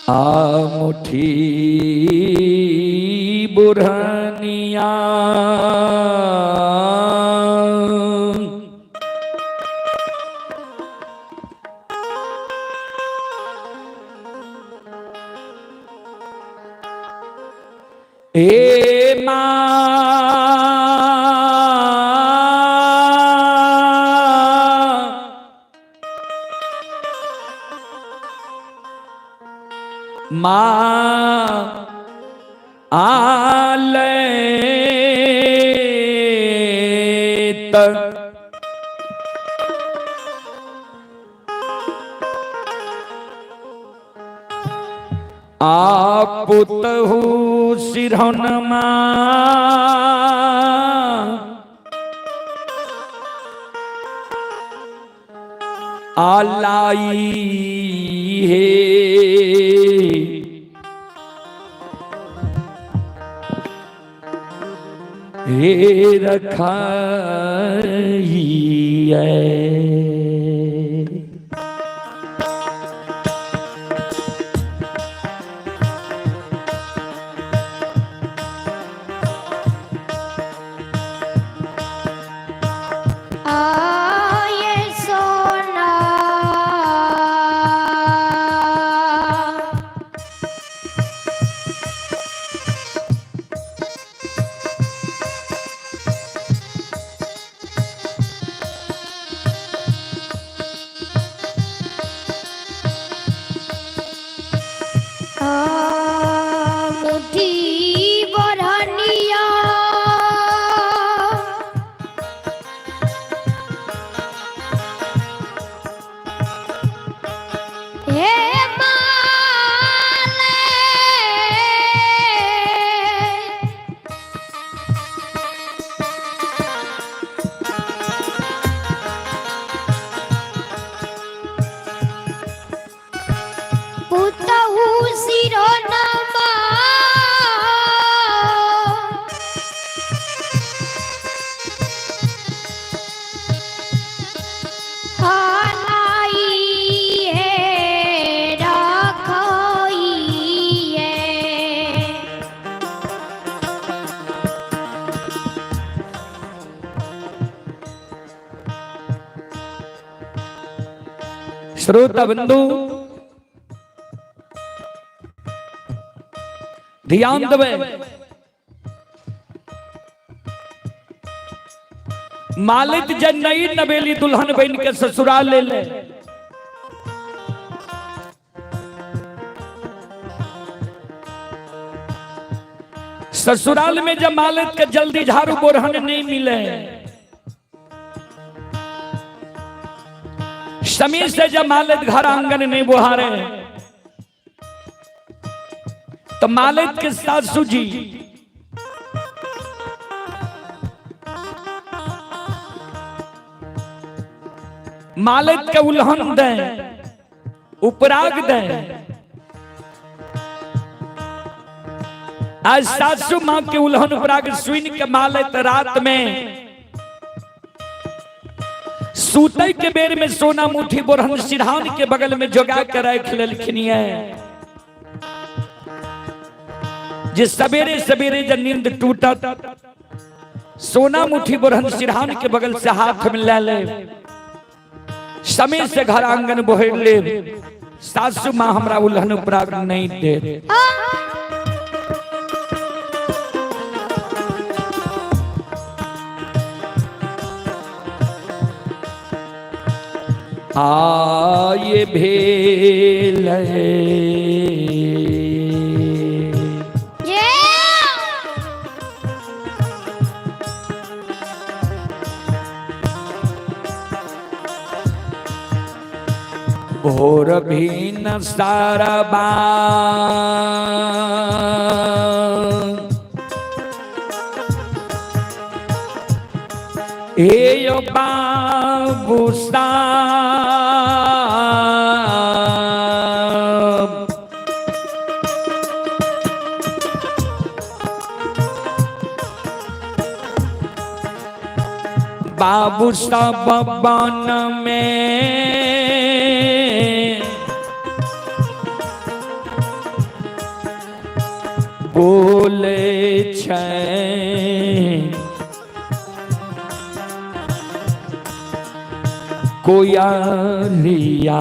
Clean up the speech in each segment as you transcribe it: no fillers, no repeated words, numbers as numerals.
आ मुठी बुरहनिया ए माँ आले पुतहु सिरहन आलाई है हे रखा है श्रोता बंधु ध्यान देवे। मालिक जन नई नवेली दुल्हन बन के ससुराल ले ले, ससुराल में जब मालिक के जल्दी झाड़ू बोरहन नहीं मिले, समय से जब मालिक घर आंगन नहीं बुहारे, तो मालिक के सासू जी मालिक के उल्हन दे, उपराग दे। आज सासू मां के उल्हन उपराग सुन के मालिक रात में सूते के बेर में सोना मुठी बोरहन सिरहान के बगल में जोगा के रख लेलखिन है। जिस सवेरे सवेरे जब नींद टूटा, सोना मुठी बोरहन सिरहान के बगल से हाथ में ले ले, समय से घर आंगन बोहर ले, सासू मां हमरा उल्हन उपराग नहीं दे। ये भेल भोर भी न सारबा ए बाबू बाबू सब बन में बोले छै कोयलिया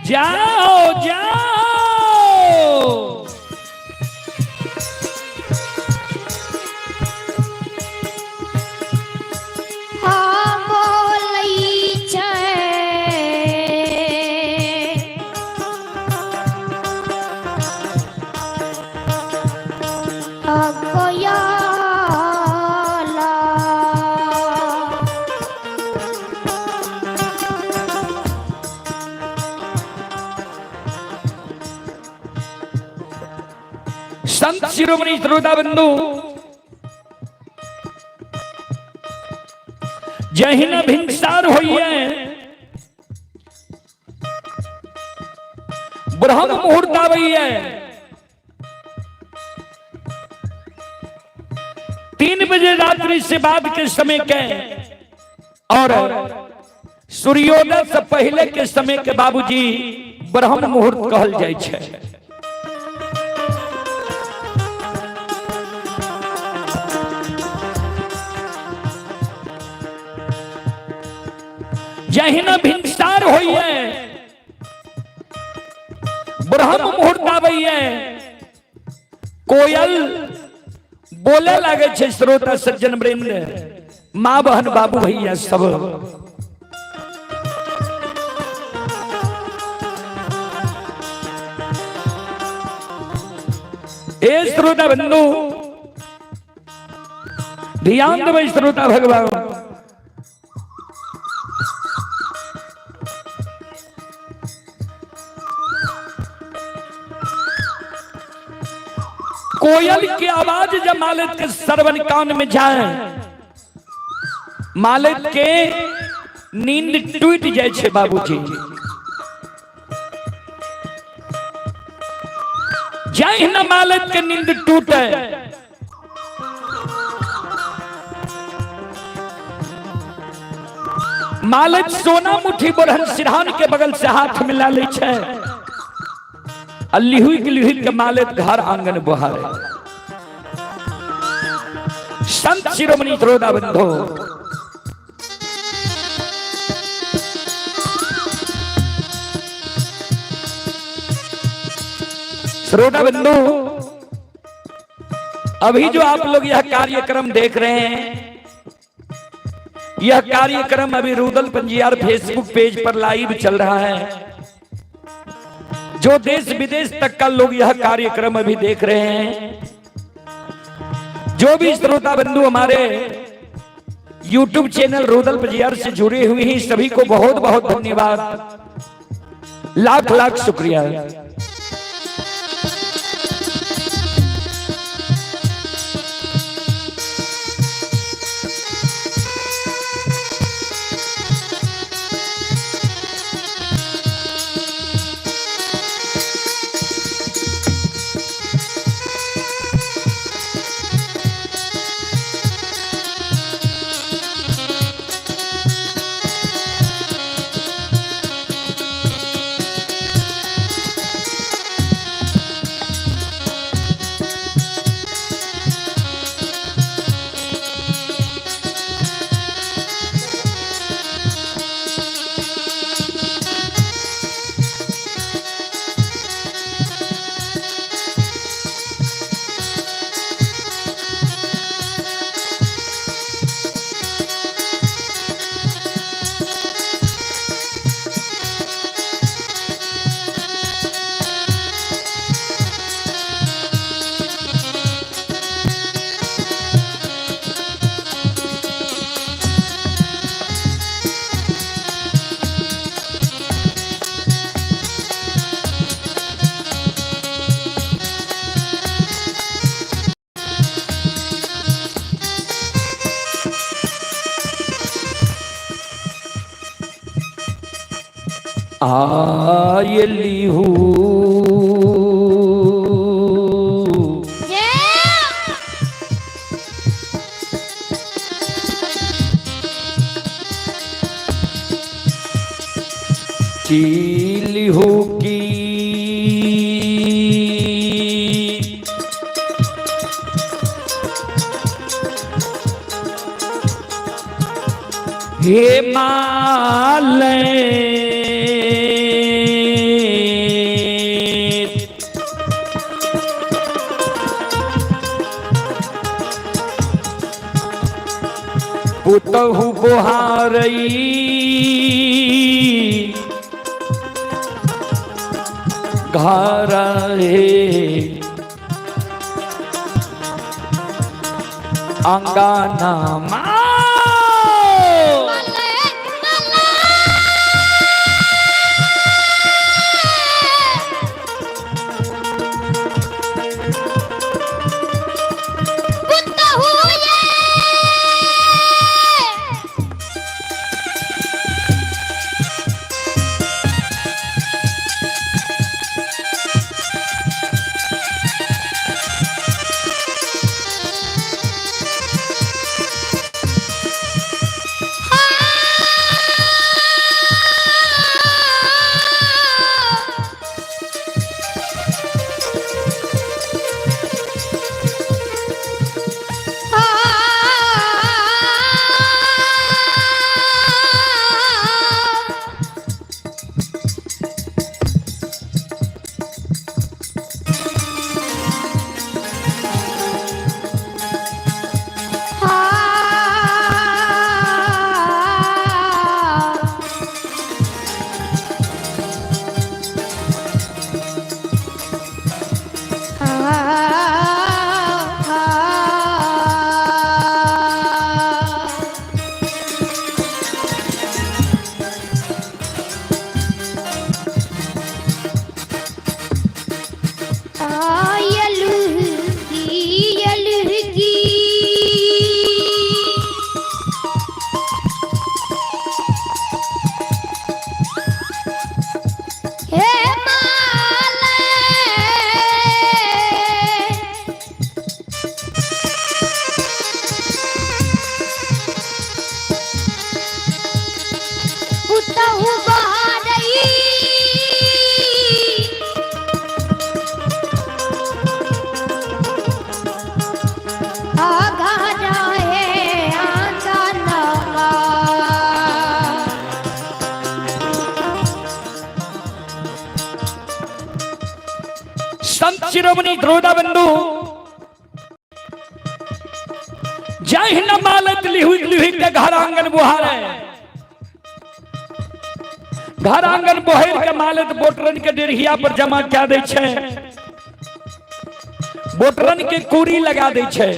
जाओ जाओ संत शिरोमणि श्रोता बंधु जहिन भिनसार होइए ब्रह्म मुहूर्त आवैये 3 बजे रात्रि से बाद के समय के और सूर्योदय से पहले के समय के बाबूजी ब्रह्म मुहूर्त कहल जाय छे। जहिना भिनसार होइए ब्रह्म मुहूर्त आवैये कोयल बोले लागे छे। श्रोता सज्जन वृंद माँ बहन बाबू भैया सब ए श्रोता बंधु ध्यान देवे। श्रोता भगवान कोयल की आवाज जब मालिक के श्रवण कान में जाए मालिक के नींद टूट जाए छे बाबूजी। जाए न मालिक के नींद टूटे मालिक सोना मुट्ठी बोरहन सिरहान के बगल से हाथ मिला ले छे। लिहुई के लिहुई के मालित घर आंगन बहारे। संत शिरोमणि श्रोता बंधो, श्रोता बंधु, अभी जो आप लोग यह कार्यक्रम देख रहे हैं, यह कार्यक्रम अभी रूदल पंजियार फेसबुक पेज पर लाइव चल रहा है। जो देश विदेश तक का लोग यह कार्यक्रम अभी देख रहे हैं, जो भी श्रोता बंधु हमारे YouTube चैनल रूदल पंजियार से जुड़े हुए हैं, सभी को बहुत बहुत धन्यवाद, लाख लाख शुक्रिया। आयलिहू चीलिहू की हिमालय पुतहु बुहारई घर अंगाना शिरोमणि द्रोदा बंधु जय हिंद मालत लिहुई के घर आंगन बुहारे घर आंगन बोहर के मालत बोटरन के डेढ़िया पर जमा क्या दे छे बोटरन के कूरी लगा दे छे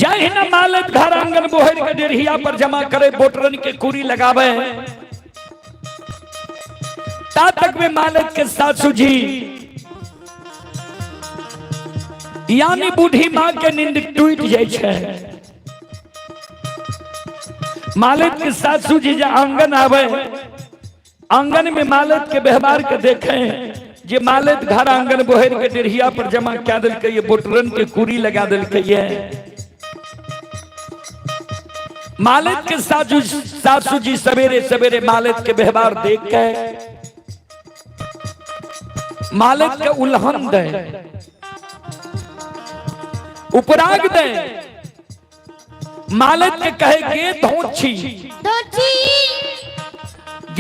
जय हिंद मालत घर आंगन बोहर के डेढ़िया पर जमा करे बोटरन के कूरी लगावे ता तक में मालत के सासू जी यानी बूढ़ी मां के नींद टूट जाए छे मालिक के सासू जी जो आंगन आवे आंगन में मालिक के व्यवहार के देखे जे मालिक घर आंगन बोहर के डेढ़िया पर जमा क्या दिल के ये बोटरन के कूरी लगा दिल के ये मालिक के सासू जी सवेरे सवेरे मालिक के व्यवहार देख के मालिक के उल्हन दे उपराग दे मालिक के कहे गे धोची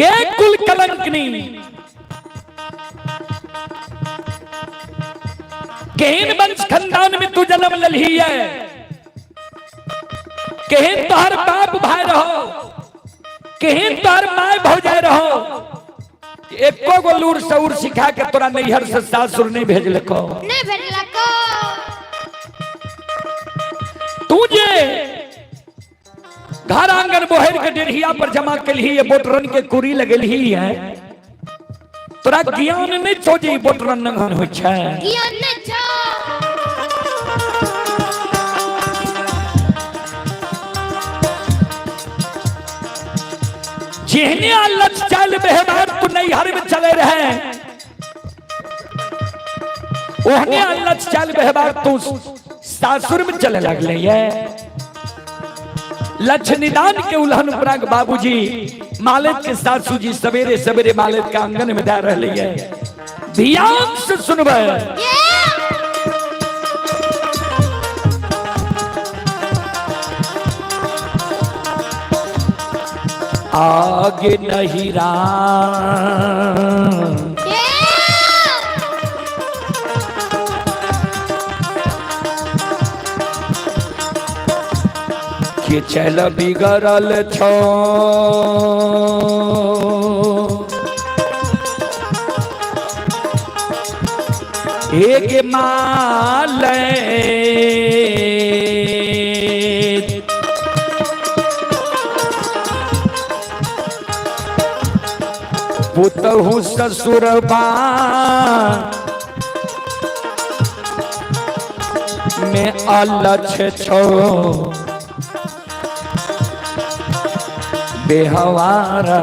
गे कुल कलंकनी केहन वंश खानदान में तू जन्म ललही है केहन तोहर बाप भाई रहो केहन तोहर माय भौजाई रहो एको गो लूर सऊर सिखा के तोरा नैहर से सासुर नहीं भेजलको तुझे घर आंगन बोहर के डेढ़िया पर जमा के लिए बोटरन के कुरी लगेली है तोरा ज्ञान नहीं छो जे बोटरन नंगन हो छै ज्ञान नहीं छो जेहने अलग चल व्यवहार तू नैहर में चले रहे ओहने अलग चल व्यवहार तू सासुर में चले लगले ये लक्ष्य निदान के उल्हन उपराग बाबूजी मालिक के सासू जी सवेरे सवेरे मालिक के आंगन में दा रहे है ध्यान से सुनबे आगे नहीं राम के चल बिगड़ल छो एक माले पुतहु ससुरबा में अलछ छो बेहवारा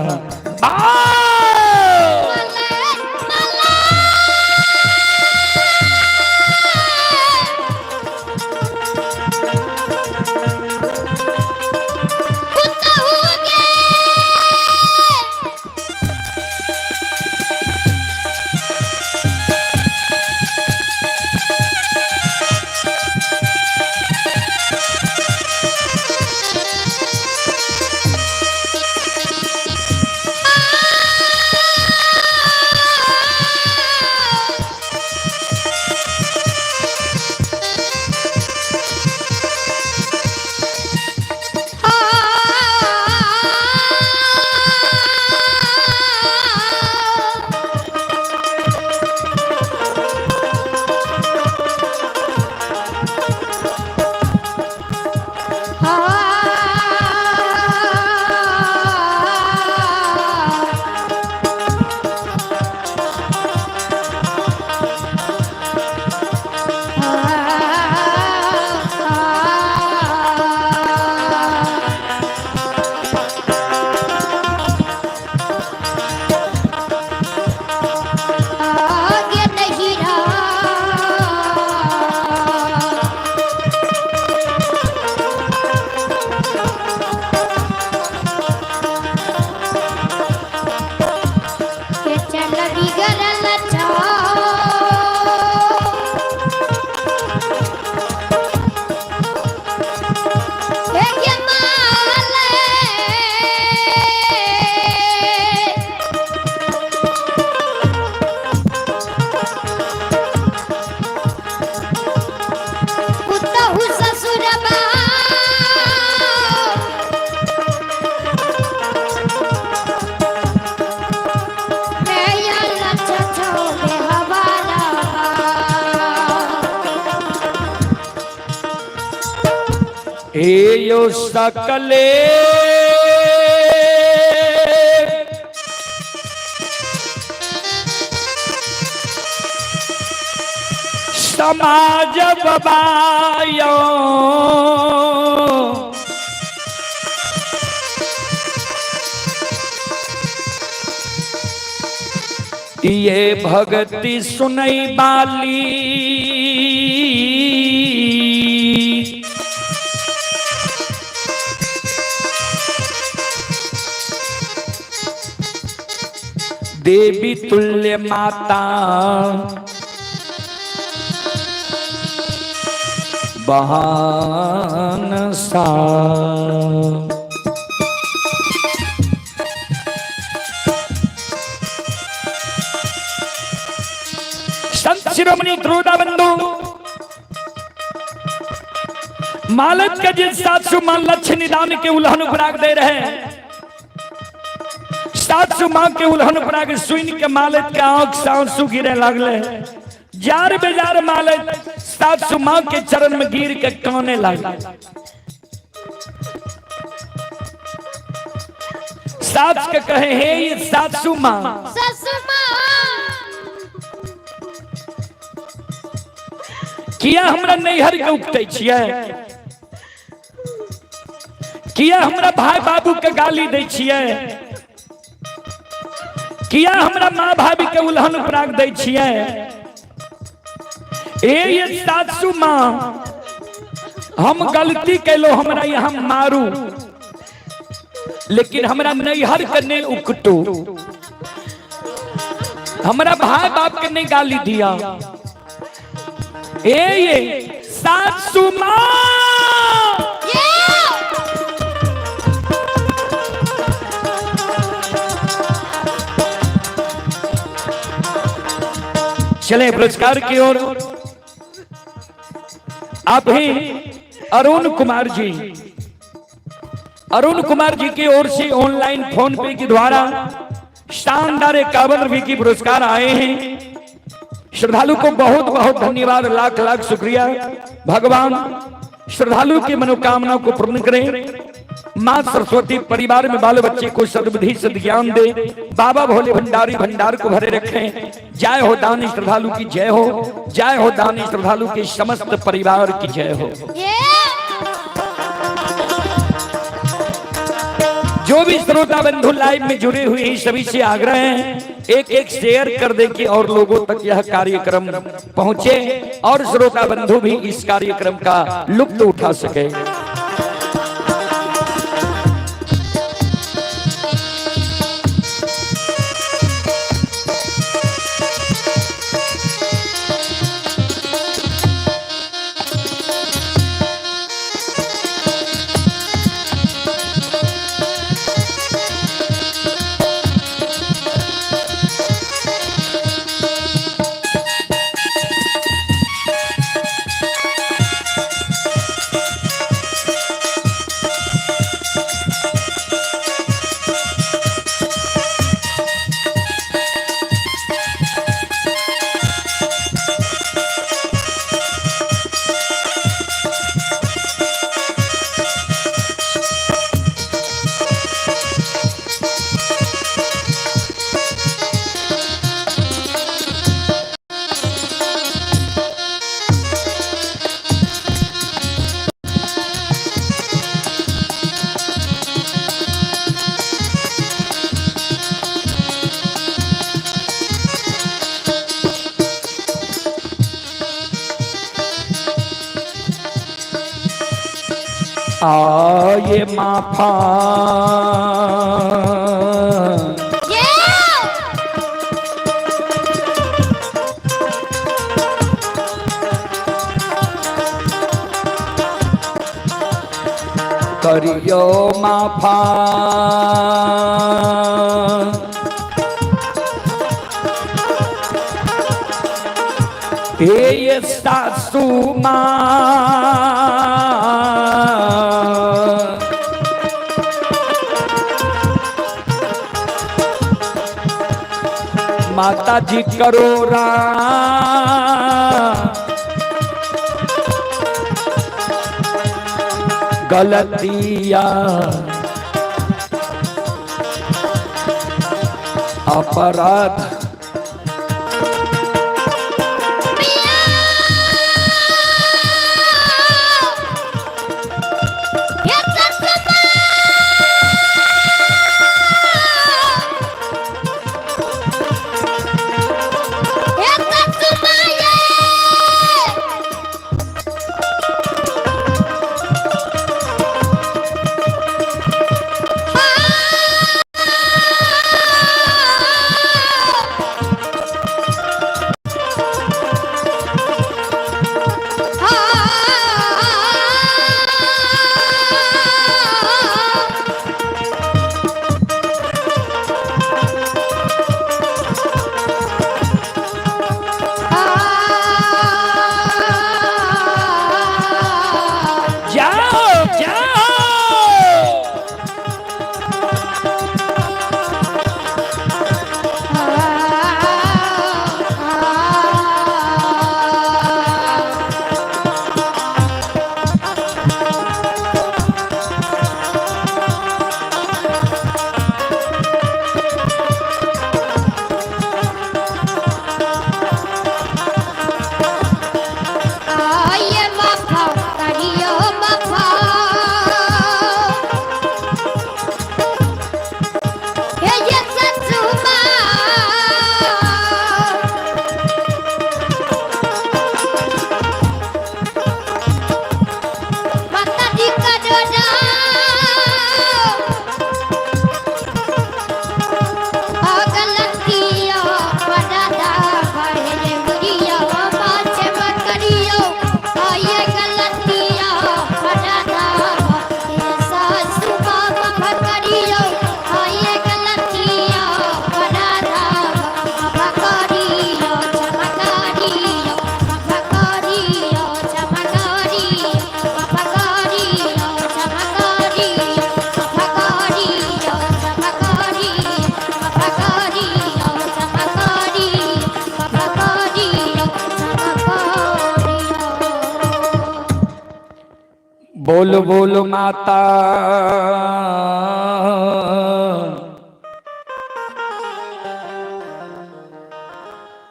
हे यो सकले समाज बबायो ये भगति सुनई बाली देवी तुल्य माता बहन सा संत शिरोमणि त्रोदाबंधु मालक के जिस 700 मान लक्ष्य निदान के उल्हन पराग दे रहे हैं 700 माँ के उल्हन पराग सुन के मालक के आंख से आंसू गिरे लगले जार बेजार मालक 700 माँ के चरण में गिर के काने लगा सास के कहे हे ये 700 माँ किया हमरा नैहर के उपटे छियै किया हमरा भाई बाबू के गाली दै छियै किया हमरा माँ भाभी के उल्हन पराग दै छियै ये 700 माँ हम गलती कैलो हमरा यहाँ मारू लेकिन हमरा नैहर के नहीं उकटू हमरा भाई बाप के नहीं गाली दिया ये 700 माँ चले पुरस्कार की ओर आप ही अरुण कुमार जी की ओर से ऑनलाइन फोन पे के द्वारा शानदार 51 रुपये की पुरस्कार आए हैं श्रद्धालु को बहुत बहुत धन्यवाद लाख लाख शुक्रिया भगवान श्रद्धालु की मनोकामना को पूर्ण करें माँ सरस्वती परिवार में बाल बच्चे को सद्बुद्धि सद्ज्ञान दे बाबा भोले भंडारी भंडार को भरे रखें जय हो दानी श्रद्धालु की जय हो दानी श्रद्धालु के समस्त परिवार की जय हो जो भी श्रोता बंधु लाइव में जुड़े हुए हैं सभी से आग्रह है एक शेयर कर दे कि और लोगों तक यह कार्यक्रम पहुंचे और श्रोता बंधु भी इस कार्यक्रम का लुत्फ उठा सके आये माफा करियो माफा ये 700 माता जी करोरा गलतिया अपराध बोल बोल माता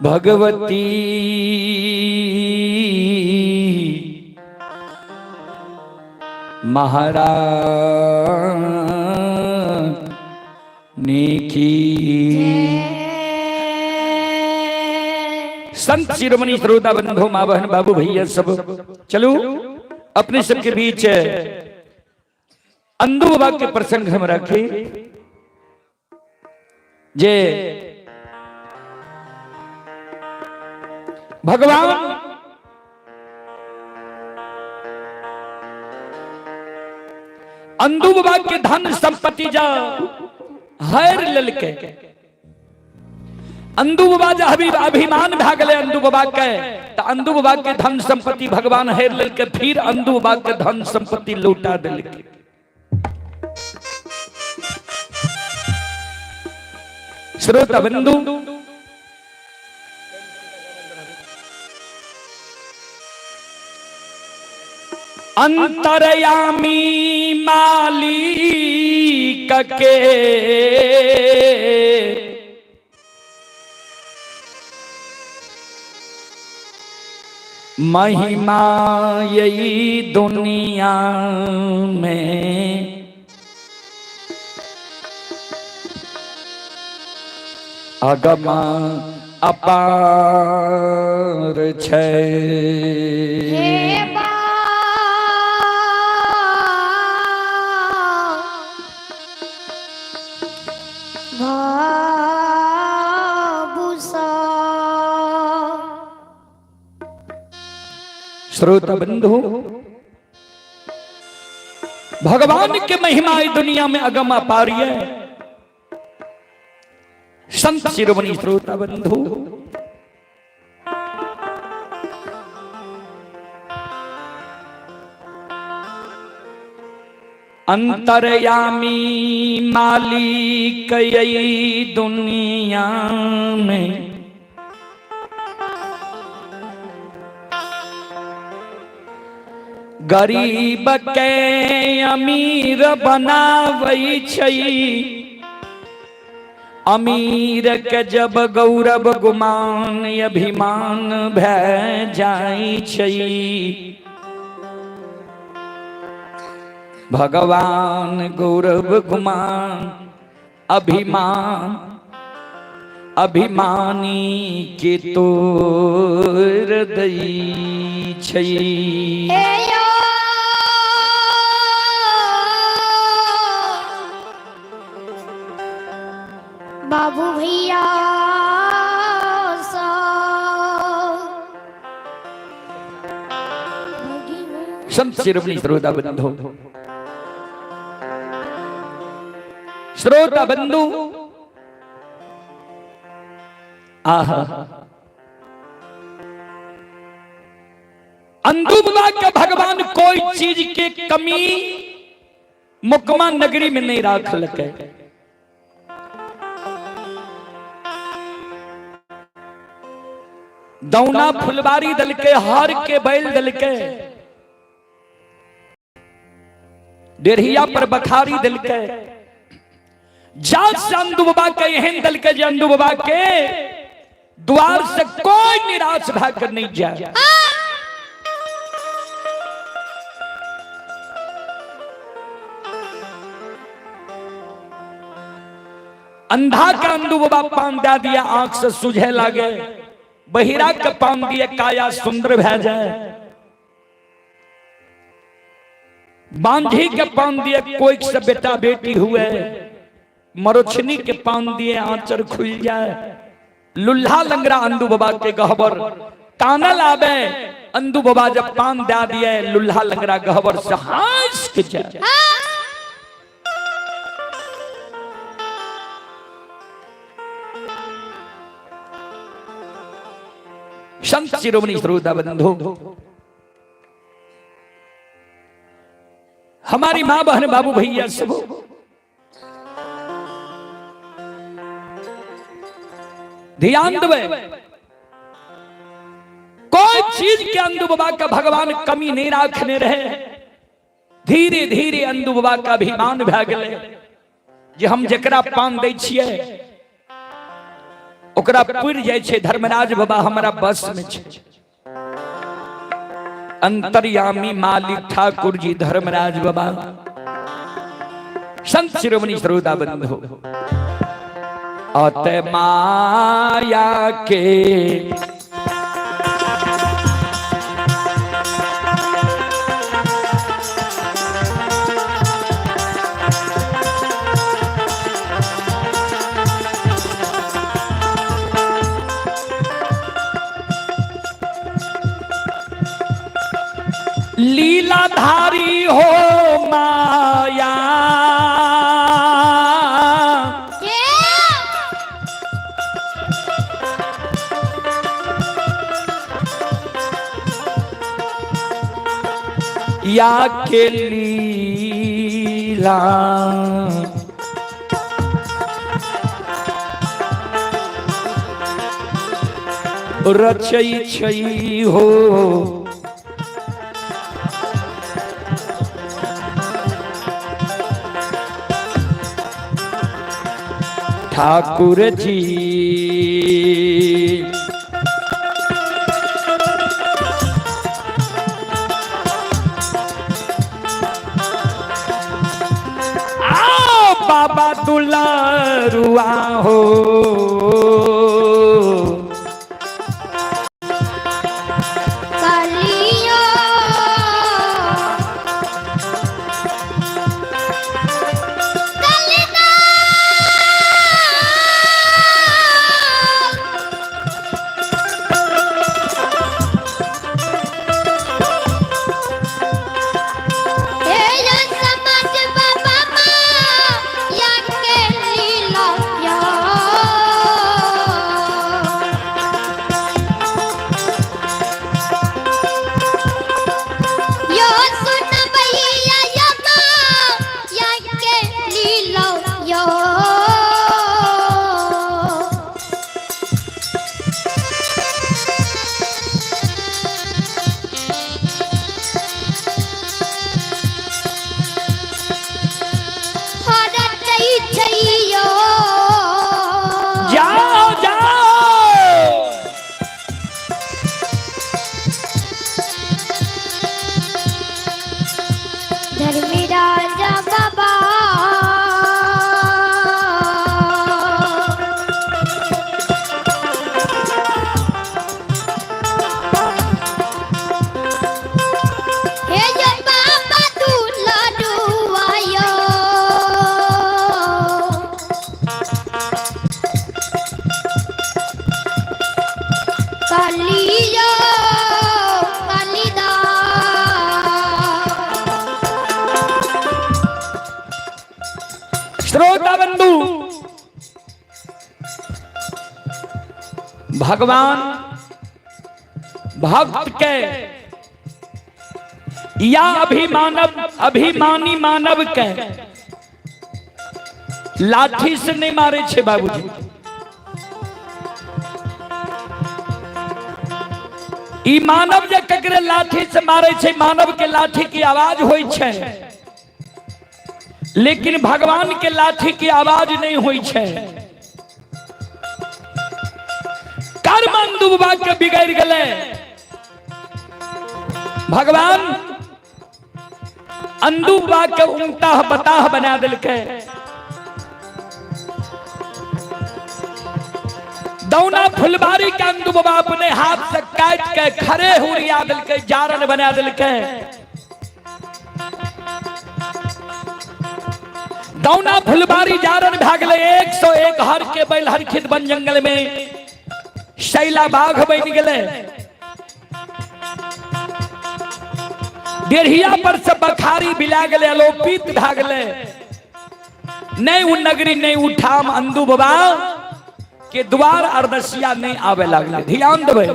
भगवती महारानी की। संत शिरोमणि श्रोता बंधु माँ बहन बाबू भैया सब चलो अपने सबके बीच अंधु बाबा के प्रसंग हम रखे जे भगवान अंधु बाबा के धन संपत्ति जा हर ललके अंधु बाबा जा अभिमान भागले अंधु बाबा के तो अंधु बाबा के धन संपत्ति भगवान हेर लेके फिर अंधु बाबा के धन संपत्ति लौटा दिलके। श्रोता बंधु अंतरयामी मालिक के महिमा यही दुनिया में अगमा अपार छै। श्रोता बंधु भगवान के महिमा दुनिया में अगम अपार्य संत शिरोमणि श्रोता बंधु अंतरयामी मालिक यही दुनिया में गरीब के अमीर बनावै छै, अमीर के जब गौरव गुमान अभिमान भै जाइ छै। भगवान गौरव गुमान अभिमान अभिमानी के तोड़ दै छै। बाबू भैया संत शिरोमणि श्रोता बंधु, श्रोता बंधु, आहा अंदुबला के भगवान कोई चीज के कमी मुकमा नगरी में नहीं राखल के। दौना फुलबारी दल के, हार के बैल दल के, डेढ़िया पर बखारी दल के, जात से अंदुबा के एहन दल के जे अंदुबा के द्वार से कोई निराश भाकर नहीं जाए। अंधा का अंदुबा पान दे दिया, आंख से सुझे लागे, बहिरा के पान दिए काया सुंदर भै जाए, बांझी के पान दिए कोई से बेटा बेटी हुए, मरोछनी के पान दिए आंचर खुल जाए। लुल्हा लंगरा अंदू बाबा के गहबर तानल आवे, अंदू बाबा जब पान दे दिए लुल्हा लंगरा गहबर से हंस के जाए। संत शिरोमणि श्रोता बंधु, हमारी मां बहन बाबू भैया सब ध्यान देवे, कोई चीज के अंदू बाबा का भगवान कमी नहीं रखने रहे। धीरे धीरे अंदू बाबा का अभिमान भै गेले जे हम जकरा पान दै छियै ओकरा पुर जाय छै। धर्मराज बाबा हमारा बस में छै। अंतर्यामी मालिक ठाकुर जी धर्मराज बाबा, संत शिरोमणि श्रोता बंधु, अत माया के लीलाधारी हो माया, या के लीला रचई छई हो। ठाकुर जी आओ बाबा दुलारुआ हो, भगवान भक्त के या अभिमानी मानव के लाठी से नहीं मारे छे बाबूजी। ई मानव जे ककरे लाठी से मारे छे, मानव के लाठी की आवाज होई छे, लेकिन भगवान के लाठी की आवाज नहीं होई छे। कर्म अंधुबा के बिगड़ गए, भगवान अंधुबा के उल्टा बताह बना दिल के। दौना फुलबारी के अंधुबा अपने हाथ से काट के खरे हुरिया दिल के, जारन बना दिल के। दौना फुलबारी जारन भागले 101 हर के बैल हर खेत बन जंगल में शैला बाघ बन गए। डेढ़िया पर से बखारी बिला गले, अलोपित भागले। नहीं उ नगरी नहीं उठाम अंधु बाबा के द्वार अरदसिया नहीं आवे लगले। ध्यान देवे,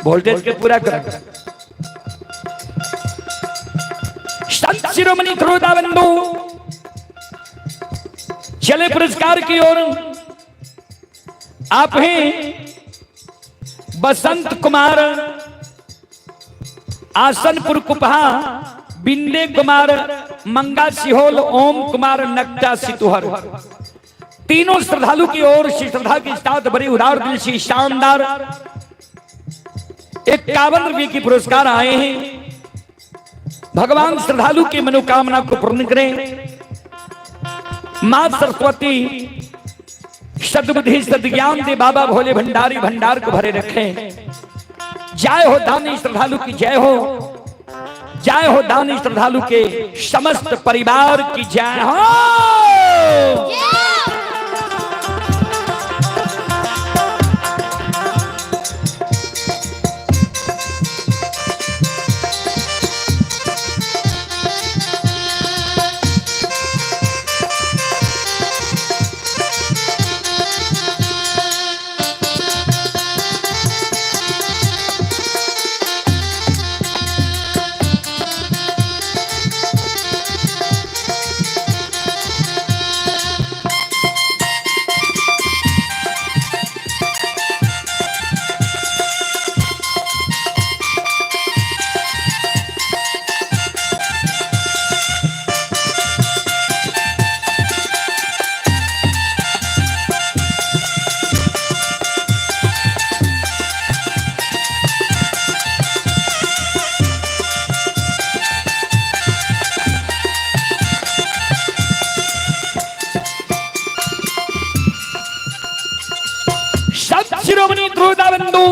वोल्टेज के पूरा कर। संत शिरोमणि क्रोधाबंधु चले पुरस्कार की ओर। आप हैं बसंत कुमार आसनपुर कुपहा, बिंदे कुमार मंगा सिहोल, ओम कुमार नक्टा सितुहर। तीनों श्रद्धालु की ओर से श्रद्धा के साथ बड़ी उदार दिल से शानदार 51 रुपये की पुरस्कार आए हैं। भगवान श्रद्धालु की मनोकामना को पूर्ण करें। मां सरस्वती सद्बुद्धि सद्ज्ञान दे, बाबा भोले भंडारी भंडार को भरे रखें। जय हो दानी श्रद्धालु की जय हो, जय हो दानी श्रद्धालु के समस्त परिवार की जय हो। शिरोमणि क्रोधाबंधु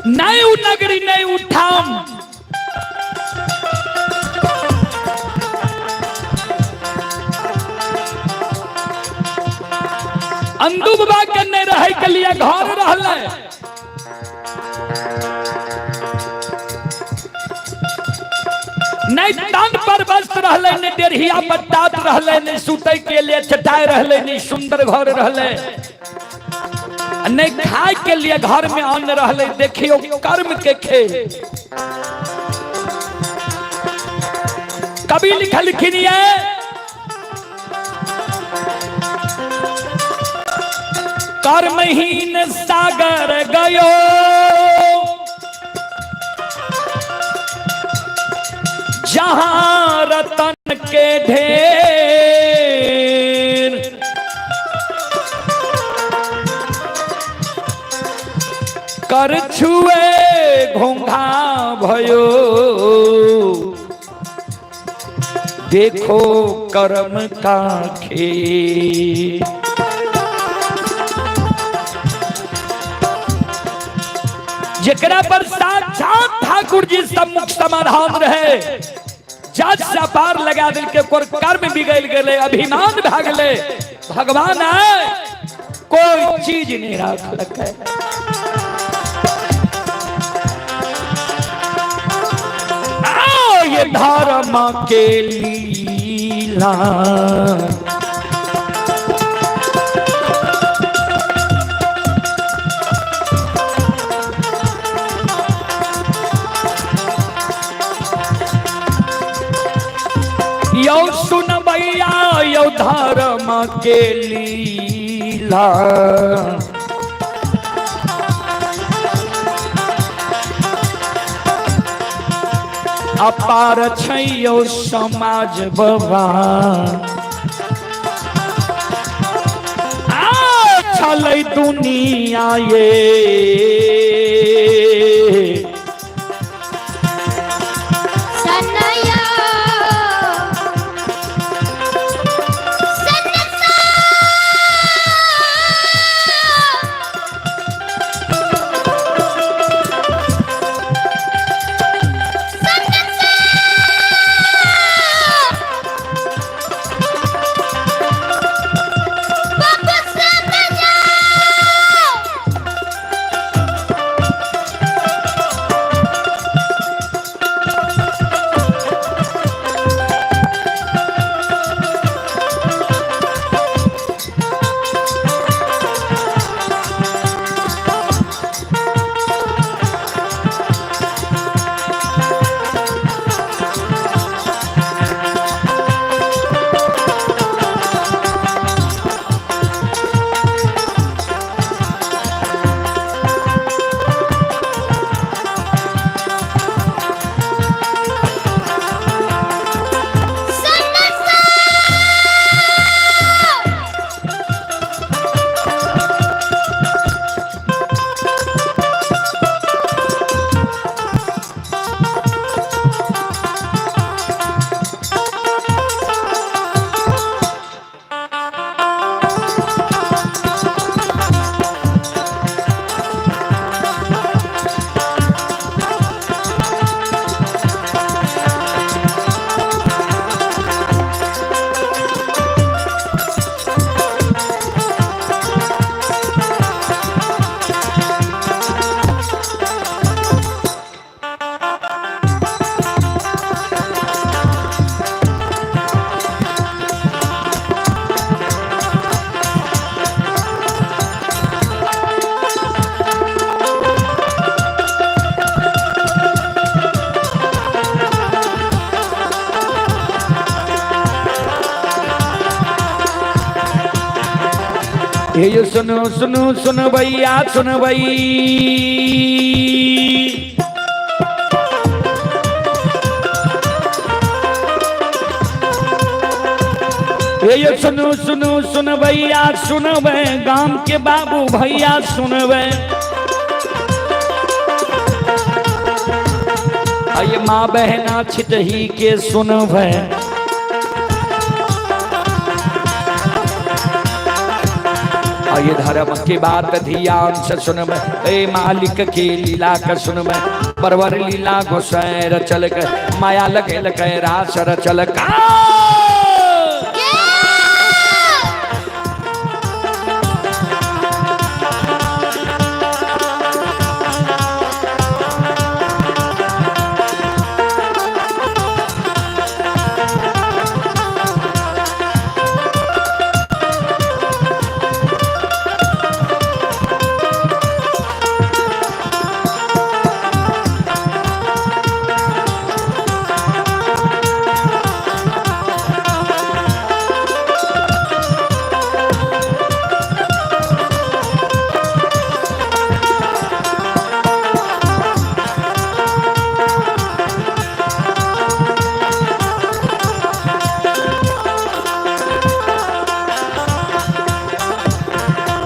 नए नगरी नए उठाम, अंधु बाबा के नहीं रहे के लिए घर रहले। नहीं तन पर वस्त्र रहले, नहीं डेढ़िया पर टाट रहले, नहीं सुते के लिए चटाई रहले, नहीं सुंदर घर रहले, नहीं खाए के लिए घर में अन्न रहले। देखियो कर्म के खेल। कभी लिखलखिन कर्महीन सागर गयो, जहां रतन के ढेर। कर छुए घोंघा भयो, देखो कर्म का खेल। जेकरा पर साक्षात ठाकुर जी सम्मुख समाधान रहे, जज से पार लगा दिल के कर्म बिगड़ गए, अभिमान भाग ले, भगवान आए कोई चीज नहीं रख रखे। ये धर्म के लीला, यो सुन भैया यो धर्म के लीला, अपार छैयो समाज बाबा, छलै दुनिया ये ये सुनो सुनो सुन भैया सुन भई, ये सुनो सुनो सुन भैया सुन वे, गांव के बाबू भैया सुन वे, ये माँ बहना छिटही के सुन वे, ये धर्म की बात ध्यान से सुन में, ए मालिक की लीला का सुन में, परवर लीला घोषैर चल के माया लगे लगे रास चल का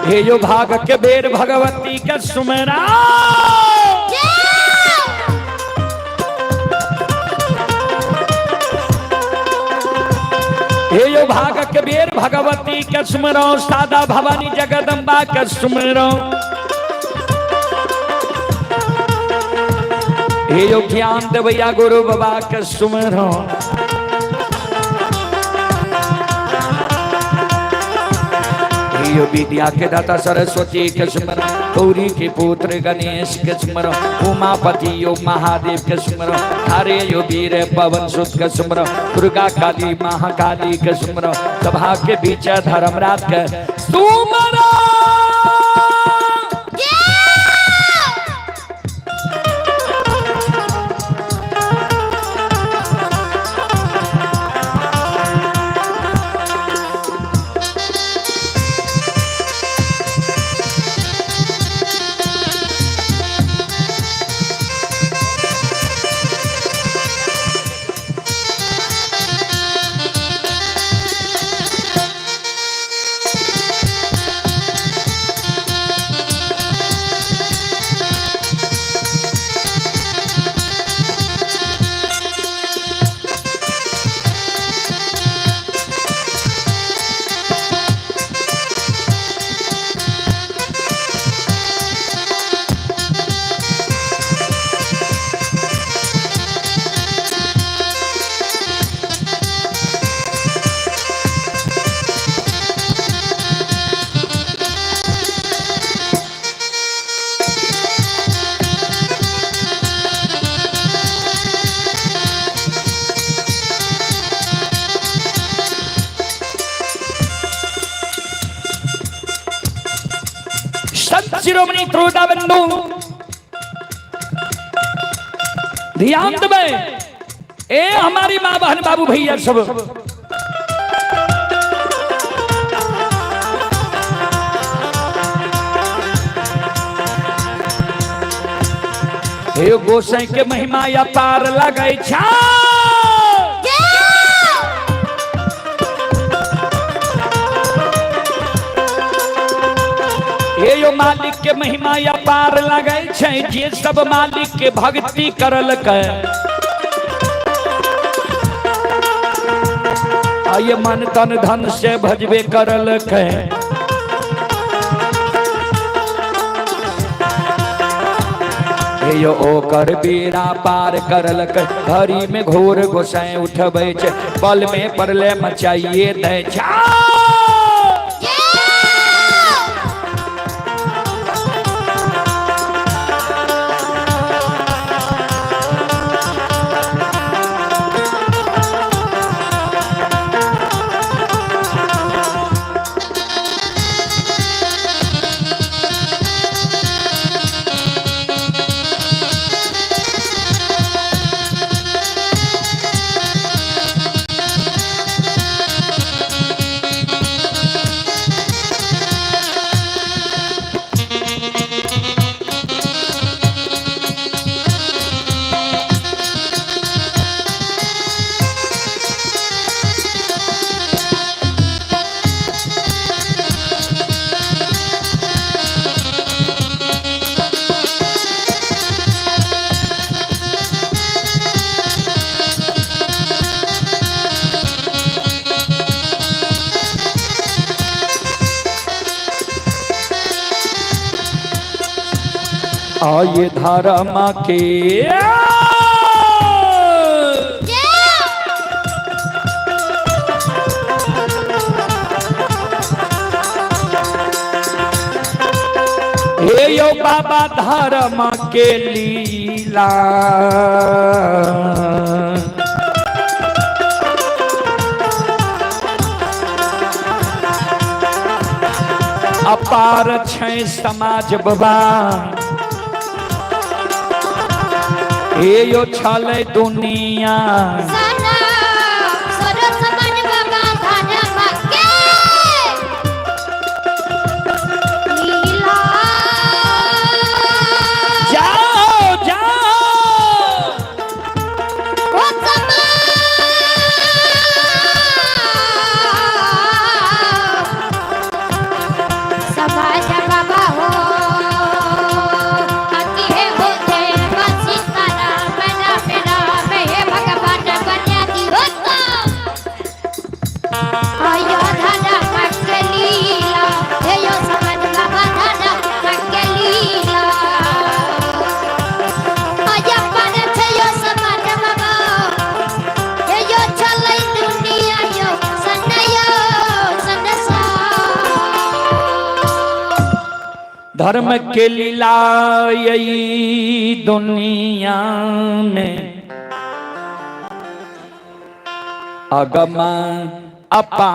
हे यो भाग के बेर भगवती के सुमेरा हे यो भाग के बेर भगवती के सुमरो सादा भवानी जगदम्बा के सुमरो हे यो ज्ञान देवैया गुरु बाबा के सुमरो यो विद्या के दाता सरस्वती के स्मरण गौरी के पुत्र गणेश के स्मरण उमापति यो महादेव के स्मरण हरे यो वीर पवन सुत के स्मरण दुर्गा काली महाकाली के स्मरण सभा के बीच धर्मराज के सुमरण शिरोमणि त्रोदा बंधु ध्यान दे ए हमारी माँ बहन बाबू भैया सब हे गोसाई के महिमा या पार लगे छा यो मालिक के महिमा या पार लगे छे जे सब मालिक के भक्ति करल के आये मन तन धन से भजबे करल के यो ओकर बेड़ा पार करल के घड़ी में घोर गोसाई उठबे छे पल में परले मचाइए दे छा आये धर्म के हे यो बाबा धर्म के लीला अपार छै समाज बाबा हे यो छले दुनिया सभा धर्म के लीला यही दुनिया में अगम अपार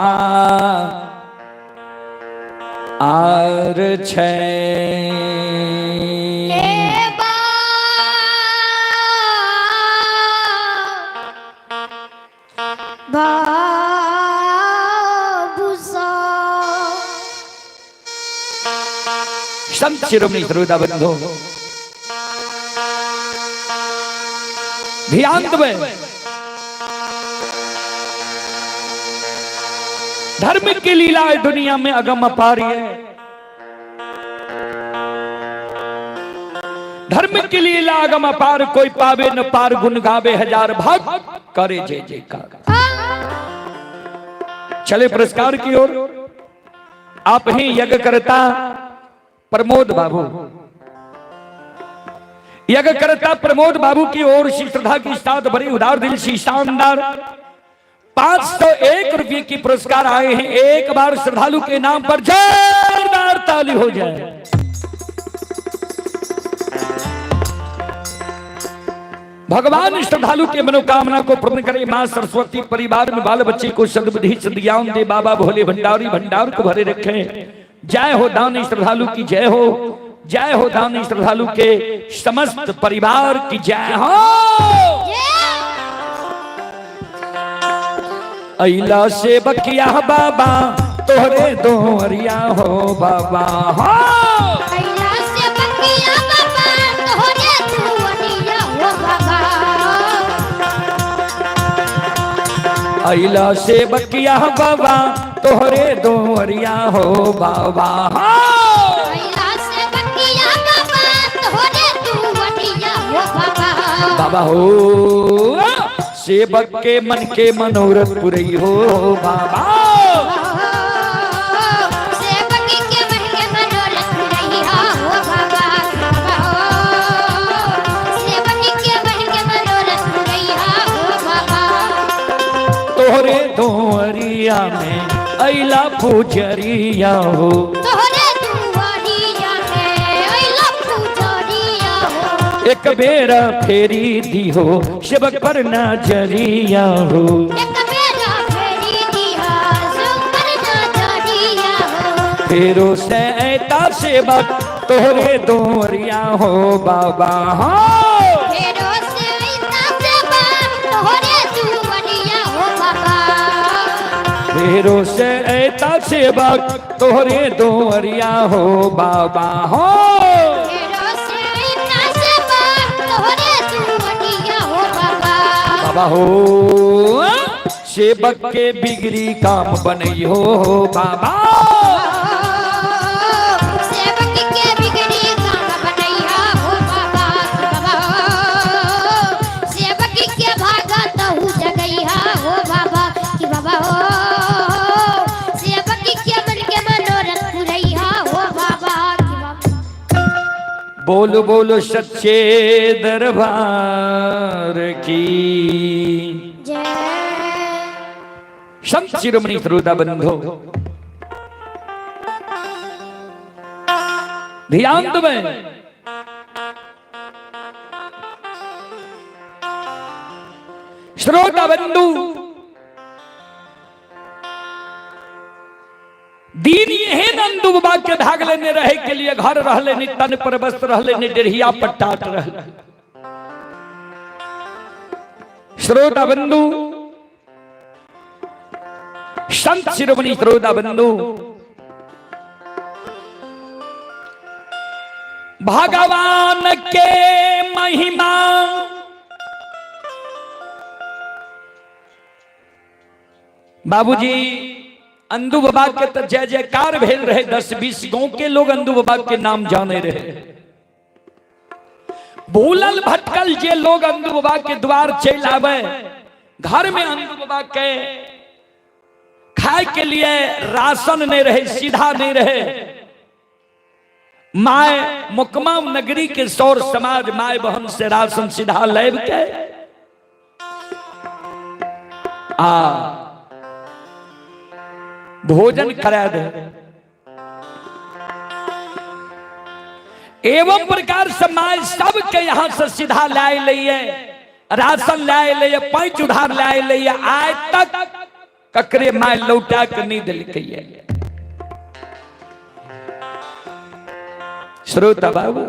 छै। संत शिरोमणि श्रोता बंधु ध्यान दें, धर्म की लीला दुनिया में अगम अपार है। धर्म की लीला अगम अपार, कोई पावे न पार, गुण गावे हजार भाग, करे जय जयकार। चले पुरस्कार की ओर। आप ही यज्ञ करता प्रमोद बाबू, यज्ञ करता प्रमोद बाबू की ओर श्री श्रद्धा की साथ बड़ी उदार दिल से शानदार 501 रुपये की पुरस्कार आए हैं। एक बार श्रद्धालु के नाम पर जोरदार ताली हो जाए। भगवान श्रद्धालु के मनोकामना को पूर्ण करे। मां सरस्वती परिवार में बाल बच्चे को सद्बुद्धि सद्ज्ञान दे। बाबा भोले भंडारी भंडार को भरे रखे। जय हो दानी श्रद्धालु की जय हो, जय हो दानी श्रद्धालु के समस्त परिवार की जय हो। अइला से बकिया बाबा तोहरे दोहरिया हो बाबा हो। अइला से बकिया बाबा तोहरे दोहरिया हो बाबा। अइला से बकिया बाबा तोहरे दोहरिया हो बाबा। अइला से बकिया बाबा तोहरे दोहरिया हो बाबा। बाबा हो सेवक के मन के मनोरथ पुरई हो बाबा। सेवक के मन के मनोरथ पुरई हो बाबा। सेवक के मन के मनोरथ पुरई हो बाबा। तोहरे दोहरिया में अइला पुजरिया हो। तोहरे दोहरिया में अइला पुजरिया हो। एक बेर फेरी दी हो सेवक पर नजरिया हो। एक बेरा फेरी दिया सब पर नजरिया हो। फेरो से ऐता सेवक तोहरे दोहरिया हो बाबा। फेरो से ऐता सेवक तोहरे दोहरिया हो बाबा। फेरो से ऐता सेवक तोहरे दोहरिया हो बाबा। फेरो से ऐता सेवक तोहरे दोहरिया हो बाबा। बाबा हो सेवक के बिगड़ी काम बनई हो बाबा। सेवक के बिगड़ी काम बनैया हो बाबा। बाबा सेवक के भागा तहु जगैया हो बाबा। कि बाबा हो सेवक के मन के मनोरथ पुरैया हो बाबा। कि बाबा बोल बोलो सच्चे दरबार की जय। संत शिरोमणि श्रोता बंधु ध्यान दें, श्रोता बंधु दीन यहे नंदू बाबा के धाग लेने रहे के लिए घर रहले नि तन पर वस्त्र रहले नि डेढ़िया पट्टाट रहले। श्रोता बंधु संत शिरोमणि श्रोता बंधु भगवान के महिमा बाबूजी अंदू बाबा के तो जय जयकार भेल रहे। 10-20 गांव के लोग अंदू बाबा के नाम जाने रहे। भूलल भटकल जे लोग अंदू बाबा के द्वार चल आवे, घर में अंदू बाबा के खाए के लिए राशन नहीं रहे, सीधा नहीं रहे। माय मुकमा नगरी के सौर समाज माय बहन से राशन सीधा लेब के भोजन करा दे। एवं प्रकार से माय सबके यहाँ से सीधा लाए लिए राशन लाए लिए पैंच उधार लाए लिए आज तक ककरे माय लौटा के नहीं दिल। श्रोता बाबू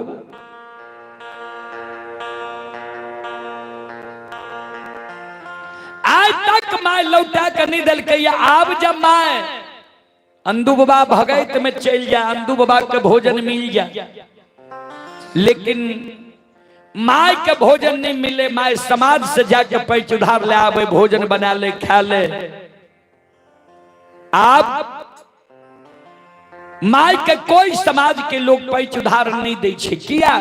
आज तक माय लौटा के नहीं दिल। अब जब माय अंदू बाबा भगत में चल जा अंदू बाबा के भोजन मिल जा, लेकिन माय के भोजन नहीं मिले माय समाज से जाके पैच उधार ले आवे भोजन बना ले खा ले। आप माय के कोई समाज के लोग पैच उधार नहीं दे छे किया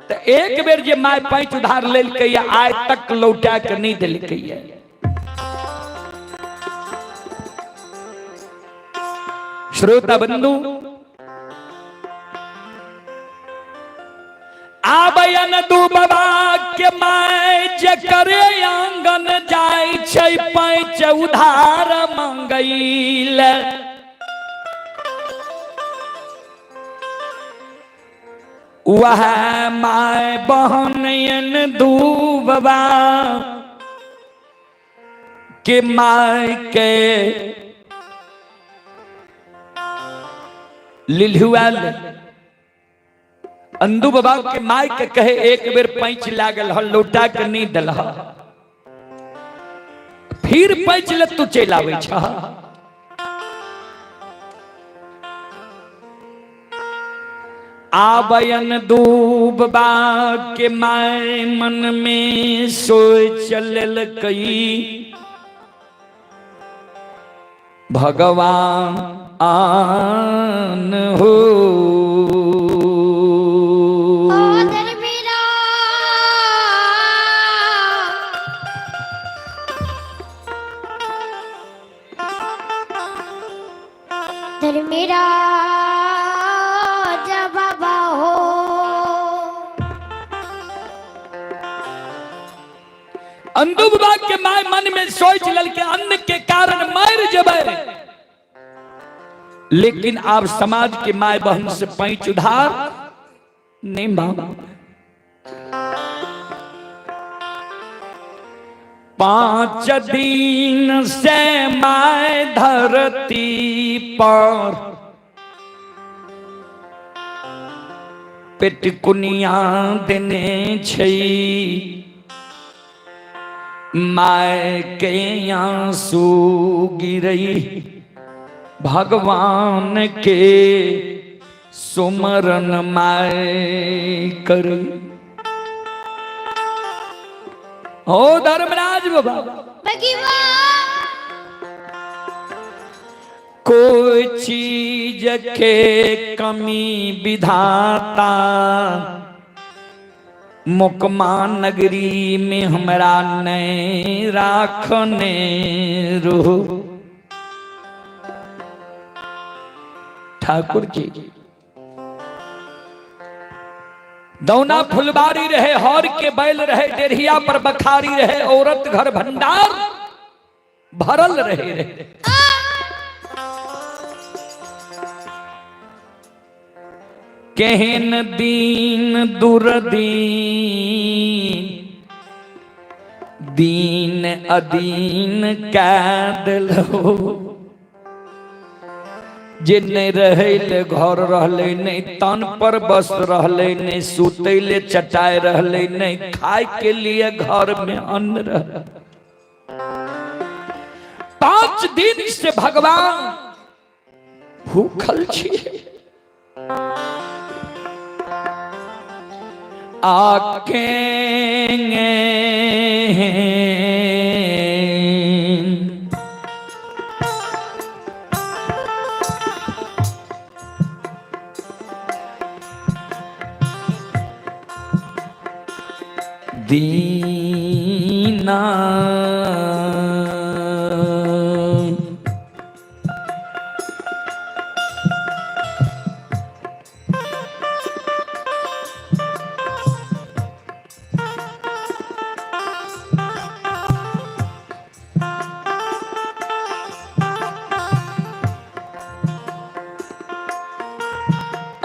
तो एक बेर जे माय पैच उधार लेल के आज तक लौटा के नहीं दिल के। श्रोता बंधु आबयन दू बाबा के माय जकरे आंगन जाय छै पैच उधार मंगैल। वह माय बहनयन दू बाबा के माय के लिलहुआल अंदू बाबा के माय के कहे एक बेर पैंच लागल ह लौटा के नहीं दल फिर पैंच ले तू चल आवे छ। आबयन दू बाबा के माय मन में सोच चलल कई भगवान आन हो। मेरा जवाब हो अंदू बाबा के माय मन में सोच लल के अन्न के कारण मर जबे, लेकिन आप समाज के माय बहन से पैंच उधार नहीं मांग। 5 दिन से माय धरती पर पेटकुनिया देने छै माय के आंसू गिरई भगवान के सुमरन माय कर। हो धर्मराज बाबा कोई चीज के कमी विधाता मुकमा नगरी में हमरा नहीं राखने रो। ठाकुर जी दौना फुलबारी रहे हौर के बैल रहे डेढ़िया पर बखारी रहे औरत घर भंडार भरल रहे। केहन दीन दुर्दीन दीन अदीन कैदल हो जे नहीं रहे घर रहले नहीं तन पर बस रहले नहीं सुतैले चटाए रहले नहीं खाए के लिए घर में अन्न रह। 5 दिन से भगवान भूखल छिए। दीना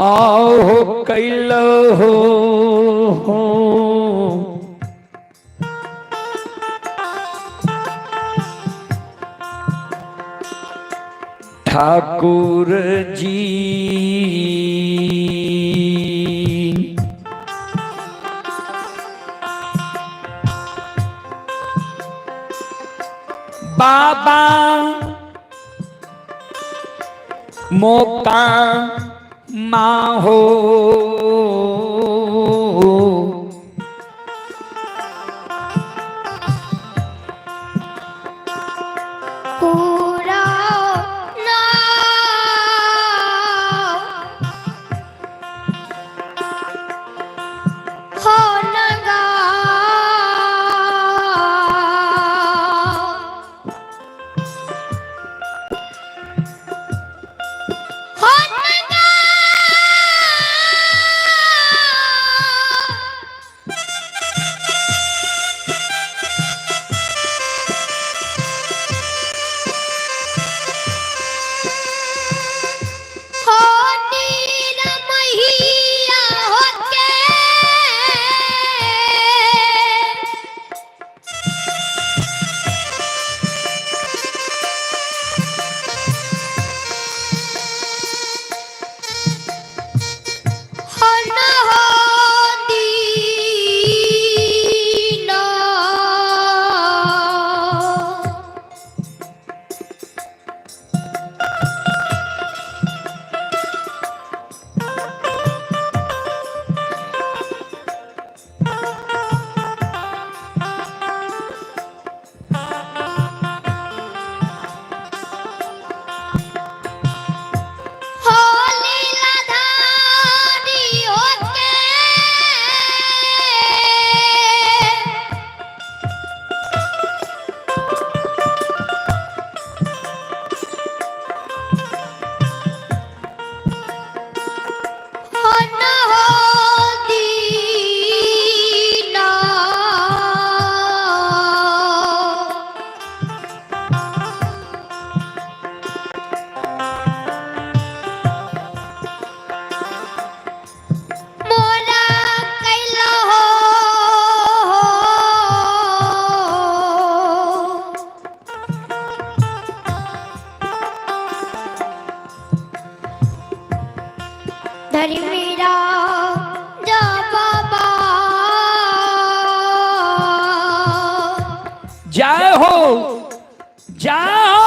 आओ कैल हो ठाकुर जी बाबा मौका माहो पूरा ना हो नगा हो नगा हो नीर मैया होके हो न हो दीना हो लीलाधारी होके हो न हो दीना मोरा कैला हो धरी मेरा जा बाबा जय हो जय हो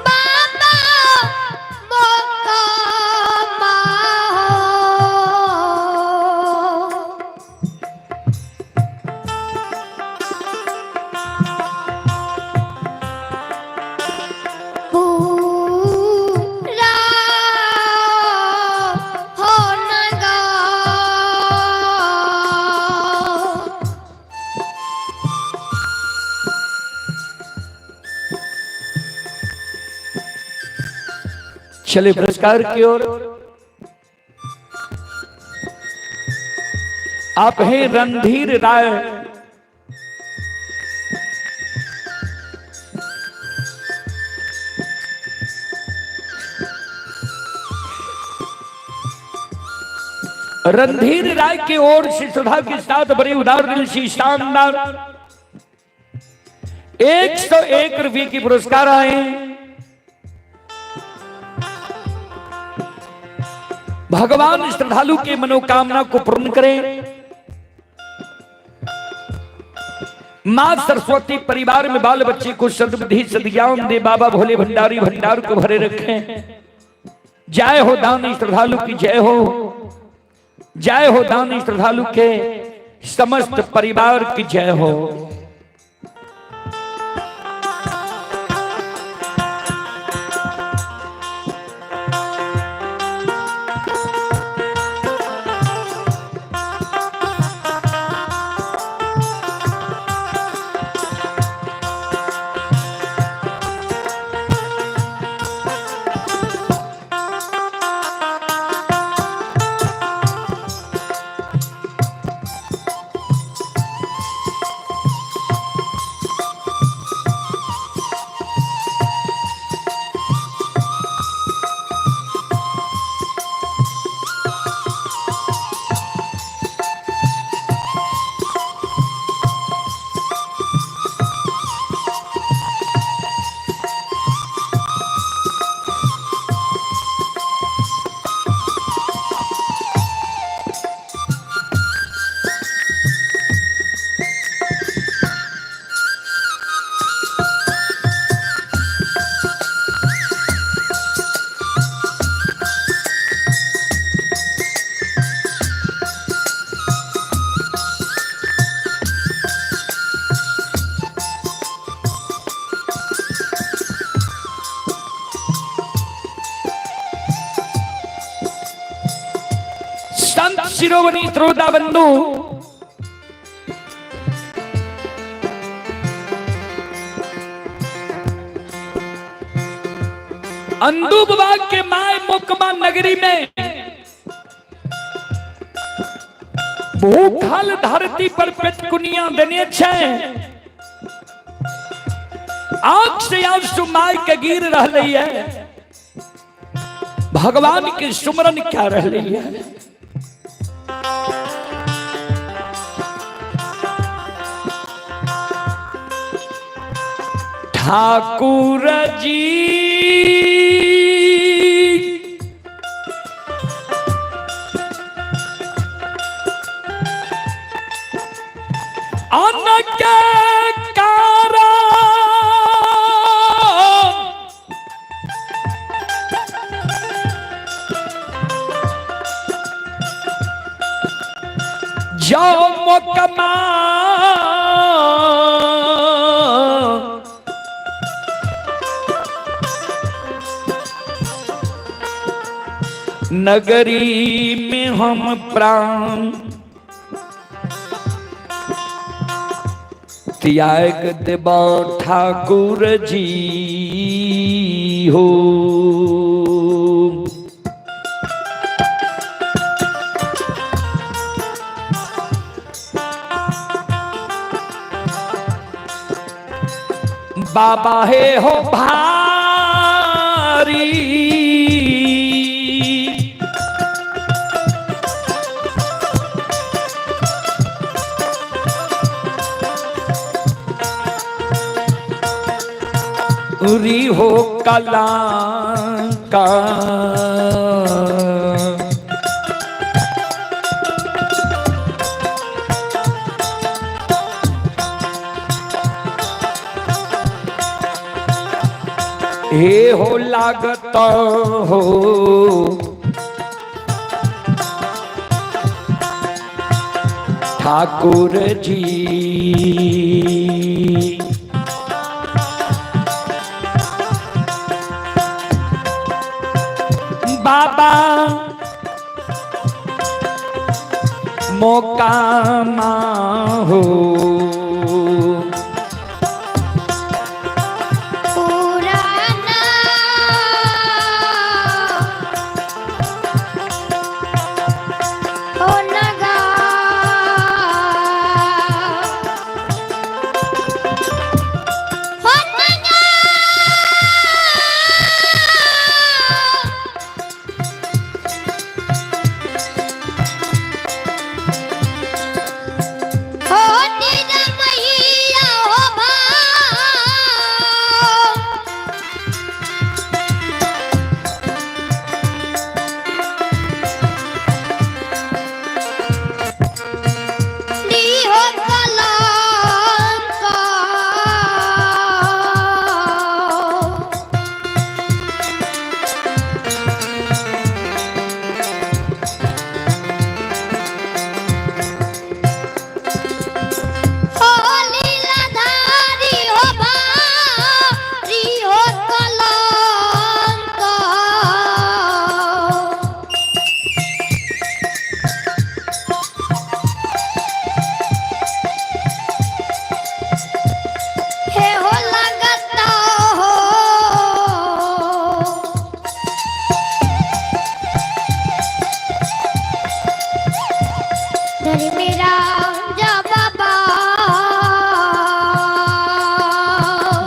बाबा मौका माहो पूरा हो नगा चले पुरस्कार की ओर। आप हैं रणधीर राय। रणधीर राय की ओर से सुधा के साथ बड़े उदार दिल से शानदार 101 रुपये की पुरस्कार आए। भगवान श्रद्धालु के मनोकामना को पूर्ण करें। मां सरस्वती परिवार में बाल बच्चे को सद्बुद्धि सद्ज्ञान दे। बाबा भोले भंडारी भंडार को भरे रखें। जय हो दानी श्रद्धालु की जय हो। जय हो दानी श्रद्धालु के समस्त परिवार की जय हो। शिरोमणि श्रोता बंधु, अंदुबा के माय मुकमा नगरी में भूखल धरती पर पेटकुनिया देने छे, आंख से आंसू माय के गिर रही है, भगवान के सुमरन क्या रही है। ठाकुर जी अनके कारण जो मुकमा नगरी में हम प्राण त्याग देबा ठाकुर जी हो। बाबा है हो भारी उरी हो कलंका हे हो लागत हो ठाकुर जी। बाबा मोकामा हो पुराना हो नगा हो नगा हो तेरा मैया हो भाव नी हो कलंका हो लीलाधारी हो भारी हो कलंका हे हो लगता हो धरी मेरा जा बाबा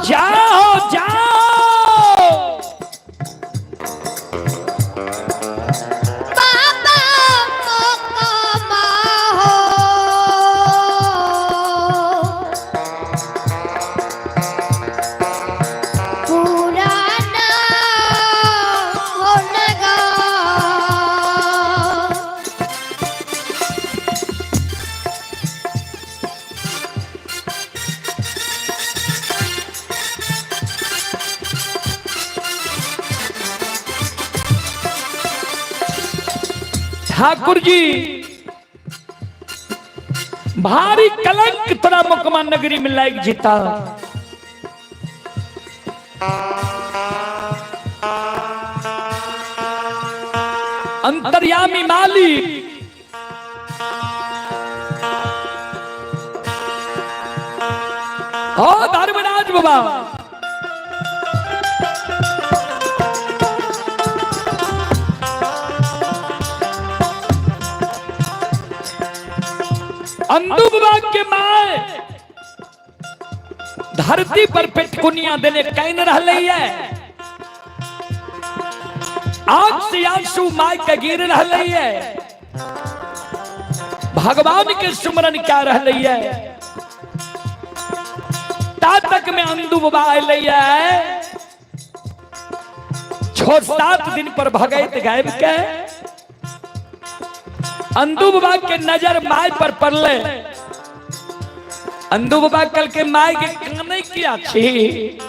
जाओ जाओ बाबा मोकमा हो पुराना हो नगा ठाकुर जी भारी कलंक तोरा मुकमा नगरी में लाग जीता। अंतर्यामी मालिक ओ धर्मराज बाबा अंधु बाबा के माए धरती पर पेटकुनिया देने कैन रहलई है। आंख से आंसू माय के गिर रहलई है। भगवान के सुमरन क्या रहलई है। ता तक में अंधु बाबा आइलई है। 6-7 दिन पर भगैत गायब के अंधु बाबा के नजर माय पर पड़ले। अंधु बाबा कल के माय के काने किया छी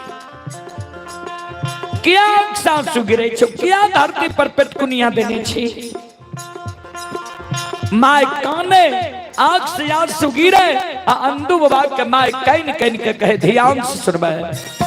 क्या सासु गिरे छो क्या धरती पर पेटकुनिया देने छी। माय काने आंख से आंसू गिरे अंधु बाबा के माय कैन कैन के कहे ध्यान से सुनबे।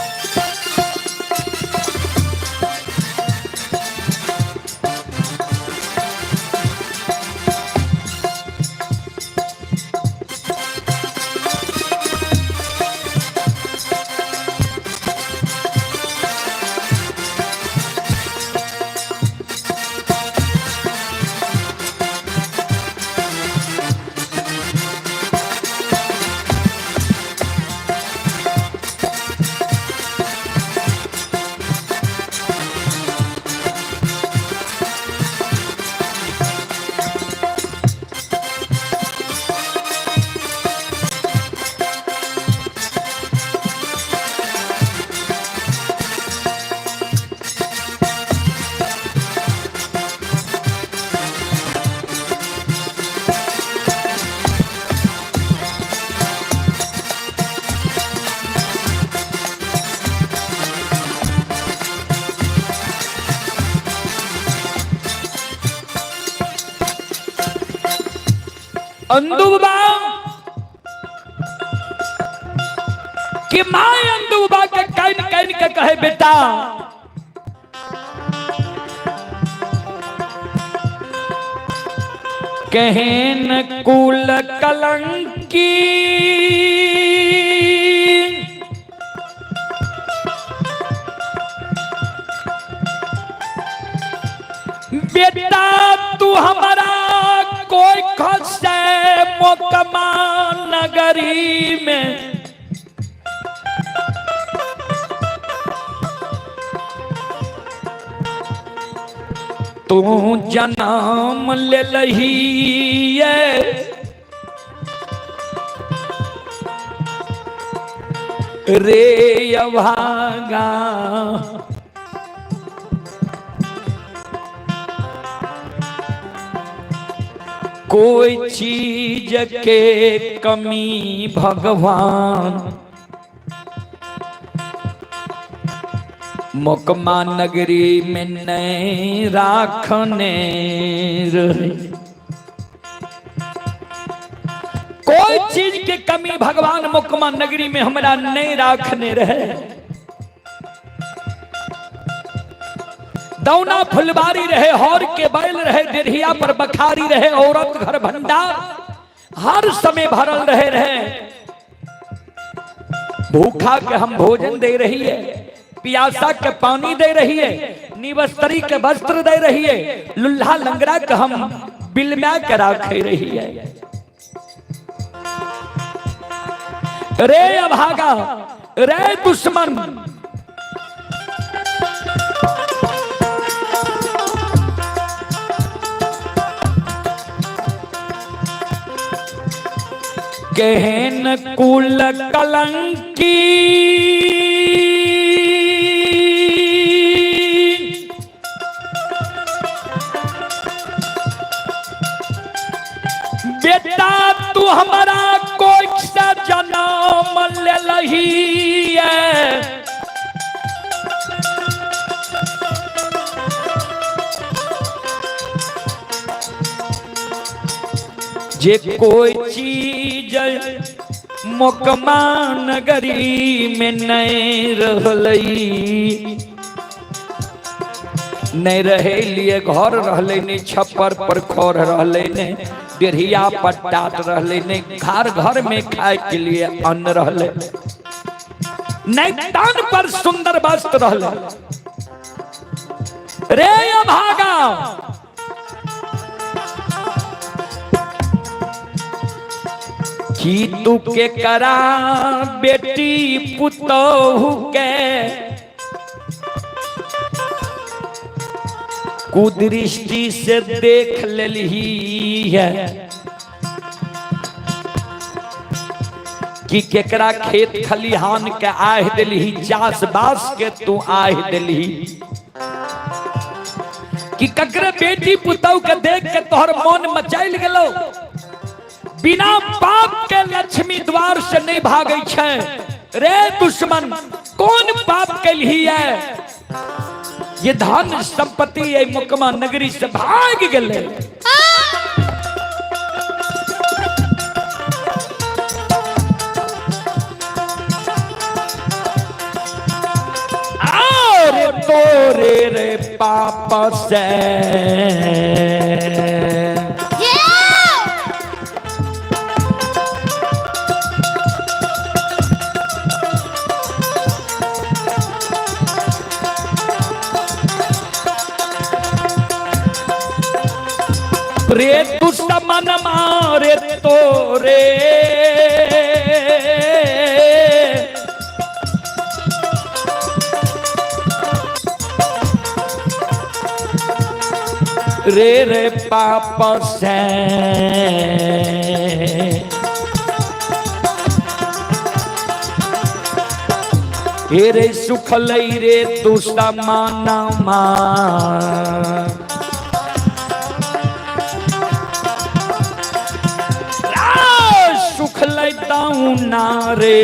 अंधु बाबा कि माय अंधु बाबा के कैन कैन के कहे बेटा कहन कुल कलंकी बेटा तू हमारा कोई खसे मोकमा नगरी में तू जन्म ले लही रे अभागा कोई चीज के कमी भगवान मोकमा नगरी में नहीं राखने रहे। कोई चीज के कमी भगवान मोकमा नगरी में हमरा नहीं राखने रहे। दौना फुलबारी रहे हौर के बैल रहे देरिया पर बखारी रहे औरत घर भंडार हर समय भरल रहे। भूखा के हम भोजन दे रही है, पियासा के पानी दे रही है, निवस्त्री के वस्त्र दे रही है, लुल्हा लंगड़ा के हम बिलमा के राखे रही है। रे अभागा रे दुश्मन कहन कुल कलंकी बेटा तू हमारा कोई सा जन्म ले लही है। जे कोई चीज मोकमा नगरी में नहीं रहलई नहीं रहे लिए घर रहले नहीं छप्पर पर खोर रहले नहीं डेढ़िया पट्टात रहले नहीं घर घर में खाए के लिए अन्न रहले। नैतान पर सुंदर वस्त्र रहले रे अभागा कि तू के करा बेटी पुतहु के कुदृष्टि से देख लेली है कि केकरा खेत खलिहान के आह दिलही चास बास के तू आह दिलही कि ककरे बेटी पुतहु के देख के तोहर मन मचाइल गेलो बिना पाप के लक्ष्मी द्वार से नहीं भागे छे रे दुश्मन कौन पाप के लिए ये धन संपत्ति ये मुकमा नगरी से भाग गेले और तोरे रे पाप से रे दुश्मन मारे तोरे रे रे पाप से रे सुख लई रे दुश्मन मार सुख लैताऊ नारे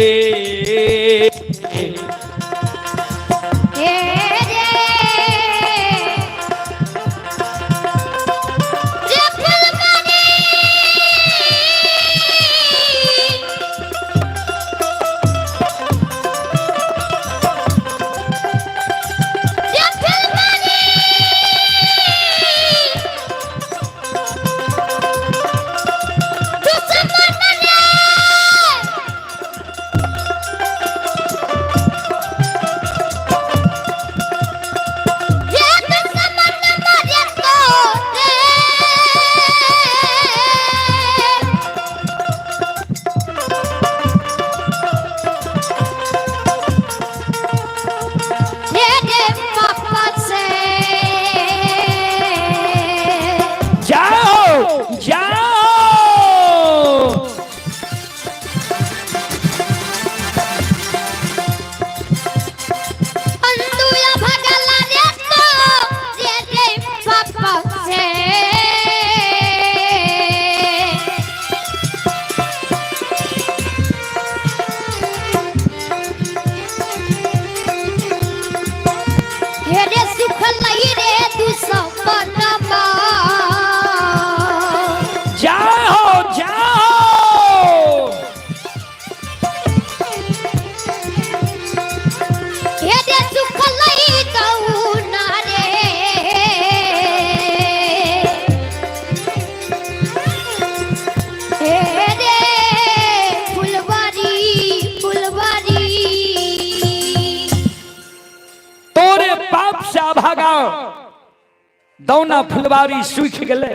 दौना फुलवारी सूख गले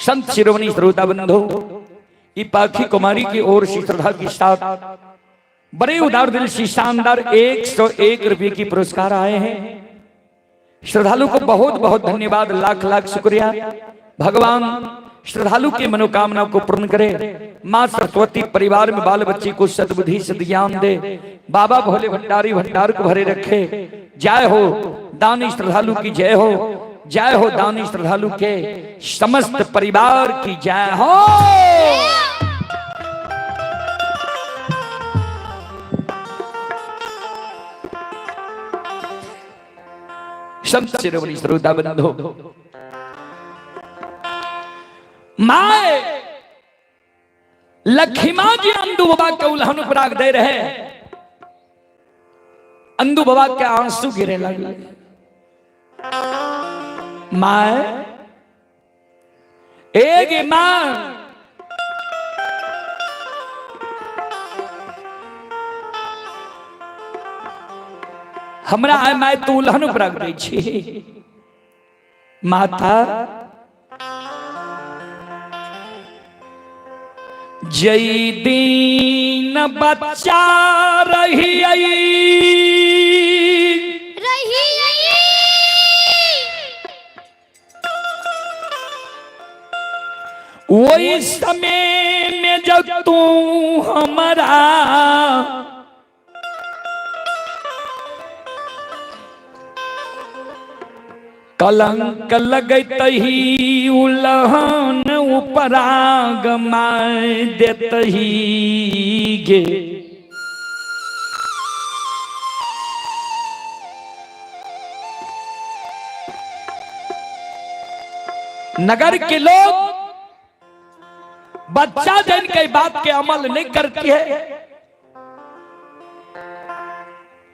संत शिरोमणि श्रोता बंधु पाखी कुमारी की ओर से श्रद्धा के साथ बड़े उदार दिल से शानदार 101 रुपये की पुरस्कार आए हैं। श्रद्धालु को बहुत बहुत धन्यवाद, लाख लाख शुक्रिया। भगवान श्रद्धालु की मनोकामना को पूर्ण करे। माँ सरस्वती परिवार में बाल बच्चे को सद्बुद्धि सद्ज्ञान दे। बाबा भोले भंडारी भंडार को भरे रखे। जय हो दानी श्रद्धालु की जय हो, जय हो दानी श्रद्धालु के समस्त परिवार की जय हो। संत शिरोमणि श्रोता बंधु, माए लखीमा जी अंदू बाबा के उल्हन पराग दे रहे। अंदू बाबा के आंसू गिरे लगे। माए एक मां हमरा आय माय तू उल्हन ब्रग दै छी माता जई दिन बच्चा रही वही समय में जब तू हमारा कलंक लगत ही उलहन उपराग माय देत ही गे नगर के लोग बच्चा जन के बात के अमल नहीं करती है।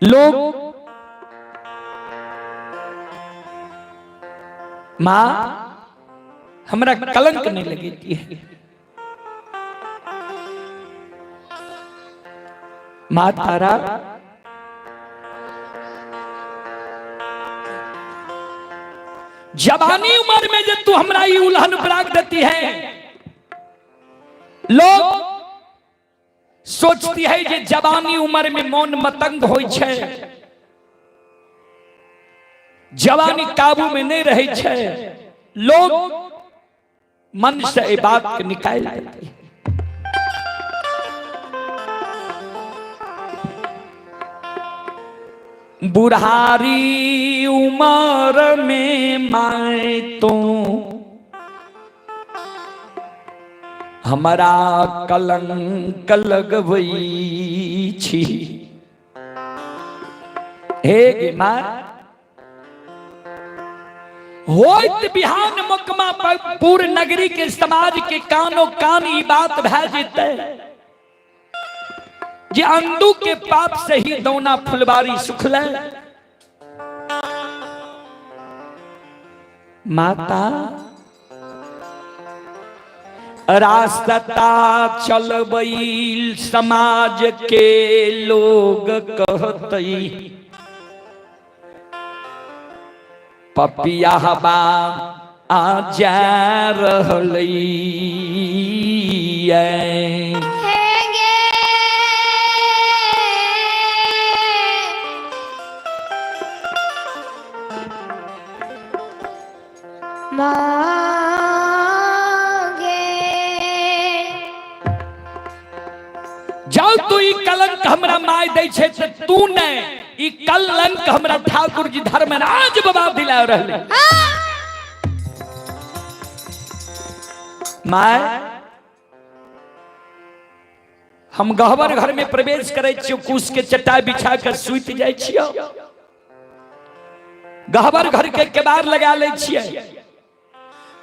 लोग मां हमरा कलंक नहीं लगती है। मां तारा जवानी उम्र में जब तू हमरा ये उल्हन पराग देती है, लोग सोचती है जे जवानी उम्र में मौन मतंग होई छे, जवानी काबू में नहीं रहे छे, लोग मन से ये बात के निकाल देते हैं। बुढ़ारी उम्र में माए तो हमारा कलंक लगवई छी। हे गे मां होइत बिहान मुकमा पूर्ण नगरी के समाज के कानो कान ई बात भै जेते जे अंधु के पाप से ही दौना फुलवारी सुखले। माता रास्ता चलबई समाज के लोग कहतई पपिया हवा आ जा रहलई जाओ तू ई कलंक हमरा माय दै छे त तू ने ई कलंक हमरा ठाकुर जी धर्मराज बाबा दिला रहले। माय हम गहवर घर में प्रवेश करे छियो, कुश के चटाई बिछा कर सुत जाय छियो, गहवर घर के केबाड़ लगा ले छिए।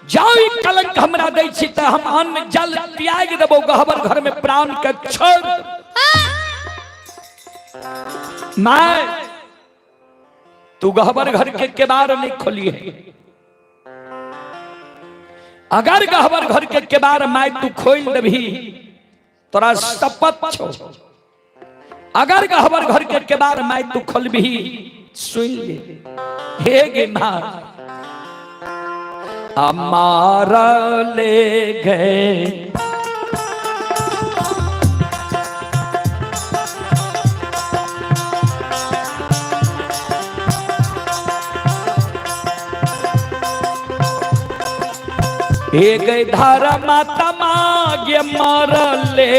जाओ ई कलंक हमरा दै छी त हम अन्न जल त्याग देबो, गहवर घर में प्राण के छोड़। माय तू गहवर घर के केबाड़ नहीं खोलिए, अगर गहवर घर के केबाड़ माय तू खोल देबही तोरा शपथ छो, अगर गहवर घर के केबाड़ माय तू खोलबही सुन ले। हे गे मां हमारा ले गए एक धारा माता मागे मरले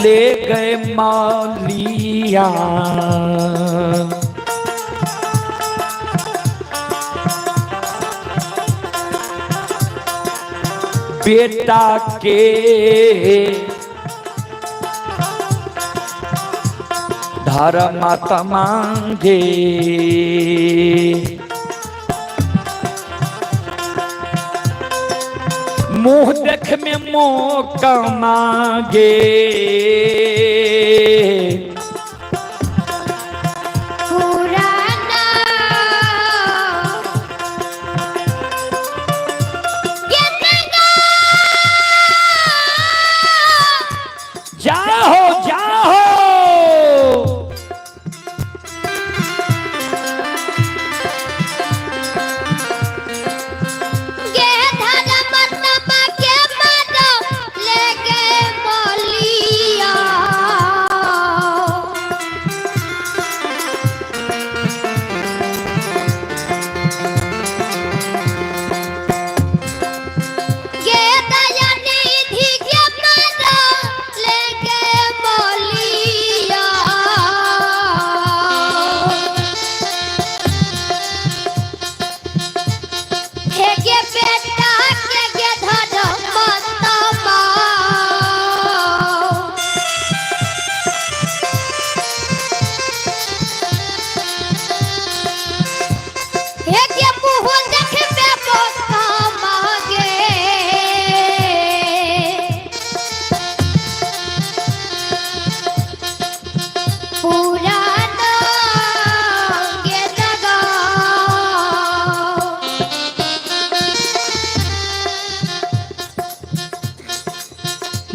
ले गए मालिया बेटा के धर्म माता मांगे मुंह देख में मौका मांगे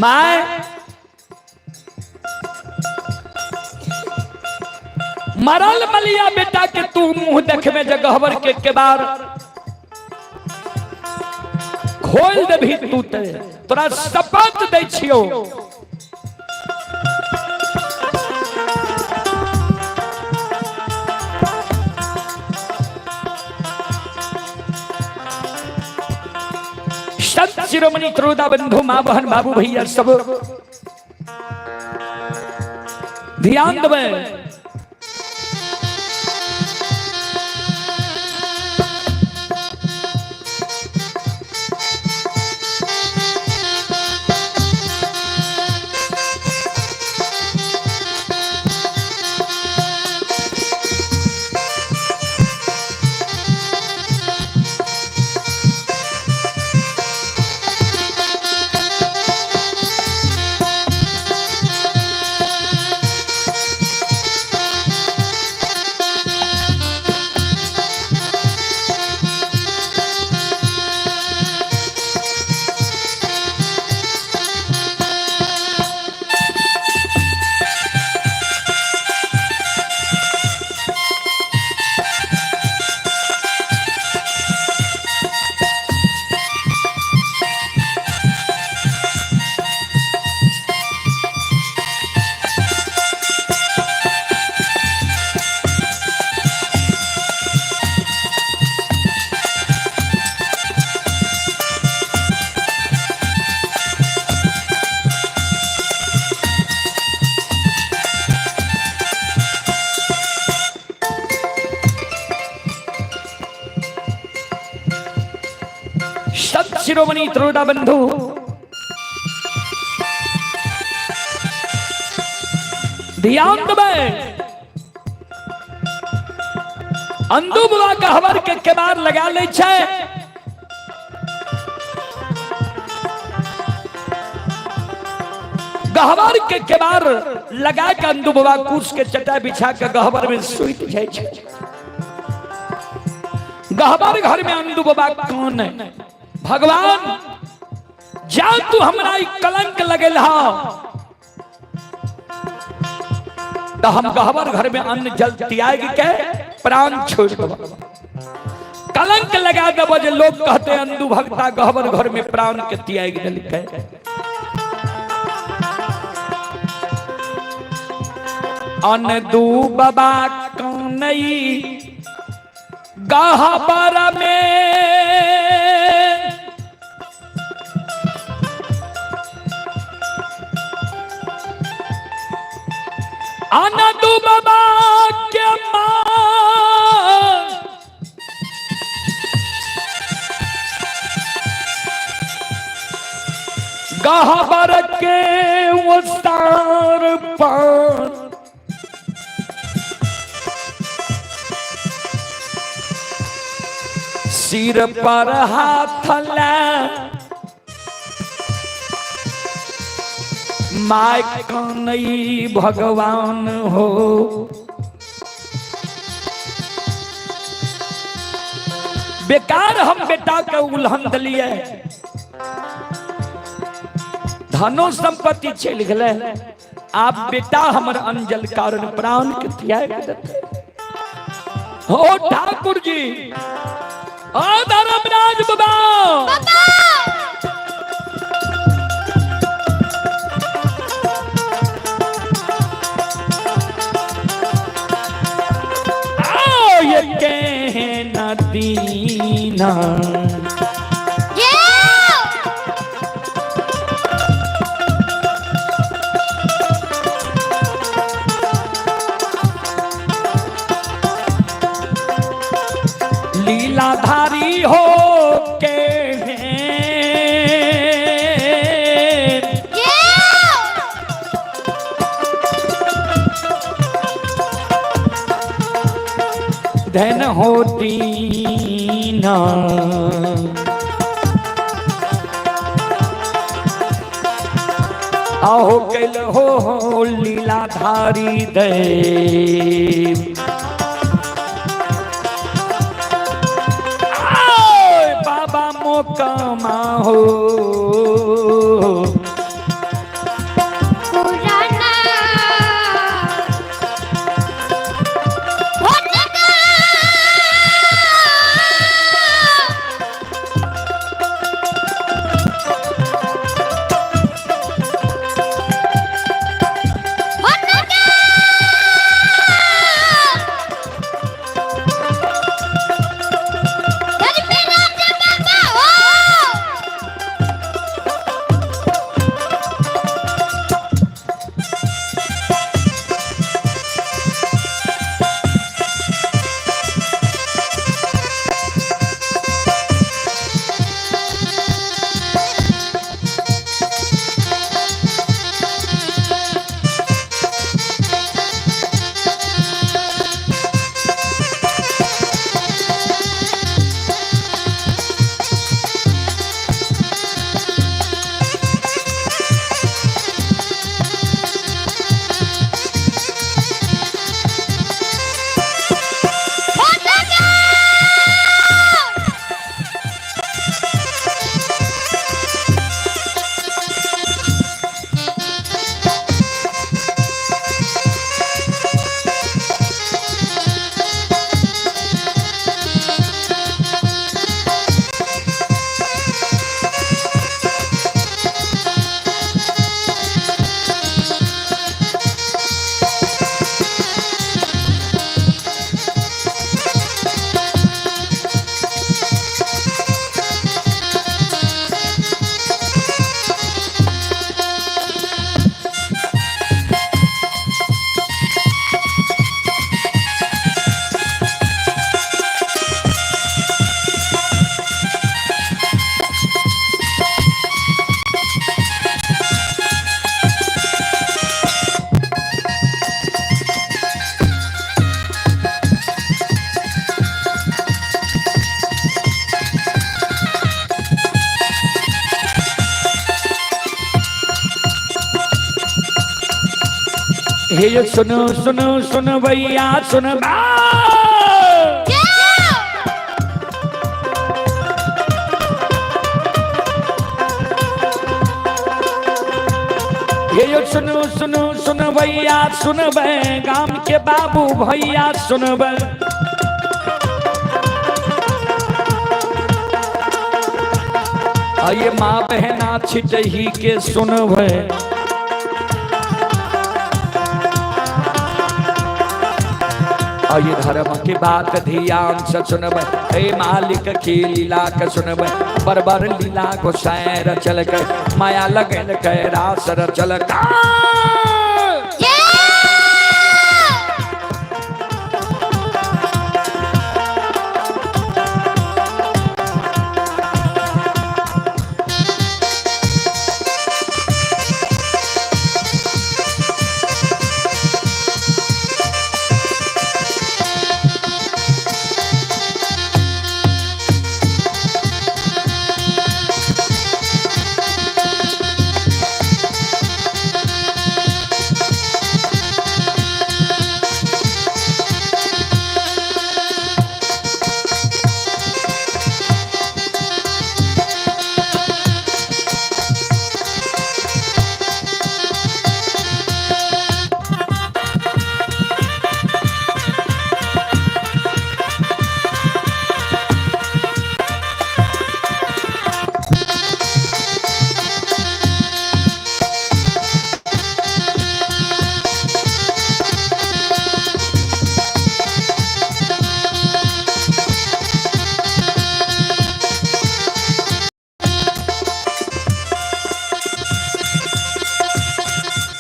माय मरल मलिया बेटा के तू मुंह देखबे जगहवर के बार खोल दे भी तू तोरा शपथ दै छियो संत शिरोमणि त्रोदा बंधु मां बहन बाबू भैया सब ध्यान देवे संत शिरोमणि त्रोदा बंधु ध्यान देवे अंधु बुआ का हवर के केबार लगा ले छे गहवर के केबार लगा के अंधु बुआ कुर्स के चटा बिछा के गहवर में सुइत जाय छे गहवर घर में अंधु बुआ कौन है भगवान जा तू हमरा कलंक लगल हा तो हम गहवर घर में अन्न जल त्याग के प्राण छोड़ देब कलंक लगा देव जो लोग कहते अंधु भक्ता गहवर घर में प्राण के त्याग दिलके अंधु बाबा कौनई गहवर में आनंद बाबा के मां गहवर के उतार पान सिर पर हाथ ला माय कन्हई भगवान हो बेकार हम बेटा के उल्हन दिलिए धनो संपत्ति चल गए आप बेटा हमर अंजल कारण प्राण के त्याग देते हो ठाकुर जी ओ धर्मराज बाबा दीना लीलाधारी हो के धन होती ना आहो कल हो लीलाधारी देव बाबा मोकमा हो हे ये सुनो सुनो सुनो भैया सुन बा ये यो सुनो सुनो सुनो भैया सुनबे गाम के बाबू भैया सुनबे आइए माँ बहना छिटही के सुनबे आइए धर्म की बात ध्यान से सुनबे हे मालिक की लीला के सुनबे बरबर लीला को सैर चल के माया लगन के रास चल का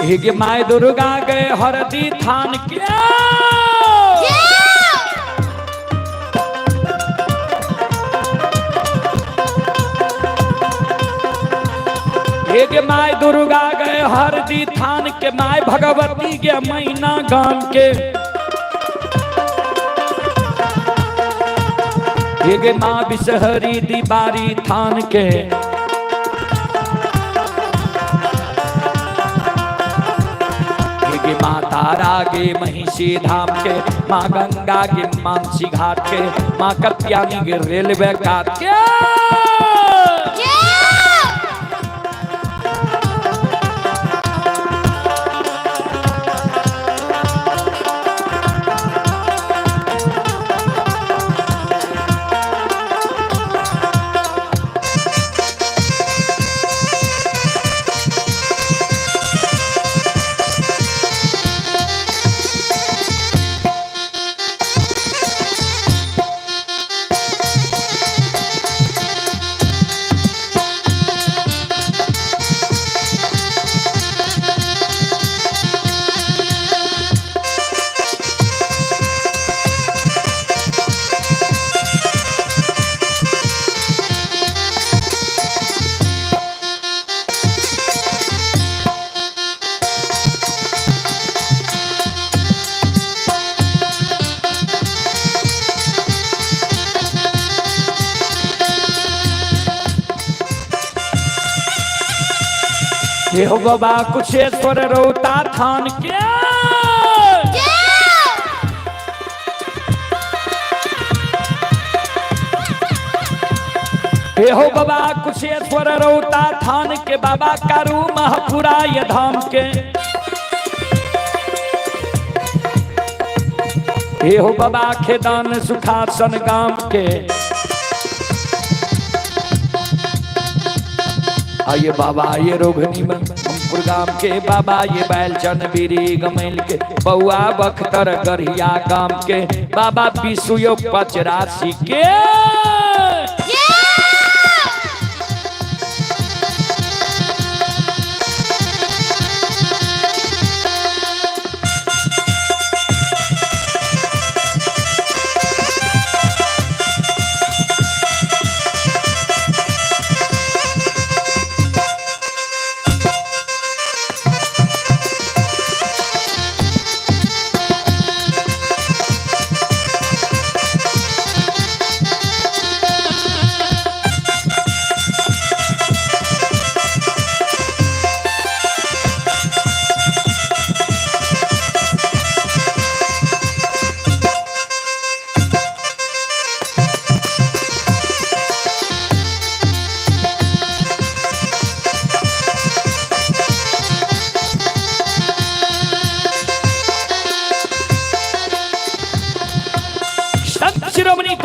हे माय दुर्गा गए हरदी थान के हे माय दुर्गा गए हरदी थान के माय भगवती के मैना गान के हे माँ बिसहरी दीवारी थान के माँ तारा गे महिषी धाम के माँ गंगा के मानसी घाट के माँ कत्यानी के रेलवे घाट के हे हो बाबा कुशेश्वर रोता थान के हे हो बाबा कुशेश्वर रोता थान के बाबा कारू महपुरा ये धाम के हे हो बाबा खेदान सुखासन गाम के आइए बाबा ये रोघनी मंगपुर गाम के बाबा ये बैलचंद बीरी गमैल के बउआ बख्तर गढ़िया गाम के बाबा पिसुयो पचरासी के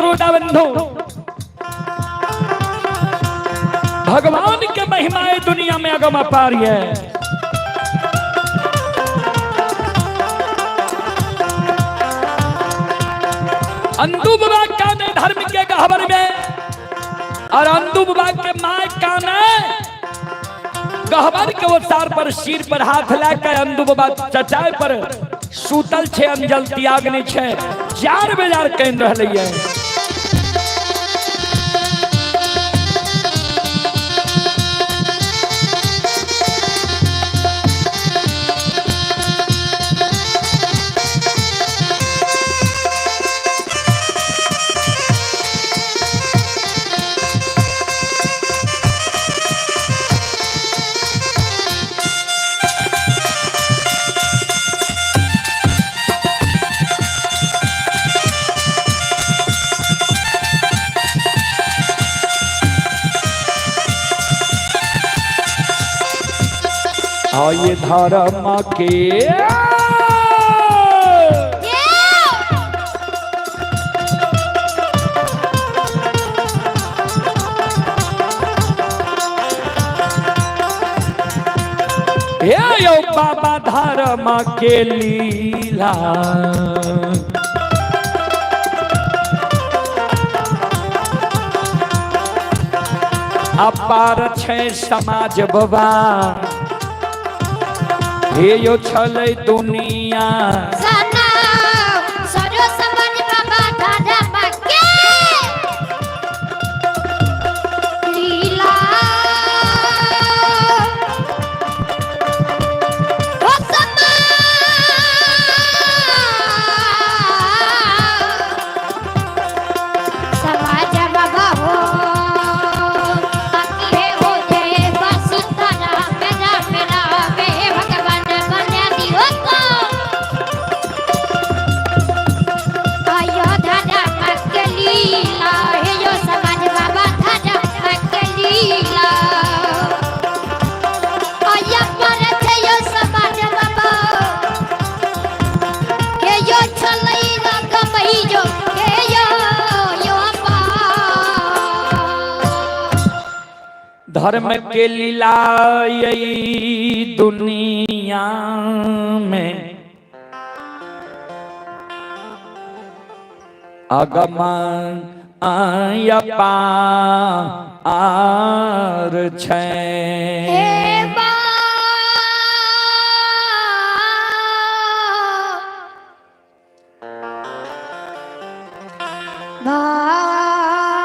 श्रोता बंधु, भगवान के महिमाएं दुनिया में अगम अपार है। अंधु बाबा का ने धर्म के गहवर में, और अंधु बाबा के माय का ने गहवर के अवतार पर सिर पर हाथ लाकर अंधु बाबा चचाई पर सूतल छे, अंजल त्यागने छे, 4 बाजार कह रही है। ये धर्म के यो बाबा धर्म के लीला, अपार छे समाज बाबा, हे यो छले दुनिया सना सरो समझ बाबा दादा मक्के लीला ओ समा समाज बाबा हो ताकि हो जाए बस तारा मेरा मेरा बे भगवान बने दियो को आयो दादा मक्के लीला हे यो समाज बाबा दादा मक्के लीला आया पर थे यो समाज बाबा के यो छलई ना कमई जो के यो पा धर्म के लीला यही दुनिया में अगम अपार छे। हे बा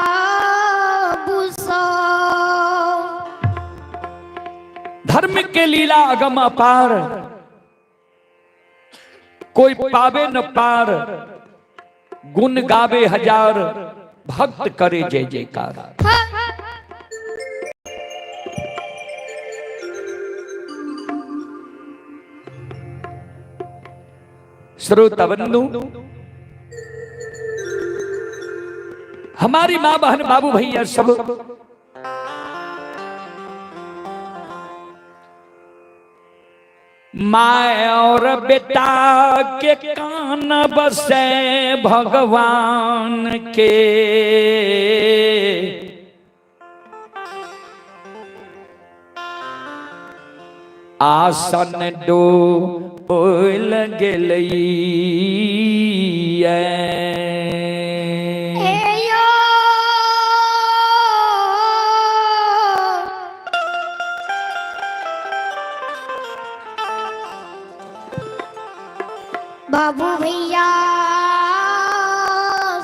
बाबू सो धर्म के लीला अगम अपार, कोई पावे न पार, गुण गावे हजार, भक्त करे जय जयकार। श्रोता बंधु, हमारी माँ बहन बाबू भैया सब माँ और बेटा के कान बसे भगवान के, आसन डोल गेलई एयो बाबू भैया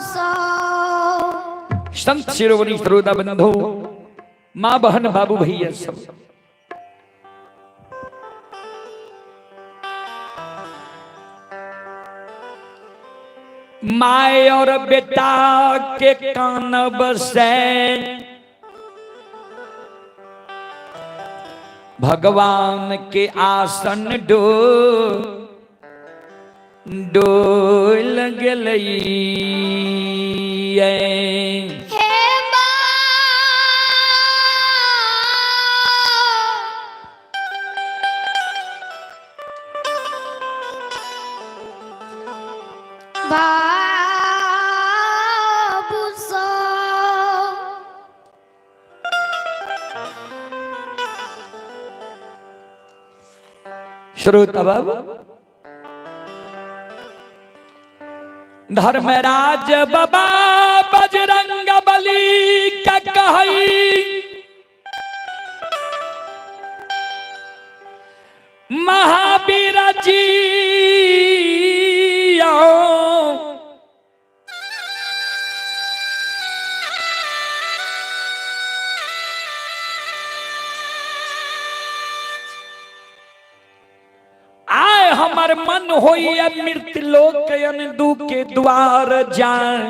सो संत शिरोमणि श्रोता बंधु, माँ बहन बाबू भैया सब माए और बेटा के कान बसे भगवान के आसन डोल गेलई हे बा बाबू श्रोता बाबू, धर्मराज बाबा बजरंग बली का कही महावीर जी आए हमार मन होई मृत्यु लोक अनदू के द्वार जाए।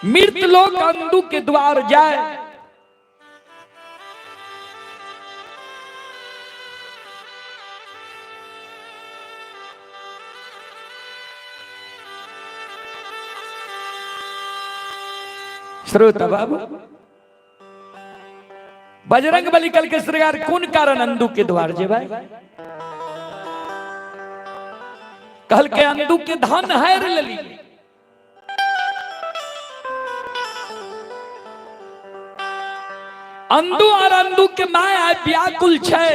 मृत्यु लोक अंधु के द्वार जाए। श्रोता बाबू, बजरंग बली कल के श्रृंगार कौन कारण अंधु के द्वार जे भाई कल के अंधु के धन है लली अंधु और अंधु के माय व्याकुल छे,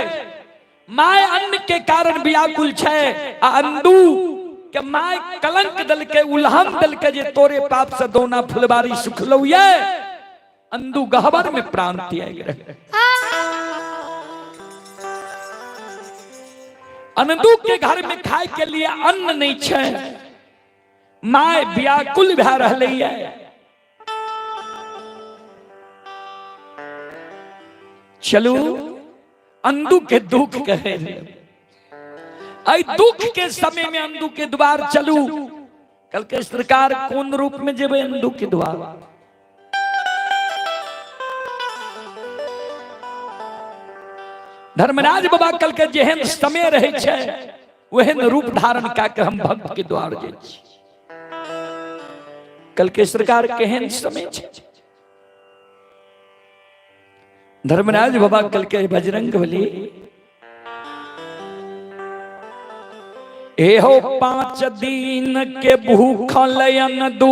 माय अन्न के कारण व्याकुल छे। अंधु के माय कलंक दल के उल्हम दल के जे तोरे पाप से दोना फुलबारी सुख लउये अंधु गहबर में प्राण त्याग रहे। अंधु के घर में खाए के लिए अन्न नहीं छे, माय व्याकुल भा रहले है। चलो अंधु के दुख कहे, आई दुख के समय में अंधु के द्वार चलू। कल के सरकार कौन रूप में जेबे अंधु के द्वार? धर्मराज बाबा कल के जेहन समय रहे छे वहन रूप धारण का के हम भक्त के द्वार जे छी। कल के सरकार केहन समय छे? धर्मराज बाबा कल के बजरंग बली एहो 5 दिन के भूखल अंधु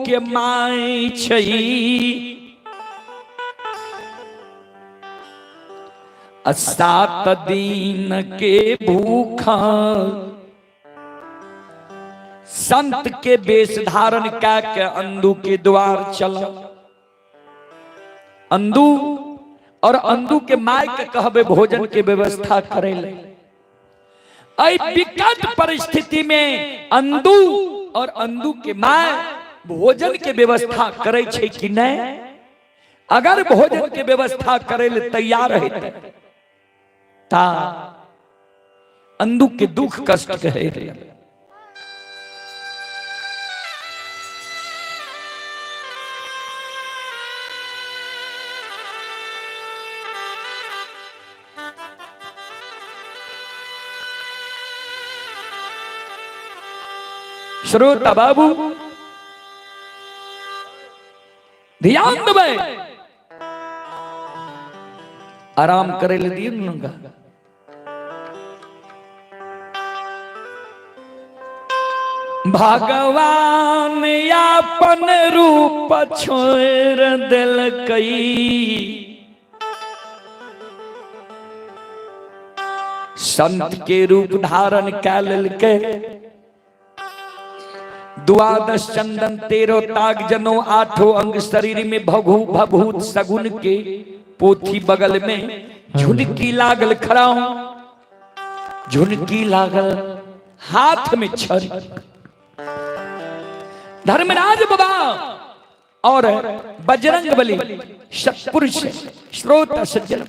के माय छई, 7 दिन के भूखल संत के वेश धारण का के अंधु के द्वार चला। अंधु और अंधु के माय के कहबे भोजन के व्यवस्था करे ले। आई विकट परिस्थिति में अंधु और अंधु के माय भोजन के व्यवस्था करे छे कि नहीं? अगर भोजन के व्यवस्था करे ले तैयार है ता अंधु के दुख कष्ट कहे रे। श्रोता बाबू ध्यान देवे, आराम करे ले दिए नंगा। भगवान अपन रूप छोड़ दिल कई, संत के रूप धारण कर लेके। 12 चंदन 13 ताग जनो 8 अंग शरीर में भभूत सगुन के पोथी बगल में झुनकी लागल खड़ा हूं, झुनकी लागल हाथ में छड़ी। धर्मराज बाबा और बजरंग बली सत्पुरुष श्रोता सज्जन,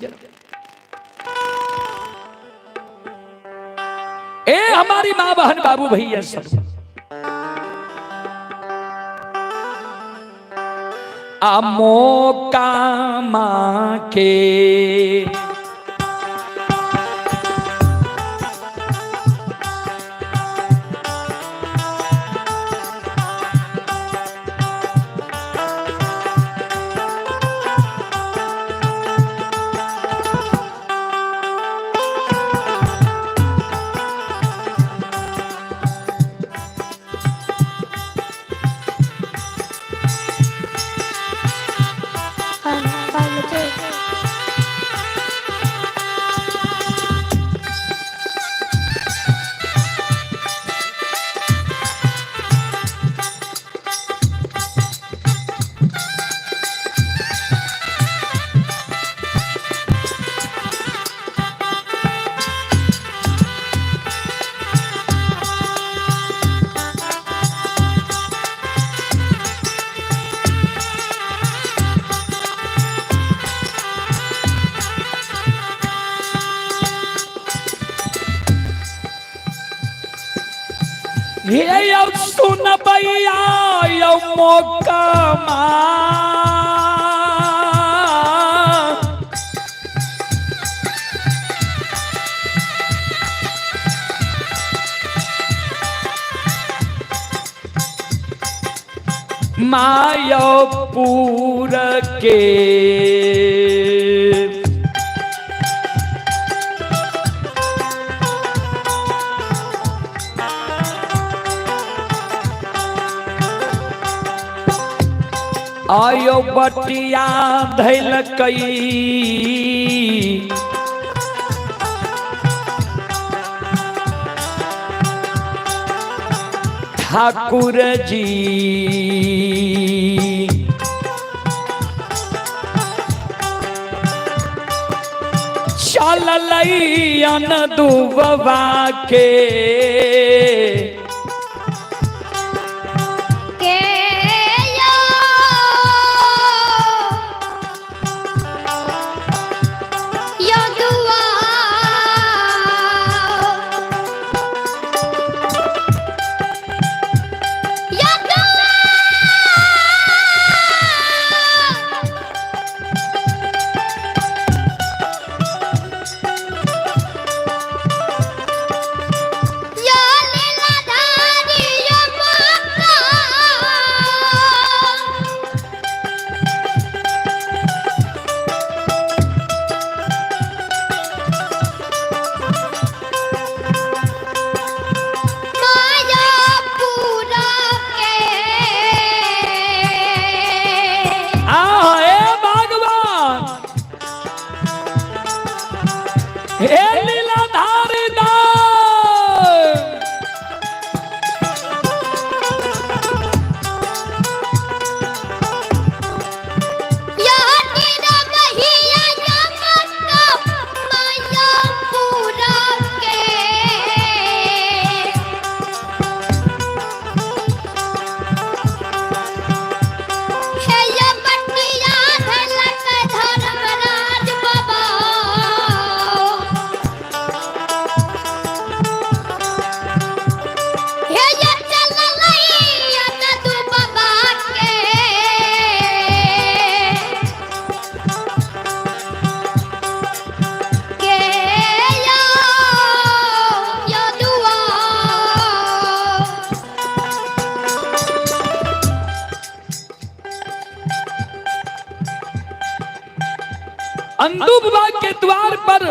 ए हमारी मां बहन बाबू भैया सब मौका के ये अब सुन भैया यो मौका मायापुर के आयो बटिया धैल कई ठाकुर जी चल लैयन दुबवा के अंधु बाबा के द्वार पर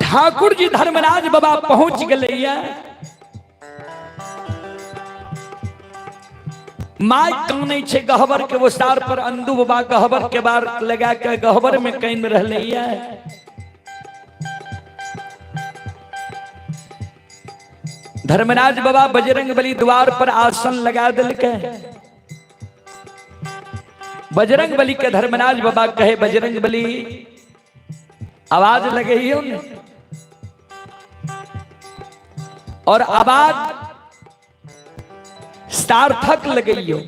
ठाकुर जी धर्मराज बाबा पहुंच गए। माय काने छे गहबर के वो सार पर अंधु बाबा गहबर के बार लगा के गहबर में कैन रहले है। धर्मराज बाबा बजरंग बली द्वार पर आसन लगा दिल के। बजरंग बली के धर्मराज बाबा कहे बजरंग बली आवाज लगे ही हो और आवाज सार्थक लगे हो।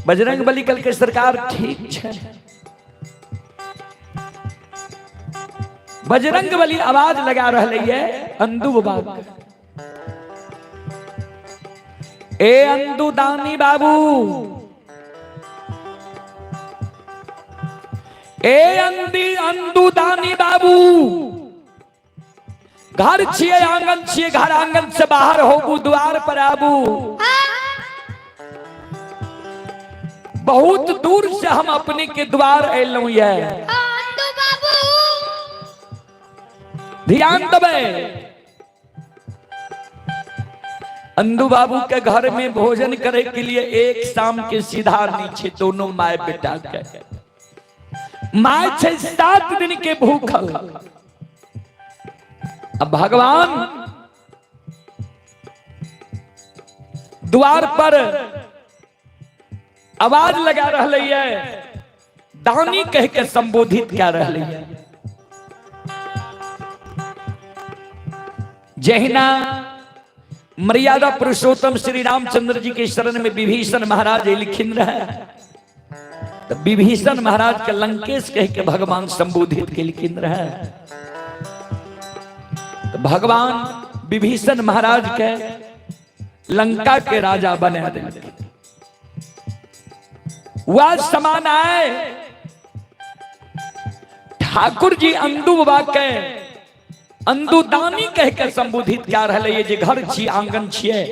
बजरंग बली कल के सरकार ठीक है। बजरंग बली आवाज लगा रही है अंधु बाबा। ए अंधु दानी बाबू, ए अंधु दानी बाबू, घर छिए आंगन छिए, घर आंगन से बाहर होबू, द्वार पर आबू। बहुत दूर से हम अपने के द्वार एलू है। ध्यान दबे। अंधु बाबू के घर में भोजन करे के लिए एक शाम के सीधा नीचे दोनों माय बेटा के माय 6-7 दिन के भूखल। अब भगवान द्वार पर आवाज लगा रही है, दानी कह के संबोधित कर रही है। जहिना मर्यादा पुरुषोत्तम श्री रामचंद्र जी के शरण में विभीषण महाराज लिखिन रहे, तो विभीषण महाराज के लंकेश कह के भगवान संबोधित के लिखिन रहे। तो भगवान विभीषण महाराज के लंका के राजा बना दे। वह समान आए ठाकुर जी अंदू बाबा के अंदुदानी कह के संबोधित क्या रहे, ये जे घर छी आंगन छिए,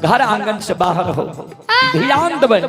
घर आंगन से बाहर हो, ध्यान देबै।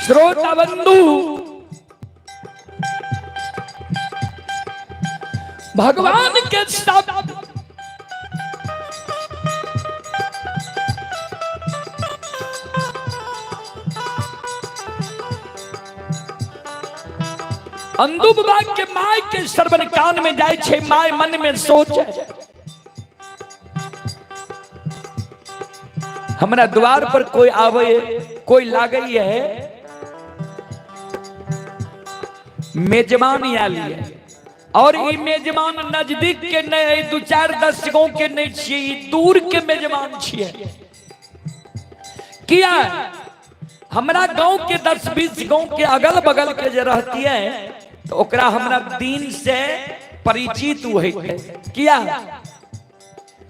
श्रोता बंधु, भगवान के शब्द अंदुबा के माय के श्रवण कान में जाय छे, माय मन में सोचे हमरा द्वार पर कोई आवे, कोई लागे है, मेजबान आयल है, और ये मेजबान नजदीक के नहीं, 2-4-10 गांव के नहीं छिए, दूर के मेजबान छिए। किया हमरा गांव के 10-20 गांव के अगल बगल के जे रहती है, तो ओकरा हमरा दिन से परिचित हुए। किया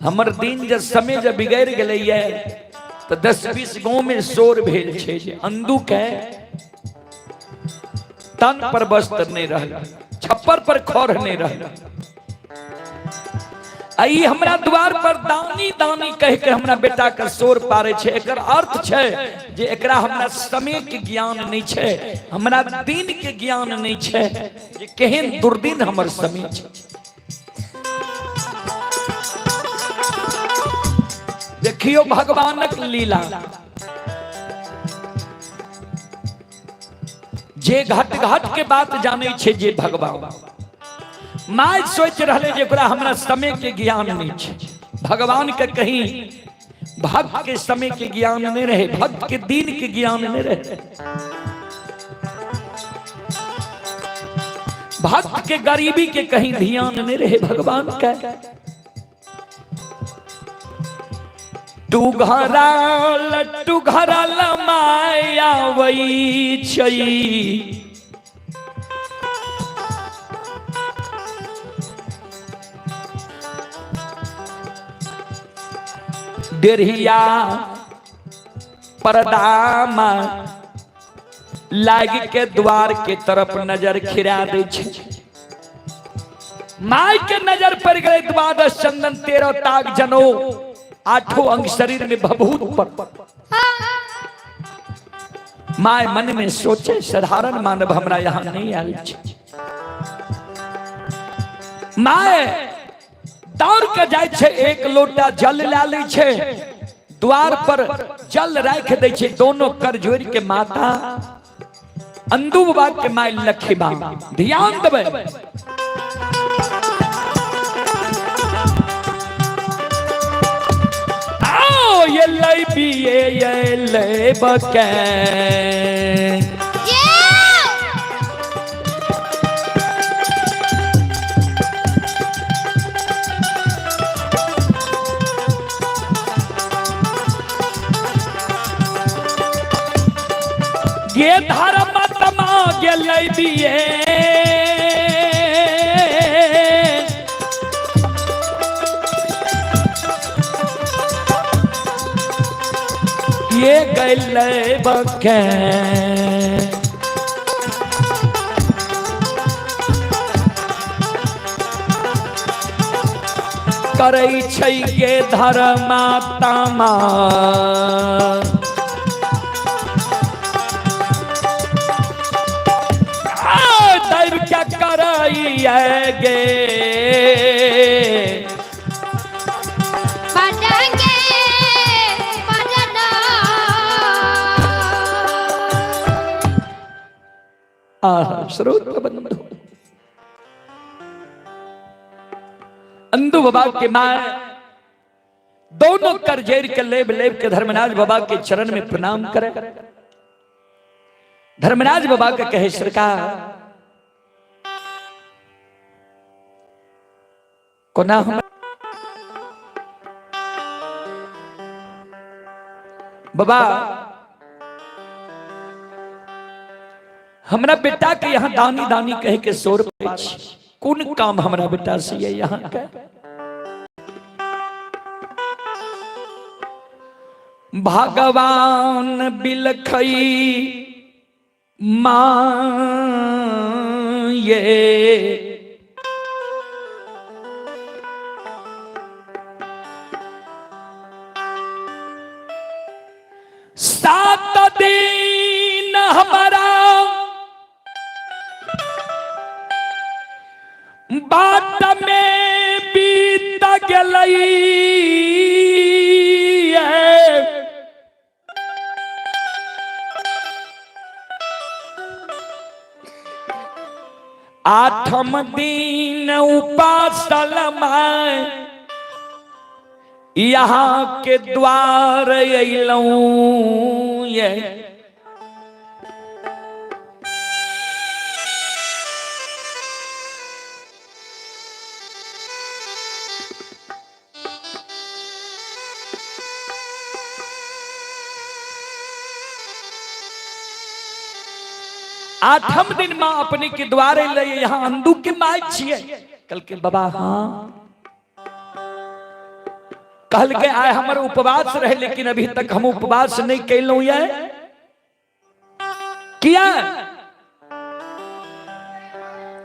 हमर दिन जब समय जब बिगड़ गए है, तो 10-20 गांव में शोर भेल छे, अंदू के तन पर वस्त्र नहीं रहा, छप्पर पर खौर नहीं रहा। आई हमरा द्वार पर दानी दानी कह के हमरा बेटा का शोर पारे छे। एकर अर्थ छे जे एकरा हमरा समय के ज्ञान नहीं छे, हमरा दिन के ज्ञान नहीं छे, जे केहन दुर्दिन हमर समय छे। देखियो भगवानक लीला, जे घट घट के बात जाने छे, जे भगवान माय सोच रहे जे ओकरा हमरा समय के ज्ञान नहीं छे। भगवान के कहीं भक्त के समय के ज्ञान नहीं रहे, भक्त के दिन के ज्ञान नहीं रहे, भक्त के गरीबी के कहीं ध्यान नहीं रहे। भगवान का तू घरा लमाया वही छई, डेढ़िया पर्दामा लाग के द्वार के तरफ नजर खिरा दे छे। माई के नजर पर गए द्वादश चंदन 13 ताक जनो 8 अंग शरीर में भभूत पर। माय मन में सोचे साधारण मानव हमरा यहाँ नहीं आयल छै। माय दौड़ के जाय छै, एक लोटा जल ला लै छै, द्वार पर जल राख दै छै, दोनों कर जोड़ के माता अंदू बाबा के माय लखी बा ध्यान देबै। आओ ये लै पिए ये ले बके ये धर्म तमा गेलै बिये ये गेलै बके करै छै ये धर्म तमा क्या कराइएगे बजाएंगे बजना श्रोत बंधु अंधु बाबा के मां दोनों कर जेर के लेब लेब के धर्मराज बाबा के चरण में प्रणाम करे। धर्मराज बाबा के कहे सरकार कोना हम बाबा हमरा बेटा के यहाँ दानी दानी कह के 100 रुपए कौन काम हमरा बेटा से ये यहाँ का भगवान बिलखई मां ये सात दिन हमारा बाट में बीत गई आठम दिन उपासल मैं यहाँ के द्वार अइलूं ये आठम दिन माँ अपने के द्वारे ले यहाँ अंधु के माय छिए कल के बाबा हाँ कहल के आए हमारे उपवास रहे लेकिन अभी तक हम उपवास नहीं कैलू ये किया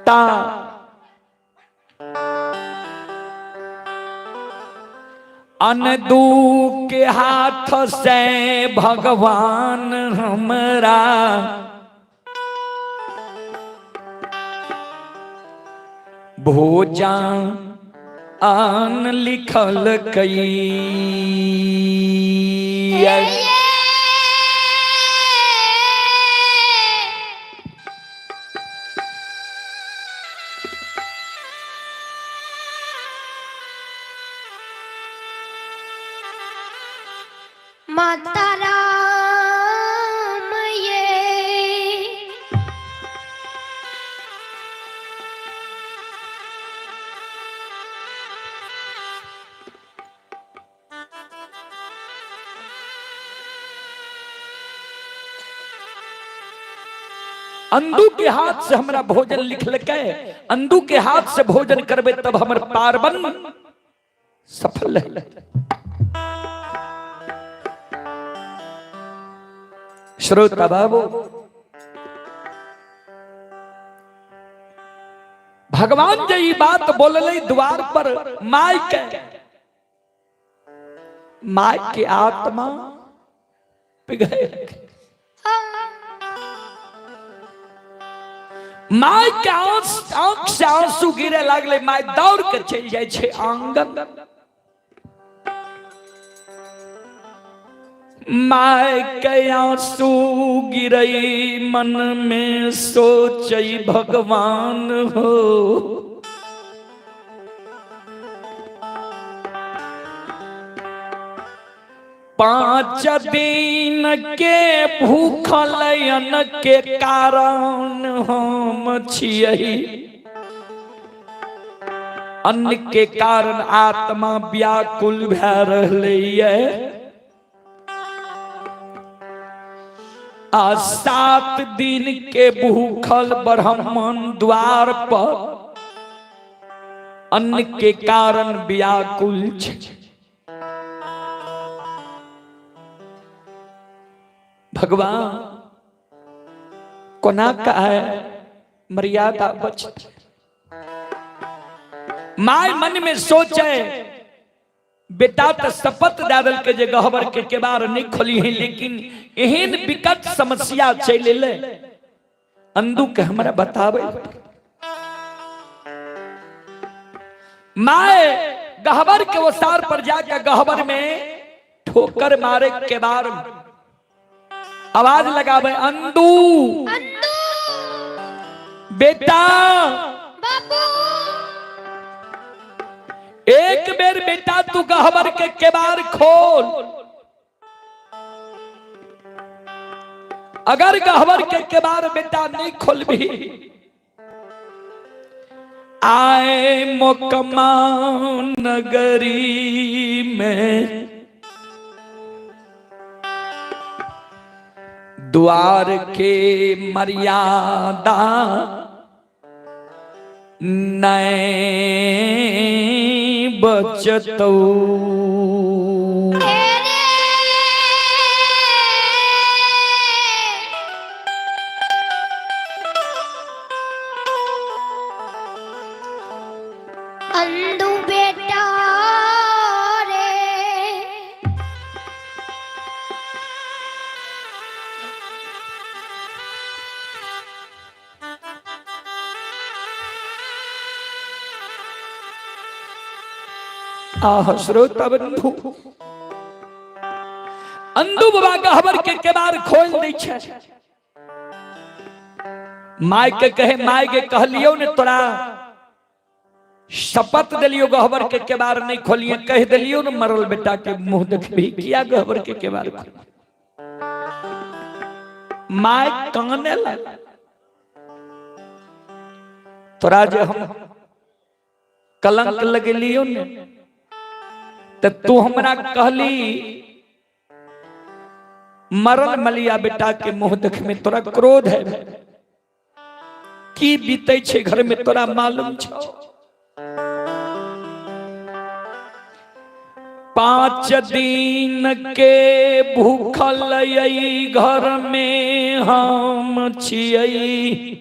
ता अनदू के हाथ से भगवान हमरा भोजन आन लिखल कई माता राम ये अंधु के हाथ से हमरा भोजन लिखल के अंधु के हाथ से भोजन करबे तब हमर पार्वन सफल है। श्रोता बाबू भगवान जे ई बात बोलले द्वार पर माय के आत्मा पिघल, माय के आंख से आंसू गिरे लगले। माय दौड़ के चल जाए छे आंगन। माय के आंसू गिरई मन में सोचई भगवान हो। पांच दिन के भूखल अन्न के कारण हम छियई। अन्न के कारण आत्मा व्याकुल भै रहले। आज 7 दिन के भूखल ब्राह्मण द्वार पर अन्न के कारण व्याकुल छे। भगवान कोना का है मर्यादा बच। माय मन में सोचे बेटा तो शपथ दादल के जे गहबर के केबार नहीं खोली है, लेकिन एहन विकट समस्या चले ले अंदू के हमरा बतावे। माय गहबर के ओसार पर जाके गहबर में ठोकर मारे केबार आवाज लगावे, अंदू बेटा बाबू। एक बेर बेटा तू गहबर के केबार खोल। अगर गहबर के केबार बेटा नहीं खोलबी, आए मोकमा नगरी में द्वार के मर्यादा नए बचतौ। अंदू बेटा रे श्रोता बंधु, अंदू बाबा गहबर के केबार खोल दै छै। माय के कहे, माय के कहलियो ने तोरा शपथ दिलियो गहबर के केबार नहीं खोलिए, कह दिलियो ने मरल बेटा के मुंह देखबी, किया गहबर के केबार खोल। माय काने लगा। तोरा जे हम कलंक लगलियो ने तो तू हमरा कहली मरल मलिया बेटा के मुंह देख में तोरा क्रोध है की बीते छे घर में तोरा मालूम छो। 5 दिन के भूखल यई घर में हम छियई।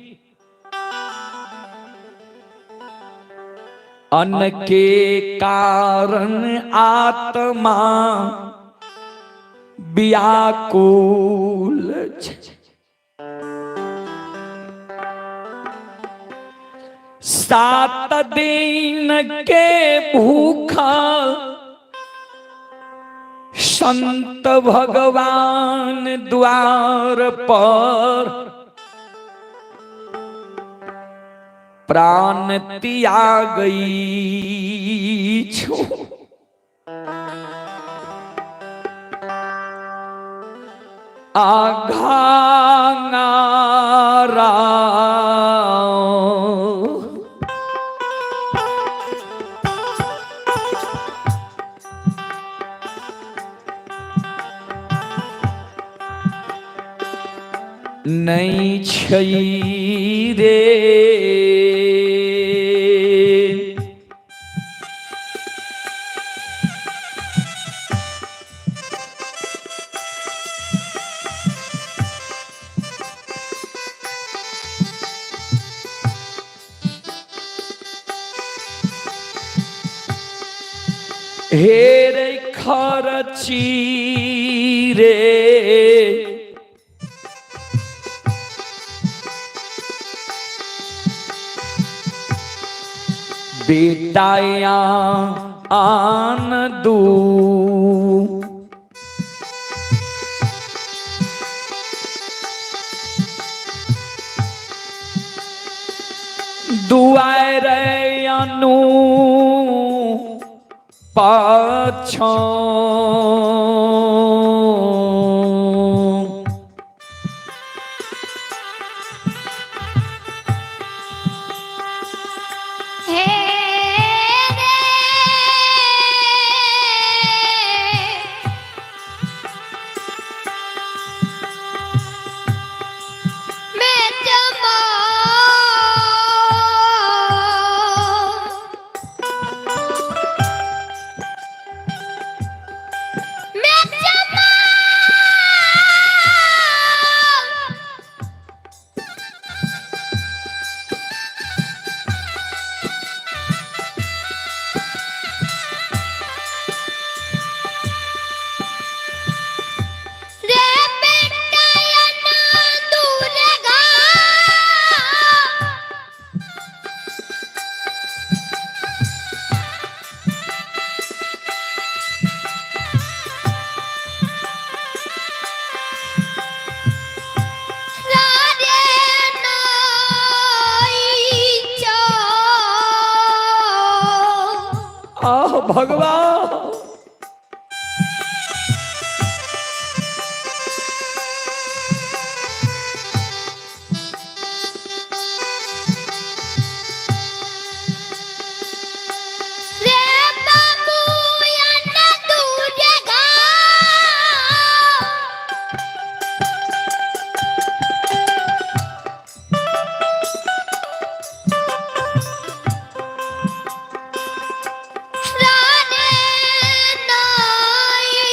अन्न के कारण आत्मा व्याकुल छे। 7 दिन के भूखा संत भगवान द्वार पर प्राण त्यागई छो। आघांगारा नहीं छई रे। हे रे खरची रे बेटाया आन दू दुआए रे अनु पाछो हे रे मैं जमा मैं जमा रे बेटा ना दूरेगा राधे नाई चो आह भगवान रे बाबू या ना दूरेगा राधे नाई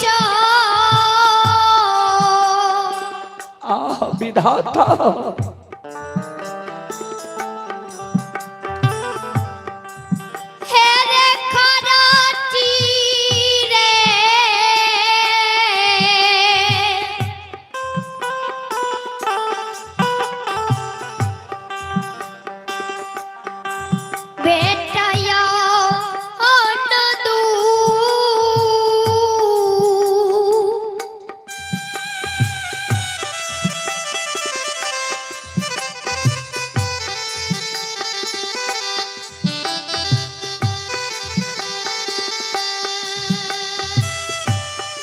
चो आह विधाता हे रे खराची रे बेटाया अन दू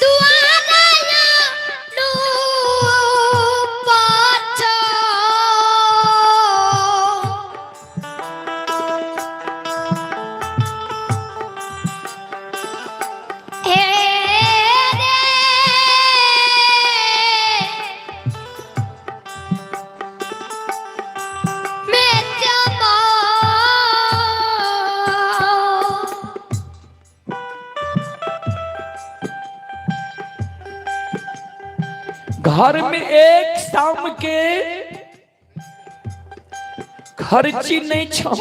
दुआराया नु पाछो हे रे मैं जमा घर में एक शाम के खर्ची नहीं छो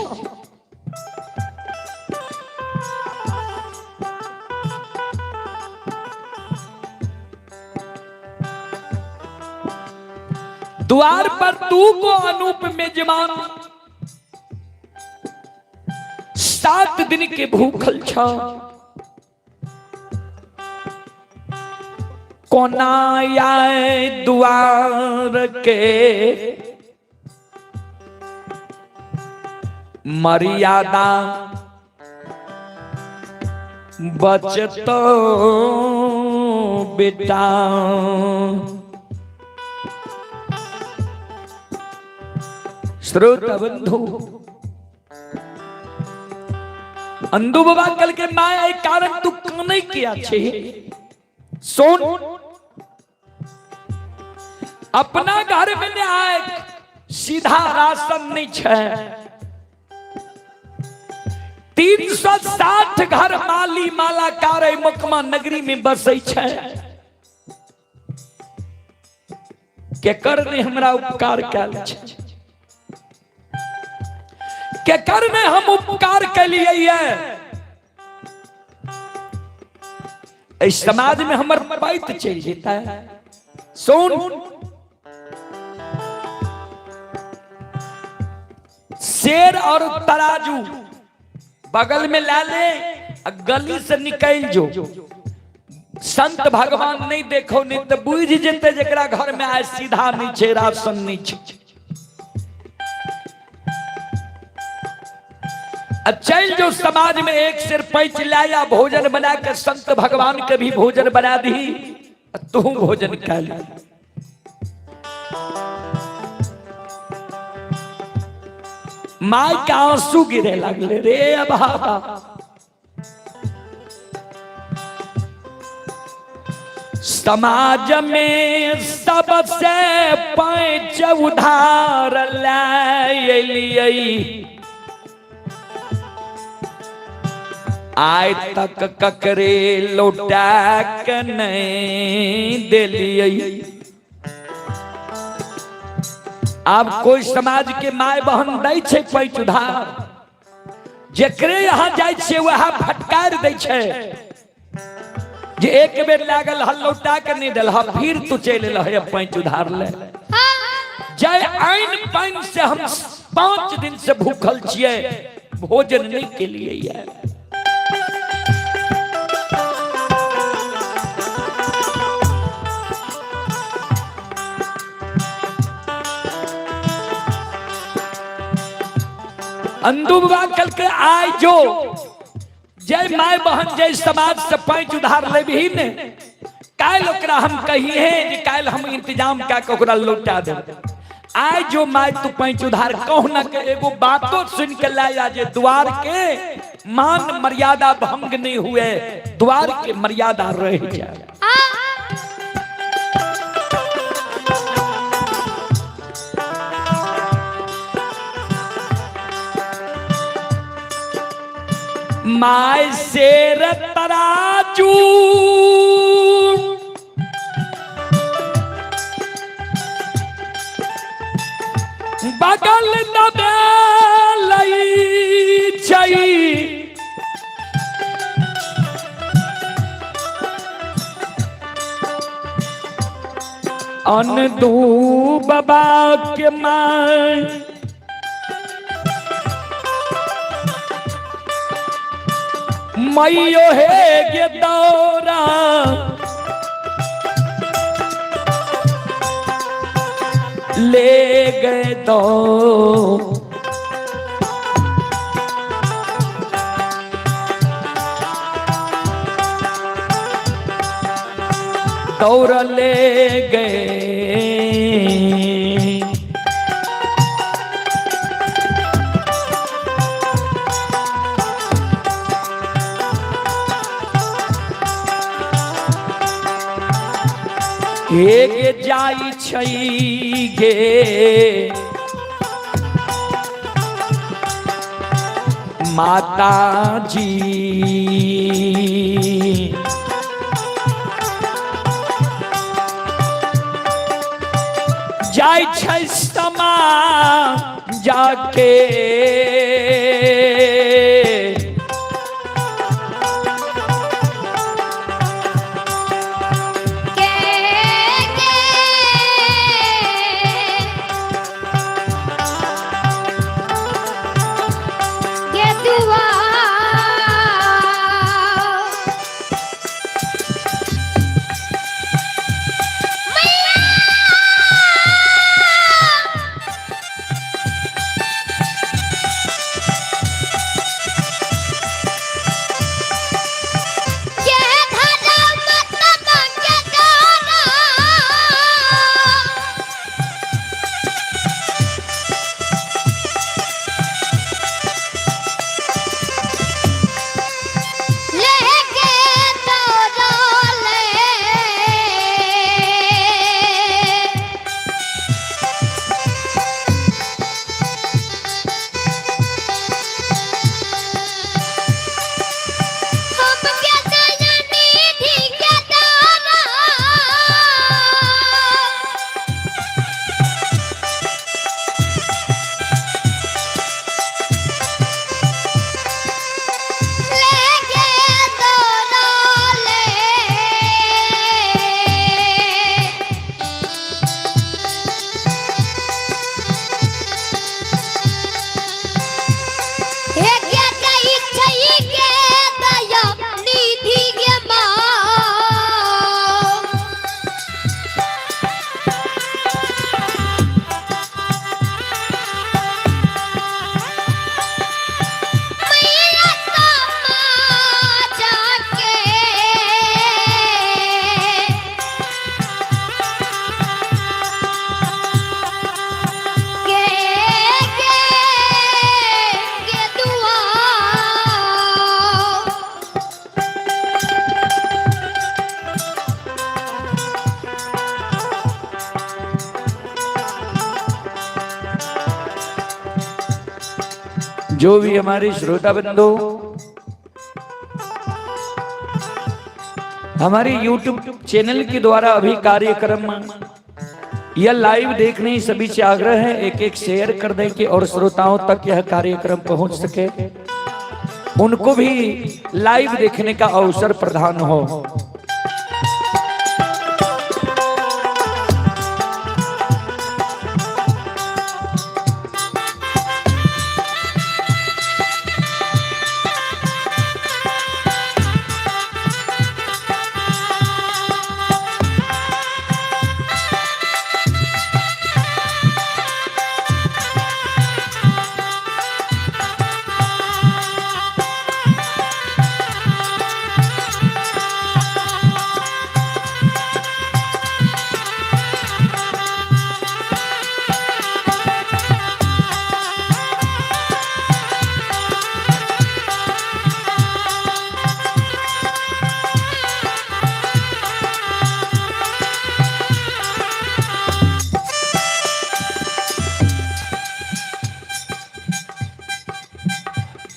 द्वार पर तू को अनूप मेजबान 7 दिन के भूखल छा कोना आए द्वार के मर्यादा बचत बेटा श्रोता बंधु अंधु बाबा कल के माया एक कारण तू नहीं किया छे सोन अपना घर में ले आए सीधा राशन नहीं छे 360 घर माली माला कारे मकमा नगरी में बसई छे के करने हमरा उपकार कैल छे के करने हम उपकार के लिए इस समाज में हमर पैत चल जाता है। सुन, शेर और तराजू बगल में ला ले, गली से निकल जो। संत भगवान नहीं देखो नहीं तो बुझ जेते जकरा घर में आए सीधा नीचे राशन नीचे। चल जो समाज में एक सिर पैच लाया, भोजन बना कर संत भगवान के भी भोजन बना दी, तू भोजन खा ले। माय का आंसू गिरे लगले रे अभागा। समाज में सबसे पैच उधार लाइए, आय तक ककरे लौटा के नहीं दिलिए। अब कोई समाज के माय बहन दै छे पैच उधार, जेकरे यहाँ जाय छे वहाँ फटकार दै छे जे एक बेर लागल हल लौटा के नहीं दिल, फिर तू चल रहे पैच उधार ले। जय आइन पाइन से हम 5 दिन से भूखल छिए, भोजन नहीं के लिए यार। अंदुबा कल के आय जो जय माय बहन जय समाज से पैच उधार ले भी ने, काल ओकरा हम कही है जे काल हम इंतजाम का ओकरा लौटा दे। आय जो माय तू पैच उधार कहू न के एगो बातों सुन के लाया जे द्वार के मान मर्यादा भंग नहीं हुए, द्वार के मर्यादा रह जाए। माय शेर तराजू बगल दबेलई छई, अंदुबा के माय मैयो है गे दौरा ले गए तो दौरा ले गए। गे जाई छई गे माता जी, जाई छै समा जाके जो भी हमारे श्रोता बंधु हमारे YouTube चैनल के द्वारा अभी कार्यक्रम यह लाइव देखने सभी से आग्रह है एक एक शेयर कर दें कि और श्रोताओं तक यह कार्यक्रम पहुंच सके, उनको भी लाइव देखने का अवसर प्रदान हो।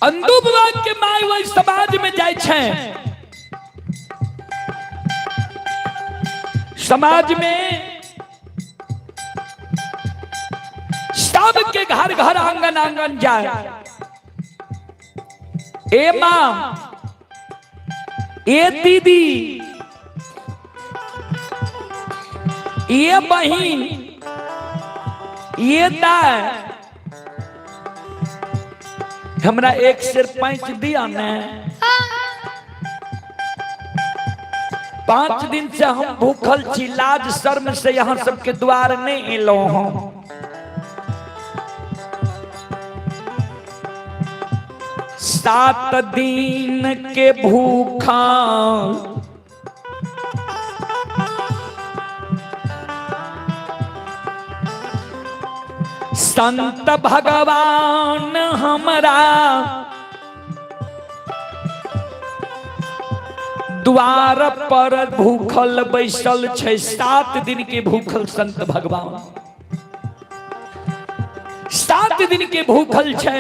अंधु बाबा के माय वही समाज में जाय छे, समाज में सब के घर घर आंगन आंगन जाए। ए मां, ए दीदी, ये बहन, ये दाय, हमरा एक सिर 5 दिया ने। 5 दिन से हम भूखल छी, लाज शर्म से यहाँ सबके द्वार नहीं एलो हम। सात दिन के भूखा संत भगवान हमरा द्वार पर भूखल बैसल छे। 7 दिन के भूखल संत भगवान 7 दिन के भूखल छे,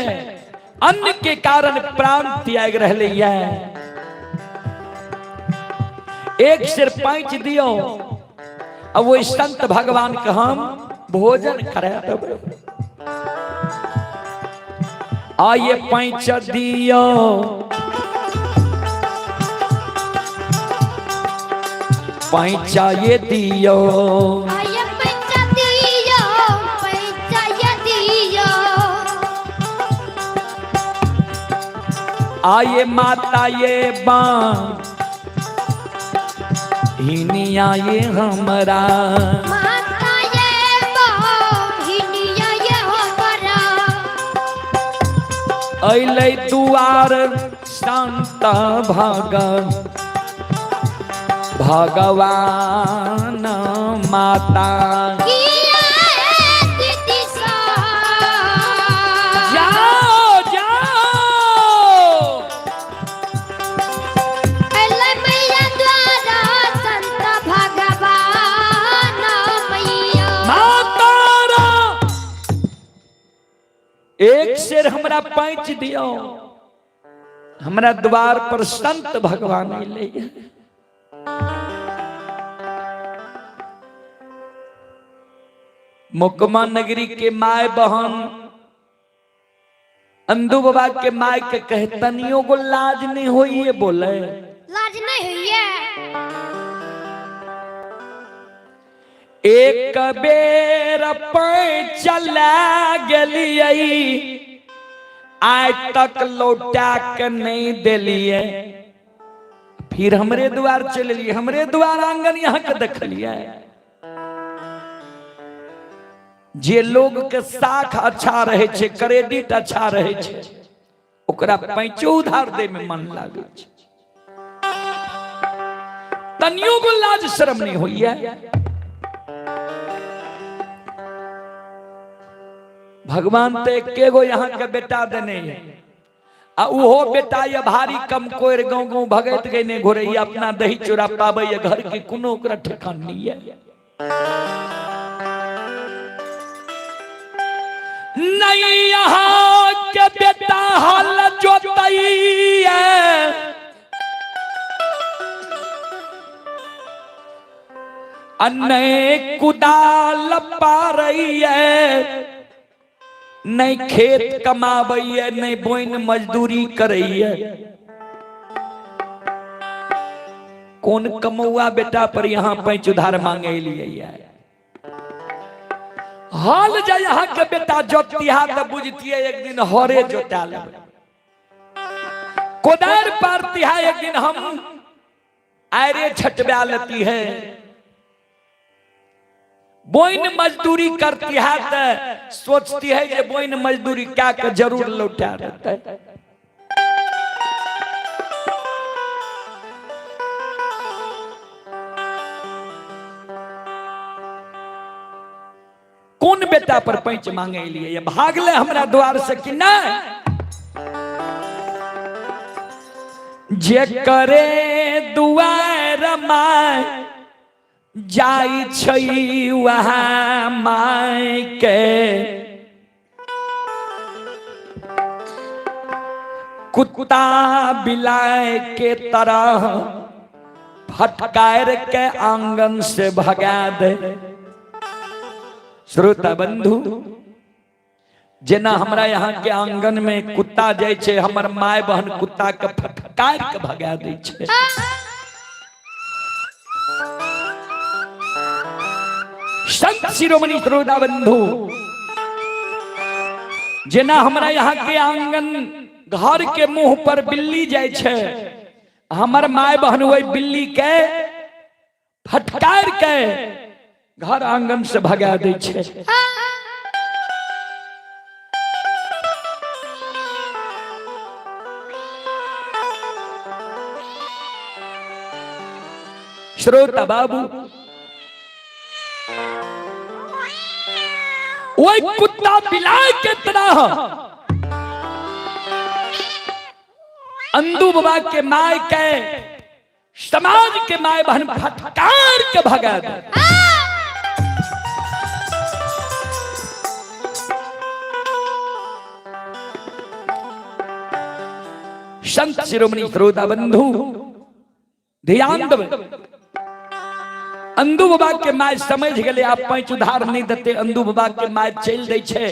अन्न के कारण प्राण त्याग रहले। एक सिर 5 दियो, अब वो संत भगवान के हम भोजन करे। आइए 5 दियो, पैंचा ये दियो, आये पैंचा दियो, पैंचा ये दियो। आये माता ये बां हिनिया ये हमरा, माता ये बहिनिया ये हमरा। अइलै दुआर संत भगवान माता। जाओ जाओ मैया द्वारा संत भगवान मैया माता। एक शेर हमरा 5 दियो, हमरा द्वार पर संत भगवान ले। मुकमा नगरी के माय बहन अंधु बाबा के माय के कहतनियों को लाज नहीं हुई है, बोले लाज नहीं हुई है। एक बेर चला गलिए, आज तक लौटा के नहीं दिलिए। फिर हमरे द्वार चलिए, हमरे द्वार आंगन यहाँ के देखलिए। जे लोग के साख अच्छा रहे छे, क्रेडिट अच्छा रहे छे, ओकरा 5 उधार दे में मन लागे छे। तनियो को लाज शर्म नहीं हुई है। भगवान ते एके गो यहाँ के बेटा देने है, आ उहो बेटा ये भारी कम कोर गांव गांव भगत गए ने घोरे अपना दही चूड़ा पावे ये घर के कोनो ओकरा ठिकान नहीं है। नहीं यहाँ के बेटा हाल जोतई अन्ने कुदाल पारई नहीं खेत कमाबई नहीं बोइन मजदूरी करई कौन कमौआ बेटा पर यहाँ पैंच उधार मांगे लिए हाल जा यहाँ के बेटा जोतिहा तो बुझतिए एक दिन हरे जोता ले कोदार पारती है एक दिन हम आयरे छटवा लेती है बोइन मजदूरी करती है तो सोचती है कि बोइन मजदूरी क्या कर जरूर लौटा देता है। कौन बेटा पर पैंच मांगे लिए ये भागले हमरा द्वार से कि नहीं जे करे दुआर माय जाई छई वहाँ माय के कुत्ता बिलाय के तरह फटकार के आंगन से भगा दे। श्रोता बंधु जेना हमरा यहाँ के आंगन में कुत्ता जाय छे हमर माय बहन कुत्ता के फटकार के भगा दे छे। संत शिरोमणि श्रोता बंधु जेना हमरा यहाँ के आंगन घर के मुंह पर बिल्ली जाय छे हमर माय बहन वही बिल्ली के फटकार के घर आंगन से भगा दे छे। श्रोता बाबू वही कुत्ता बिलाय के तरह अंधु बाबा के माय के समाज के माय बहन फटकार के भगा दे। संत शिरोमणि श्रोता बंधु ध्यान देवे अंधु बाबा के माय समझ गए आप पैंच उधार नहीं देते अंधु बाबा के माय चल दे छे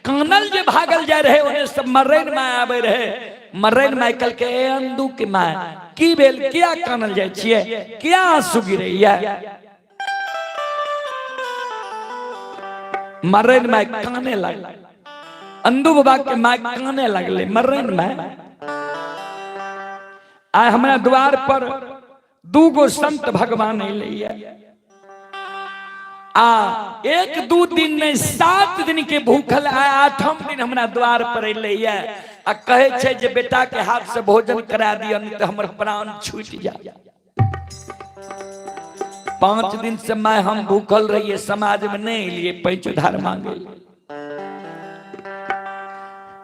कानल जे भागल जाय रहे उन्हें सब मर्रैन माय आवे रहे मर्रैन माय कल के अंधु के माय की भेल क्या कानल जाय छिए क्या आंसू गिरैया मर्रैन माय काने लगले अंधु बाबा के माय काने लगले मर्रैन माय आय हमरा द्वार पर दूगो संत भगवान अइले एक दू दिन में 7 दिन के भूखल आय 8म दिन हमरा द्वार पर अइले आ कहे छे जे बेटा के हाथ से भोजन करा दियो नहीं तो हमर प्राण छूट जाए। 5 दिन से मैं हम भूखल रहिए समाज में नहीं लिए पैंच उधार मांगे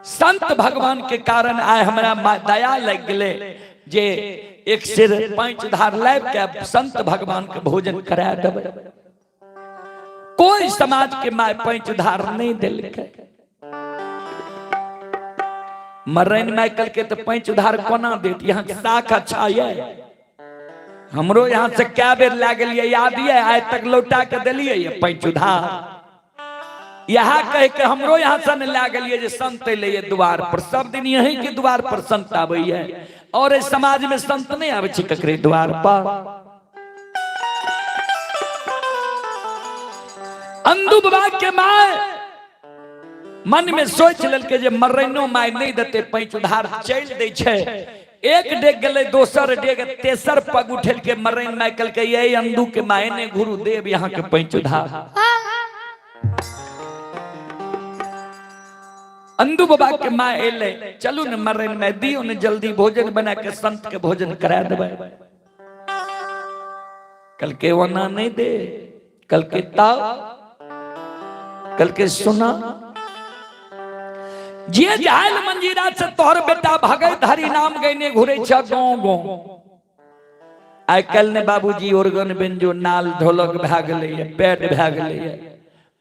संत भगवान के कारण आय हमरा दया लग गले जे एक सिर पैंच उधार लाइब के संत भगवान के भोजन करा देवे। कोई समाज के माय पैंच उधार नहीं दिलके मर्रैन माय कल के तो पैंच उधार कोना देत यहाँ के साख अच्छा है हमरो यहाँ से क्या बेर ला गेलिए याद है आज तक लौटा के दिलिए ये पैंच उधार यहाँ कह के हमरो यहाँ से न ला गेलिए जे संत अइले द्वार पर सब दिन यही के द्वार पर संत आवे है और इस समाज में संत नहीं आवे छे ककरे द्वार पर। अंधु बाबा के माय मन में सोच लेलके जे मर्रैनो माय नहीं देते पैंच उधार चल दे छे एक डेग गले दोसर डेग तेसर पग उठल के मर्रैन माय कल के ये अंधु के माय ने गुरुदेव यहाँ के पैंच उधार अंधु बाबा के माय एले चलू न मर्रैन माय दियो न जल्दी भोजन बना के संत के भोजन करा देबे कल के वना नहीं दे कल के ताव कल के सुना जे जाल मंजीरा से तोहर बेटा भगत धरी नाम गईने घुरे छ गांव गांव आइ कल ने बाबूजी ऑर्गन बेंजो नाल ढोलक भा गेले पेट भा गेले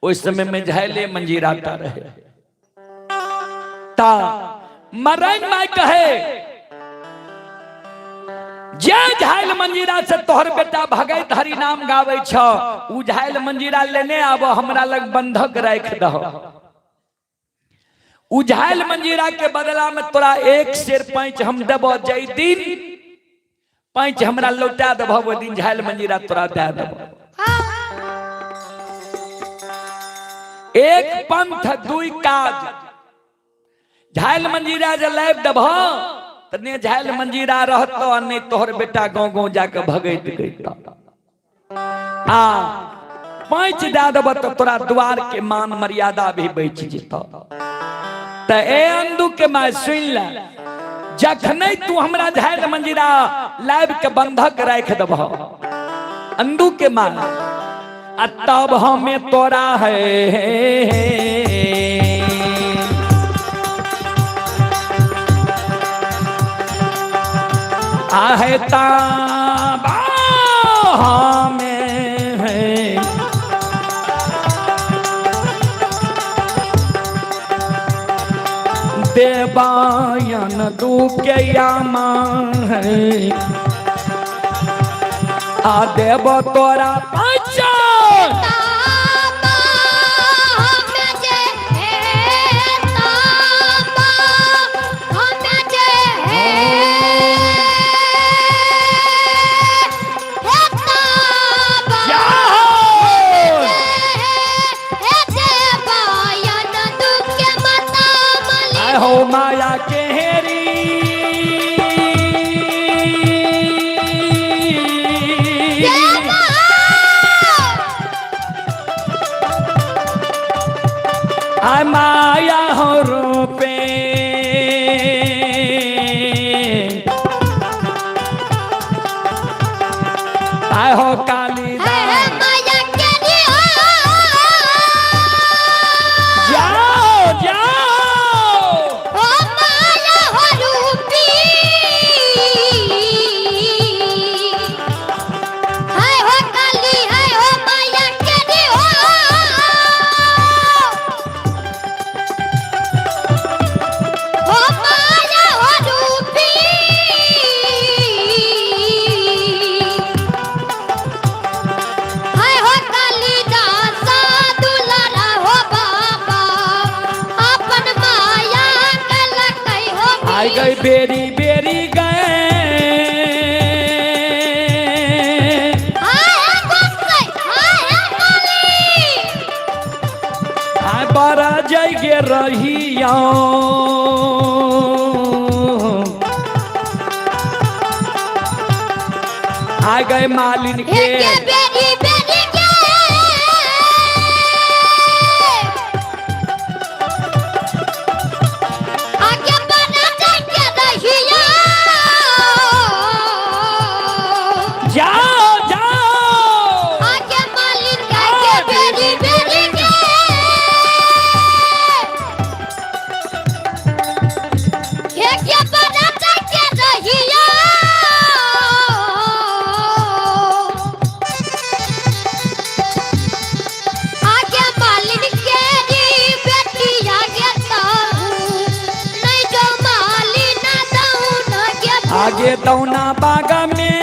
ओइ समय में झाइले मंजीरा ता रहे ता मरन माई कहे जे झाइल मंजीरा से तोहर बेटा भगत हरि नाम गावे छ उ झाइल मंजीरा लेने आबो हमरा लग बंधक राख दहो। उ झाइल मंजीरा के बदला में तोरा एक शेर पैंच हम देबो, जई दिन पैंच हमरा लौटा देबो वो दिन झाइल मंजीरा तोरा दे देबो। एक पंथ दुई काज, झाइल मंजीरा जे लाइब देबो तने झाइल मंजीरा रहतो आ नहीं तोहर बेटा गांव गांव जाके भगैत गईता। आ पैंच दे देबो तो तोरा द्वार के मान मर्यादा भी बच जेतो। त ए अंदू के माय सुन ले, जखने तू हमरा झाइल मंजीरा लाइब के बंधक राख देबो अंदू के मान, तब हमें तोरा है आहे ताबा हमें है। देवायन दुखे यामा है आ देव तोरा पंचा हो माया के हेरी आय माया हो रूपे आय हो काली गई बेरी बेरी गए आय बड़ा जगे रहिया आ गए मालिन के आगे दौना बागा में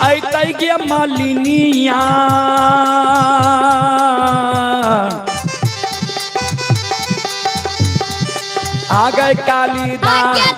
आई गे मालिनिया आ गए कालीदास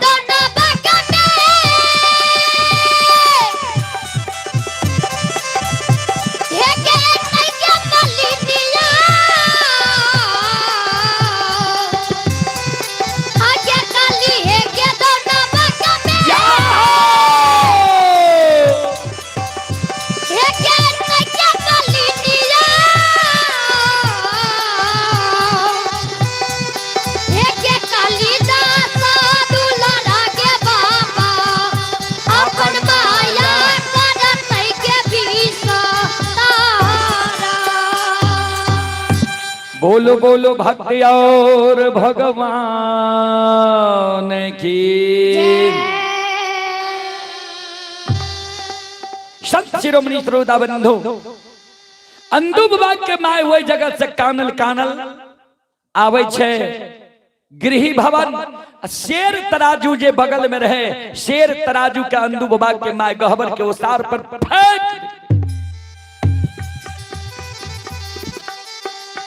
बोलो बोलो भक्ति और भगवान की संत शिरोमणि श्रोता बंधु अंधु बाबा के माय हुए जगत से कानल कानल आवे छे गृही भवन शेर तराजू जे बगल में रहे शेर तराजू के अंधु बाबा के माय गहबर के ओसार पर फेंक।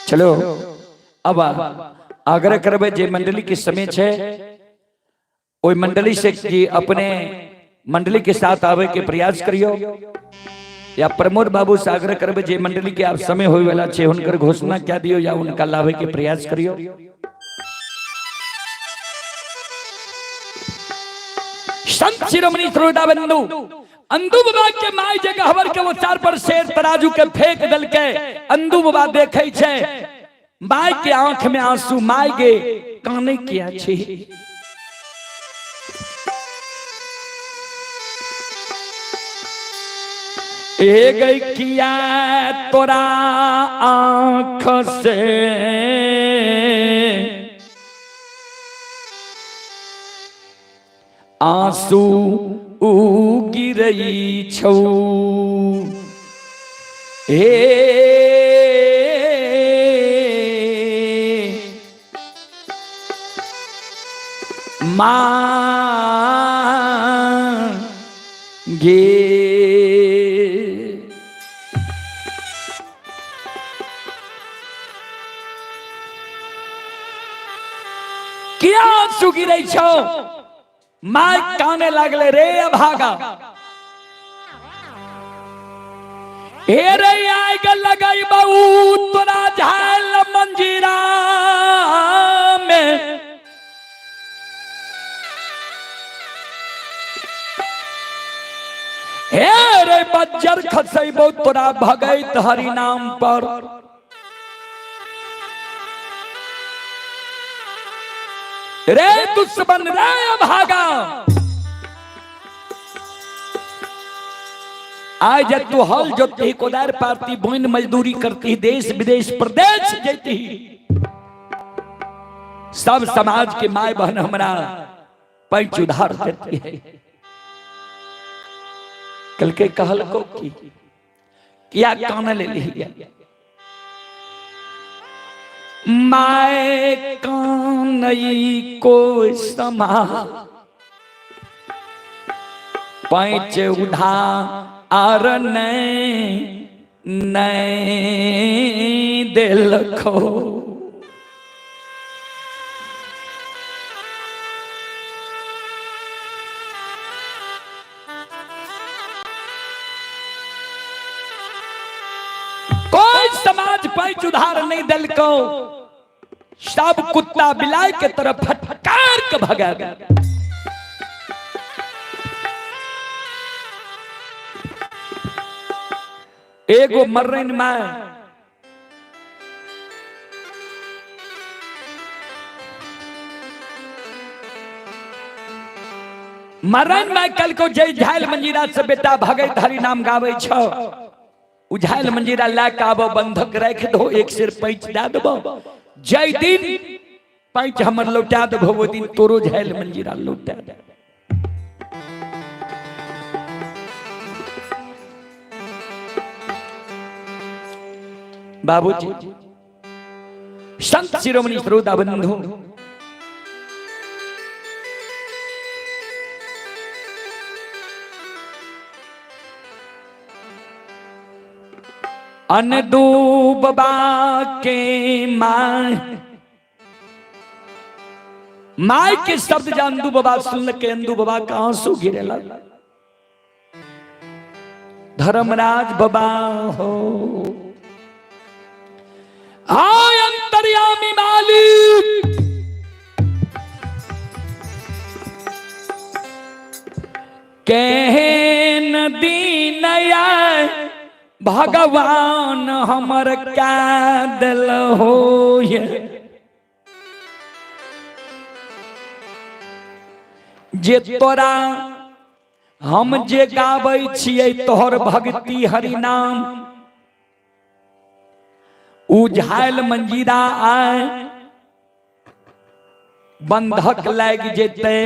चलो अब आग्रह करबे जे मंडली के समय छे ओई मंडली से जी अपने मंडली के साथ आवे के प्रयास करियो या प्रमोद बाबू से आग्रह करबे जे मंडली के आप समय होय वाला छे हुनकर घोषणा क्या दियो या उनका लावे के प्रयास करियो। संत शिरोमणि श्रोता बंधु अंधु बाबा के माय जे गहबर के ओसार पर शेर तराजू के फेंक दल के अंधु बाबा देखे छे माय के आंख में आंसू माय गे काने किया छे। ए गई किया तोरा आंख से आंसू गिरई छौ मां गे क्या आंसू गिरई छौ माय काने लागले रे अभागा हे रे आय ग लगाई बाऊ तोरा झाल मंजीरा में हे रे बज्जर खसैबो तोरा भगैत हरि नाम पर रे दुश्मन रे भागा आज जब तू हल जोतती कोदार पारती बोइन मजदूरी करती देश विदेश प्रदेश जेती सब समाज के माय बहन हमरा पैच उधार देती है। कल के कहल को की क्या कान ले लिया माय कानई को समा पैच उधार नहीं दिल खो कोई समाज पैच उधार नहीं दिल को सब कुत्ता बिलाई के तरफ फटकार के भगा गया। एगो मर्रन में मर्रन में कल को जय झायल मंजीरा से बेटा भगत हरि नाम गावे छो उझायल मंजीरा ला के आबो बंधक रख दो एक सिर पैच दे देबो जय दिन पैच हमर लौटा देबो वो दिन तोरो झायल मंजीरा लौटा दे। बाबूजी संत शिरोमणि श्रोता बंधु अनदू बाबा के माय के शब्द जानदू बाबा सुन के अंदू बाबा का आंसू गिरे लगा। धर्मराज बाबा हो आय अंतर्यामी मालिक कहन दीनया भगवान हमर क्या दिल हो जे तोरा हम जे गाबै छियै तोहर भक्ति हरि नाम उझायल मंजीरा आए बंधक लग जेते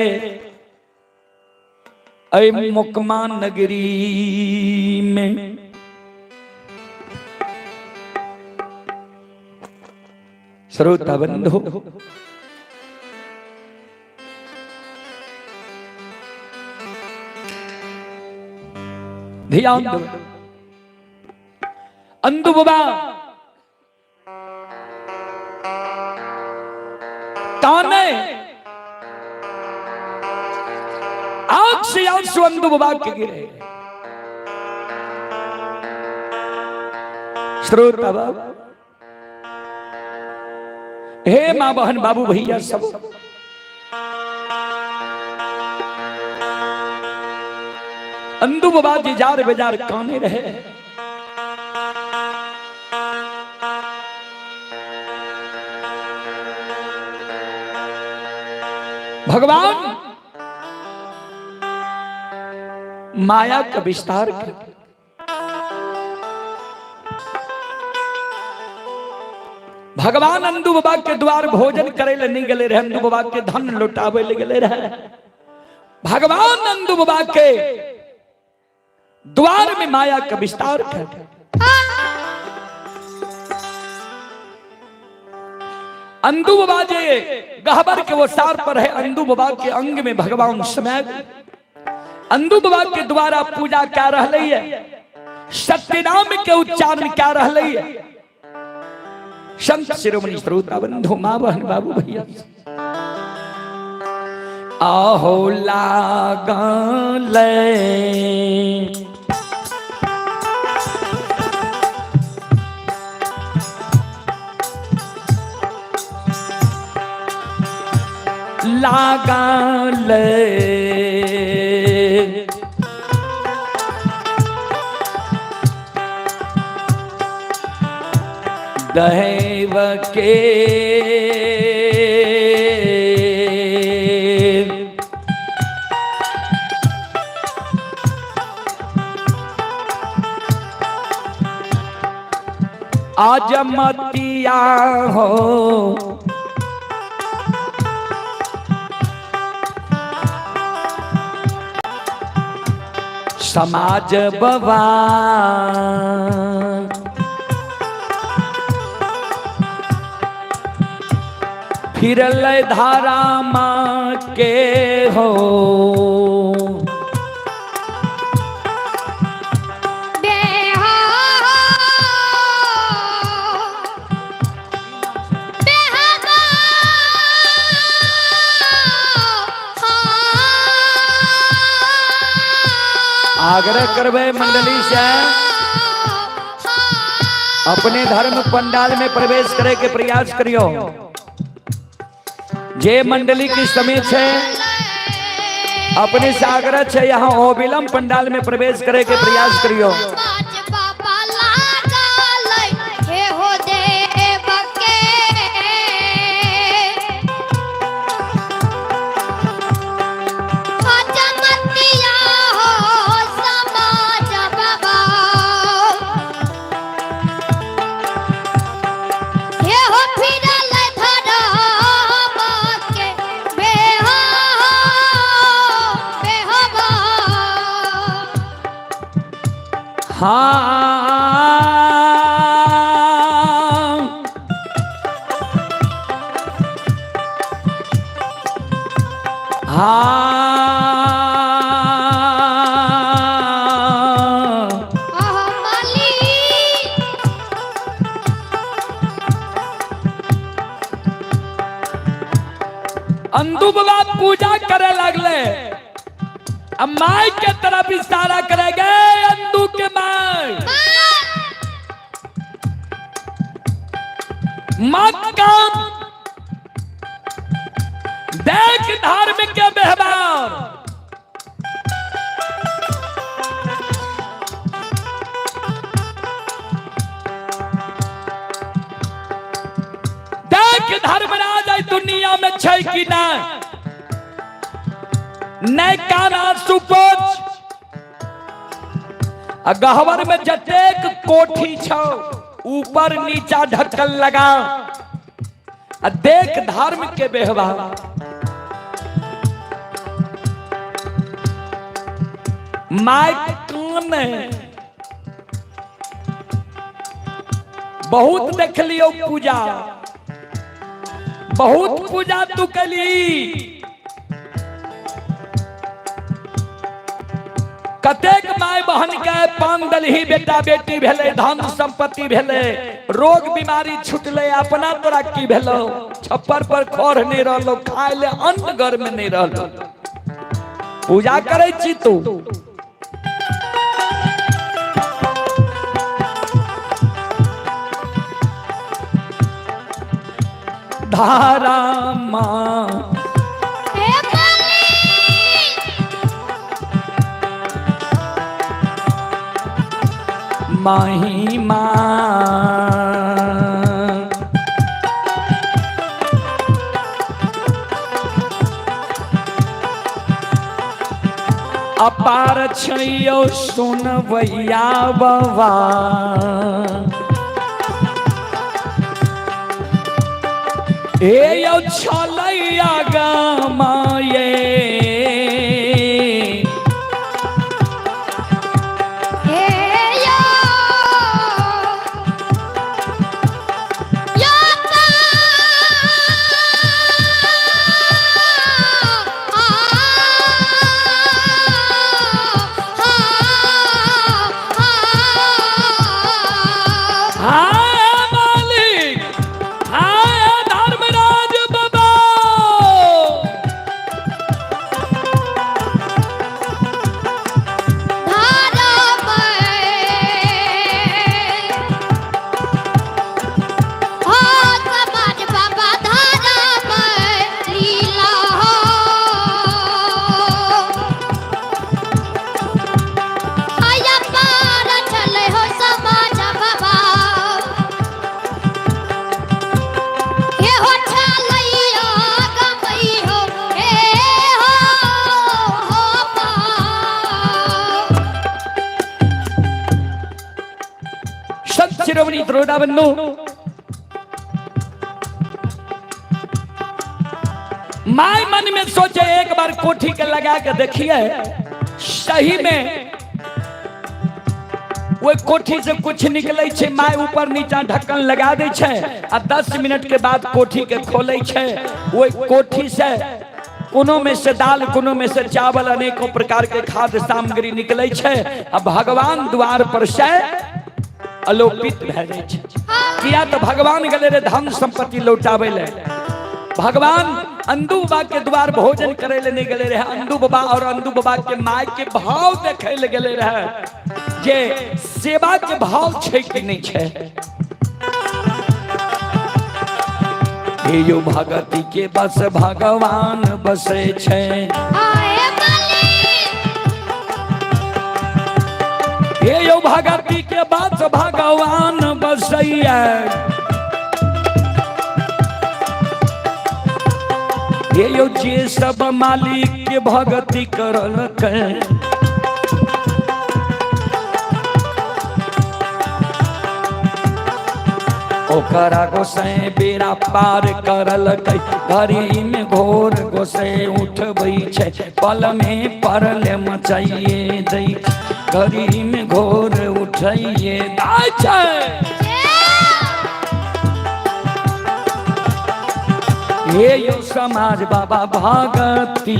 ऐ मुकमा नगरी में श्रोता बंधु ध्यान दो। अंधु बाबा ताने आंख से आंसू अंधु बाबा के गिरे। श्रोता बाबा, हे मां बहन बाबू भैया सब, अंधु बाबा जी जार बेजार काने रहे। भगवान माया का विस्तार कर भगवान अंधु बाबा के द्वार भोजन करे ले नहीं गले रहे, अंधु बाबा के धन लुटावे ले गले रहे। भगवान अंधु बाबा के द्वार में माया का विस्तार कर अंधु बाबा जी गहबर के वो सार पर है। अंधु बाबा के अंग में भगवान समय अंधु बाबा के द्वारा पूजा क्या रह रही है, सत्यनाम के उच्चारण क्या रह रही है। संत शिरोमणि श्रोता बंधु मां बहन बाबू भैया आहो लागले लागले दैव के आज मतिया हो समाज बवा फिरल धारा माँ के हो आग्रह करवे मंडली से अपने धर्म पंडाल में प्रवेश करे के प्रयास करियो। जे मंडली की समय है अपने से आग्रह है यहाँ अविलंब पंडाल में प्रवेश करे के प्रयास करियो। अंधु बाबा पूजा करे लगले। अब माई के तरफ इशारा करेंगे, अंधु के माई मत काम देख धार्मिक के व्यवहार। देख धर्मराज दुनिया में छै कि नहीं काना सुपोच गहवर में जतेक कोठी छो ऊपर नीचा ढक्कन लगा देख धर्म के व्यवहार। माय कान बहुत देख लियो पूजा, बहुत पूजा तू कली, कतेक माय बहन के पान दलही बेटा बेटी भेले, धन संपत्ति भेले, रोग बीमारी छुटले, अपना तोरा की भेलो, छप्पर पर खर नहीं रहलो, खाए ले अन्न घर में नहीं रहलो, पूजा करे छी तू। धारा माँ महिमा अपार छैयो सुनवैया बाबा, ए यो छलैया गमाये, द्रोणाबंधु माय मन में सोचे एक बार कोठी के लगा के देखिए, सही में वो कोठी से कुछ निकले छे, माय ऊपर नीचा ढक्कन लगा दे छे, आ 10 मिनट के बाद कोठी के खोले छे, वो कोठी से कोनो में से दाल, कोनो में से चावल, अनेकों प्रकार के खाद्य सामग्री निकले छे, अब भगवान द्वार पर से अलोपित भए जाए छे। किया तो भगवान गले रे धन संपत्ति लौटावे ले, भगवान अंदू बाबा के द्वार भोजन करे ले नहीं गले रहे, अंदू बाबा और अंदू बाबा के माय के भाव देखे ले गले रहे, जे सेवा के भाव छे कि नहीं छे। हे यो भगति के बस भगवान बसे छे, हे यो भगति के बस भगवान बसैया, हे यो जे सब मालिक के भगति करल के, ओकरा गोसाई बेड़ा पार करल के, घड़ी में घोर गोसाई उठबै छे, पल में परले मचाइए दै, घड़ी में घोर उठाइए दाय छे। हे यो समाज बाबा भगती,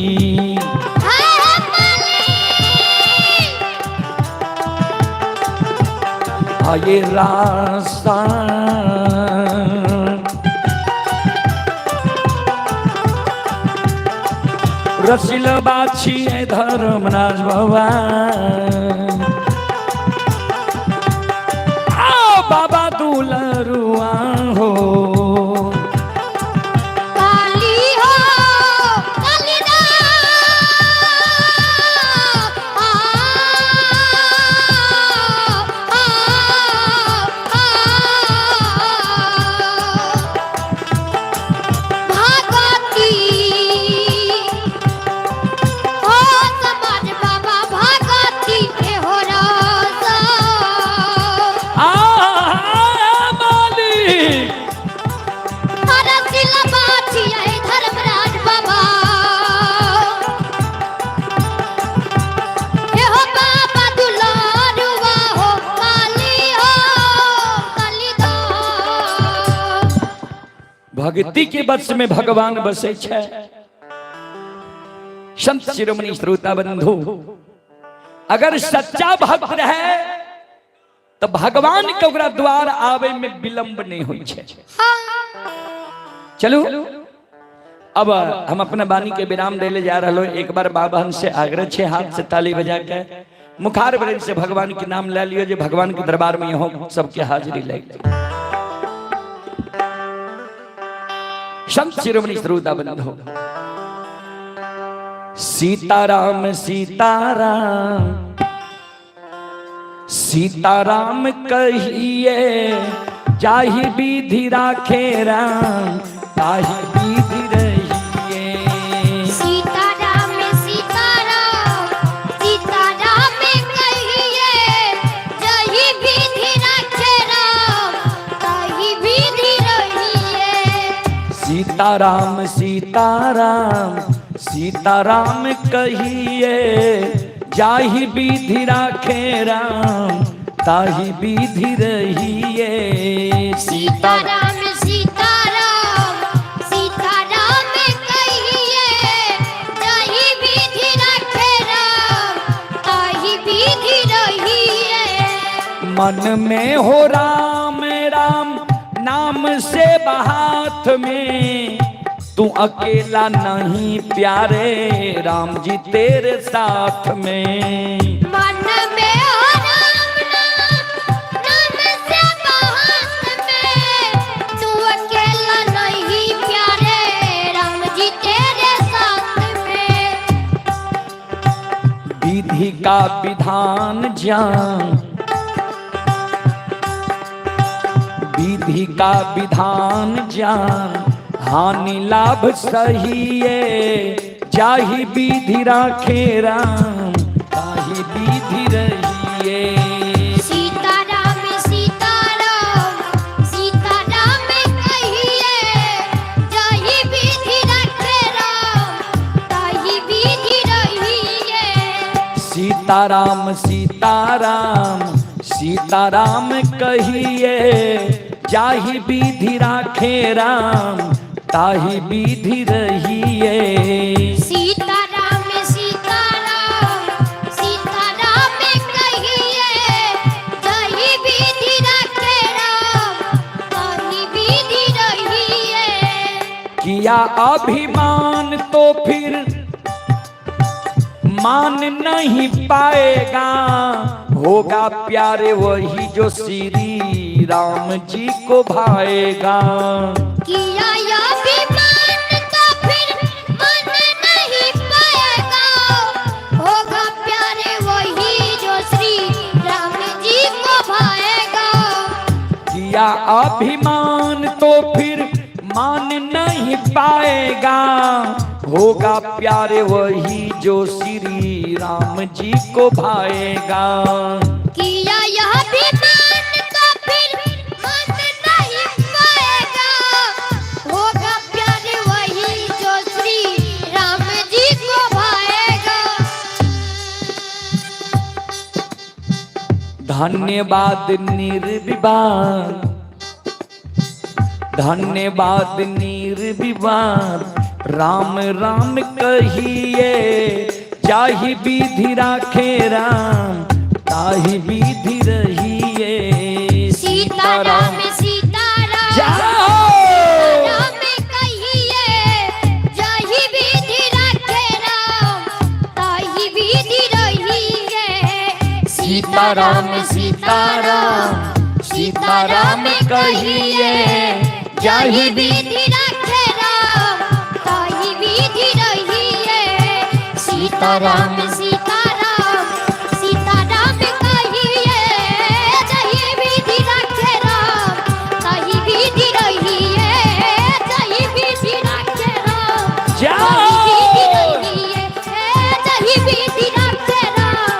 ये रास्ता रसिल बाछी धर्मराज बाबा, आओ बाबा दुलरुआ हो, भक्ति के बस में भगवान बसे छे। संत शिरोमणि श्रोता बंधु, अगर सच्चा भक्त रहे तो भगवान के ओकरा द्वार आवे में विलंब नहीं होई छे। चलो अब हम अपना बानी के विराम देले जा रहा। एक बार बाबा हमसे आग्रह छे, हाथ से ताली बजा के मुखार ब्रेन से भगवान के नाम ले लियो, जो भगवान के दरबार में हो सबके हाजिरी लगे। संत शिरोमणि श्रोता बंधु, सीताराम सीताराम सीताराम कहिए, जाहि विधि राखे राम ताहि विधि रहिए। सीताराम सीताराम सीताराम कहिए, जाहि विधि राखे राम ताहि विधि रहिए। सीताराम सीताराम सीताराम कहिए, जाहि विधि राखे राम ताहि विधि रहिए। सीताराम सीताराम सीताराम कहिए, जाहि विधि राखे राम ताहि विधि रहिए। मन में हो राम राम नाम से बहात में, तू अकेला नहीं प्यारे राम जी तेरे साथ में। मन में हो राम नाम से बहात में, तू अकेला नहीं प्यारे राम जी तेरे साथ में। विधि का विधान जान, विधि का विधान जान, हानि लाभ सहिए, जाहि विधि राखे राम ताहि विधि रहिए। सीताराम सीताराम सीताराम कहिए, जाहि विधि राखे राम ताहि विधि रहिए। सीताराम सीताराम सीताराम कहिए, जाहि विधि राखे राम ताहि विधि रहिए। सीताराम सीताराम सीताराम कहिए, जाहि विधि राखे राम ताहि विधि रहिए। किया अभिमान तो फिर मान नहीं पाएगा, होगा प्यारे वही जो श्री राम जी को भाएगा। किया अभिमान तो फिर मन नहीं पाएगा, होगा प्यारे वही जो श्री राम जी को भाएगा। किया अभिमान तो फिर मान नहीं पाएगा, होगा प्यारे वही जो श्री राम जी को भाएगा। किया यह अभिमान तो फिर मन नहीं पाएगा, होगा प्यारे वही जो श्री राम जी को भाएगा। धन्यवाद निर्विवाद, धन्यवाद निर्विवाद, राम राम कहिए, जाहि विधि राखे राम ताहि विधि रहिए। सीताराम सीताराम जाओ। राम कहिए, जाहि विधि राखे राम ताहि विधि रहिए। सीताराम सीताराम सीताराम कहिए, जाहि विधि राखे राम ताहि विधि रहिए। सीताराम सीताराम सीताराम कहिए, जाहि विधि राखे राम ताहि विधि रहिए। जाहि विधि राखे राम ताहि विधि रहिए। जाहि विधि राखे राम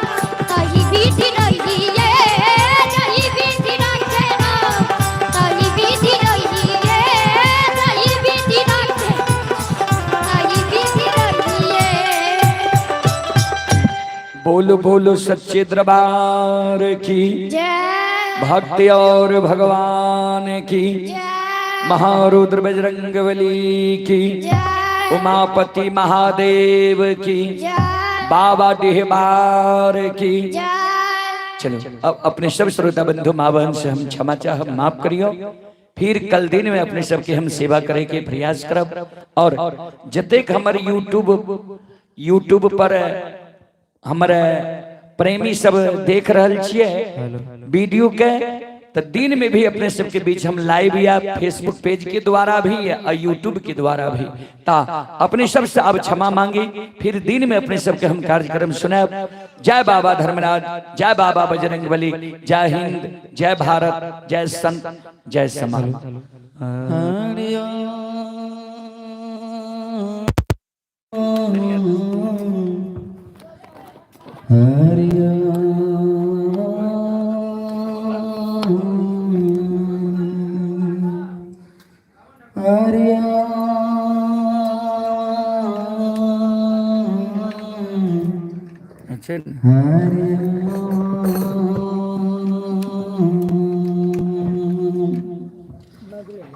ताहि विधि रहिए। जाहि विधि राखे राम ताहि विधि रहिए। जाहि विधि राखे ताहि विधि रहिए। बोलो बोलो सच्चे दरबार की, जय भक्ति और भगवान की। जय महारुद्र बजरंगबली की, जय उमापति महादेव की, जय बाबा डिहबार की। जय चलो अब अपने सब श्रोता बंधु माँ बहन से हम क्षमा चाह माफ करियो। फिर कल दिन में अपने सबके हम सेवा करे के प्रयास करब। और जतेक हमारे यूट्यूब पर हमारे प्रेमी सब देख रहल छिए वीडियो के, तो दिन में भी अपने सबके बीच हम लाइव या फेसबुक पेज के द्वारा भी और यूट्यूब के द्वारा भी ता अपने सब से अब क्षमा मांगी। फिर दिन में अपने सबके हम कार्यक्रम सुनाब। जय बाबा धर्मराज, जय बाबा बजरंगबली, जय हिंद, जय भारत, जय संत, जय समाज। अच्छा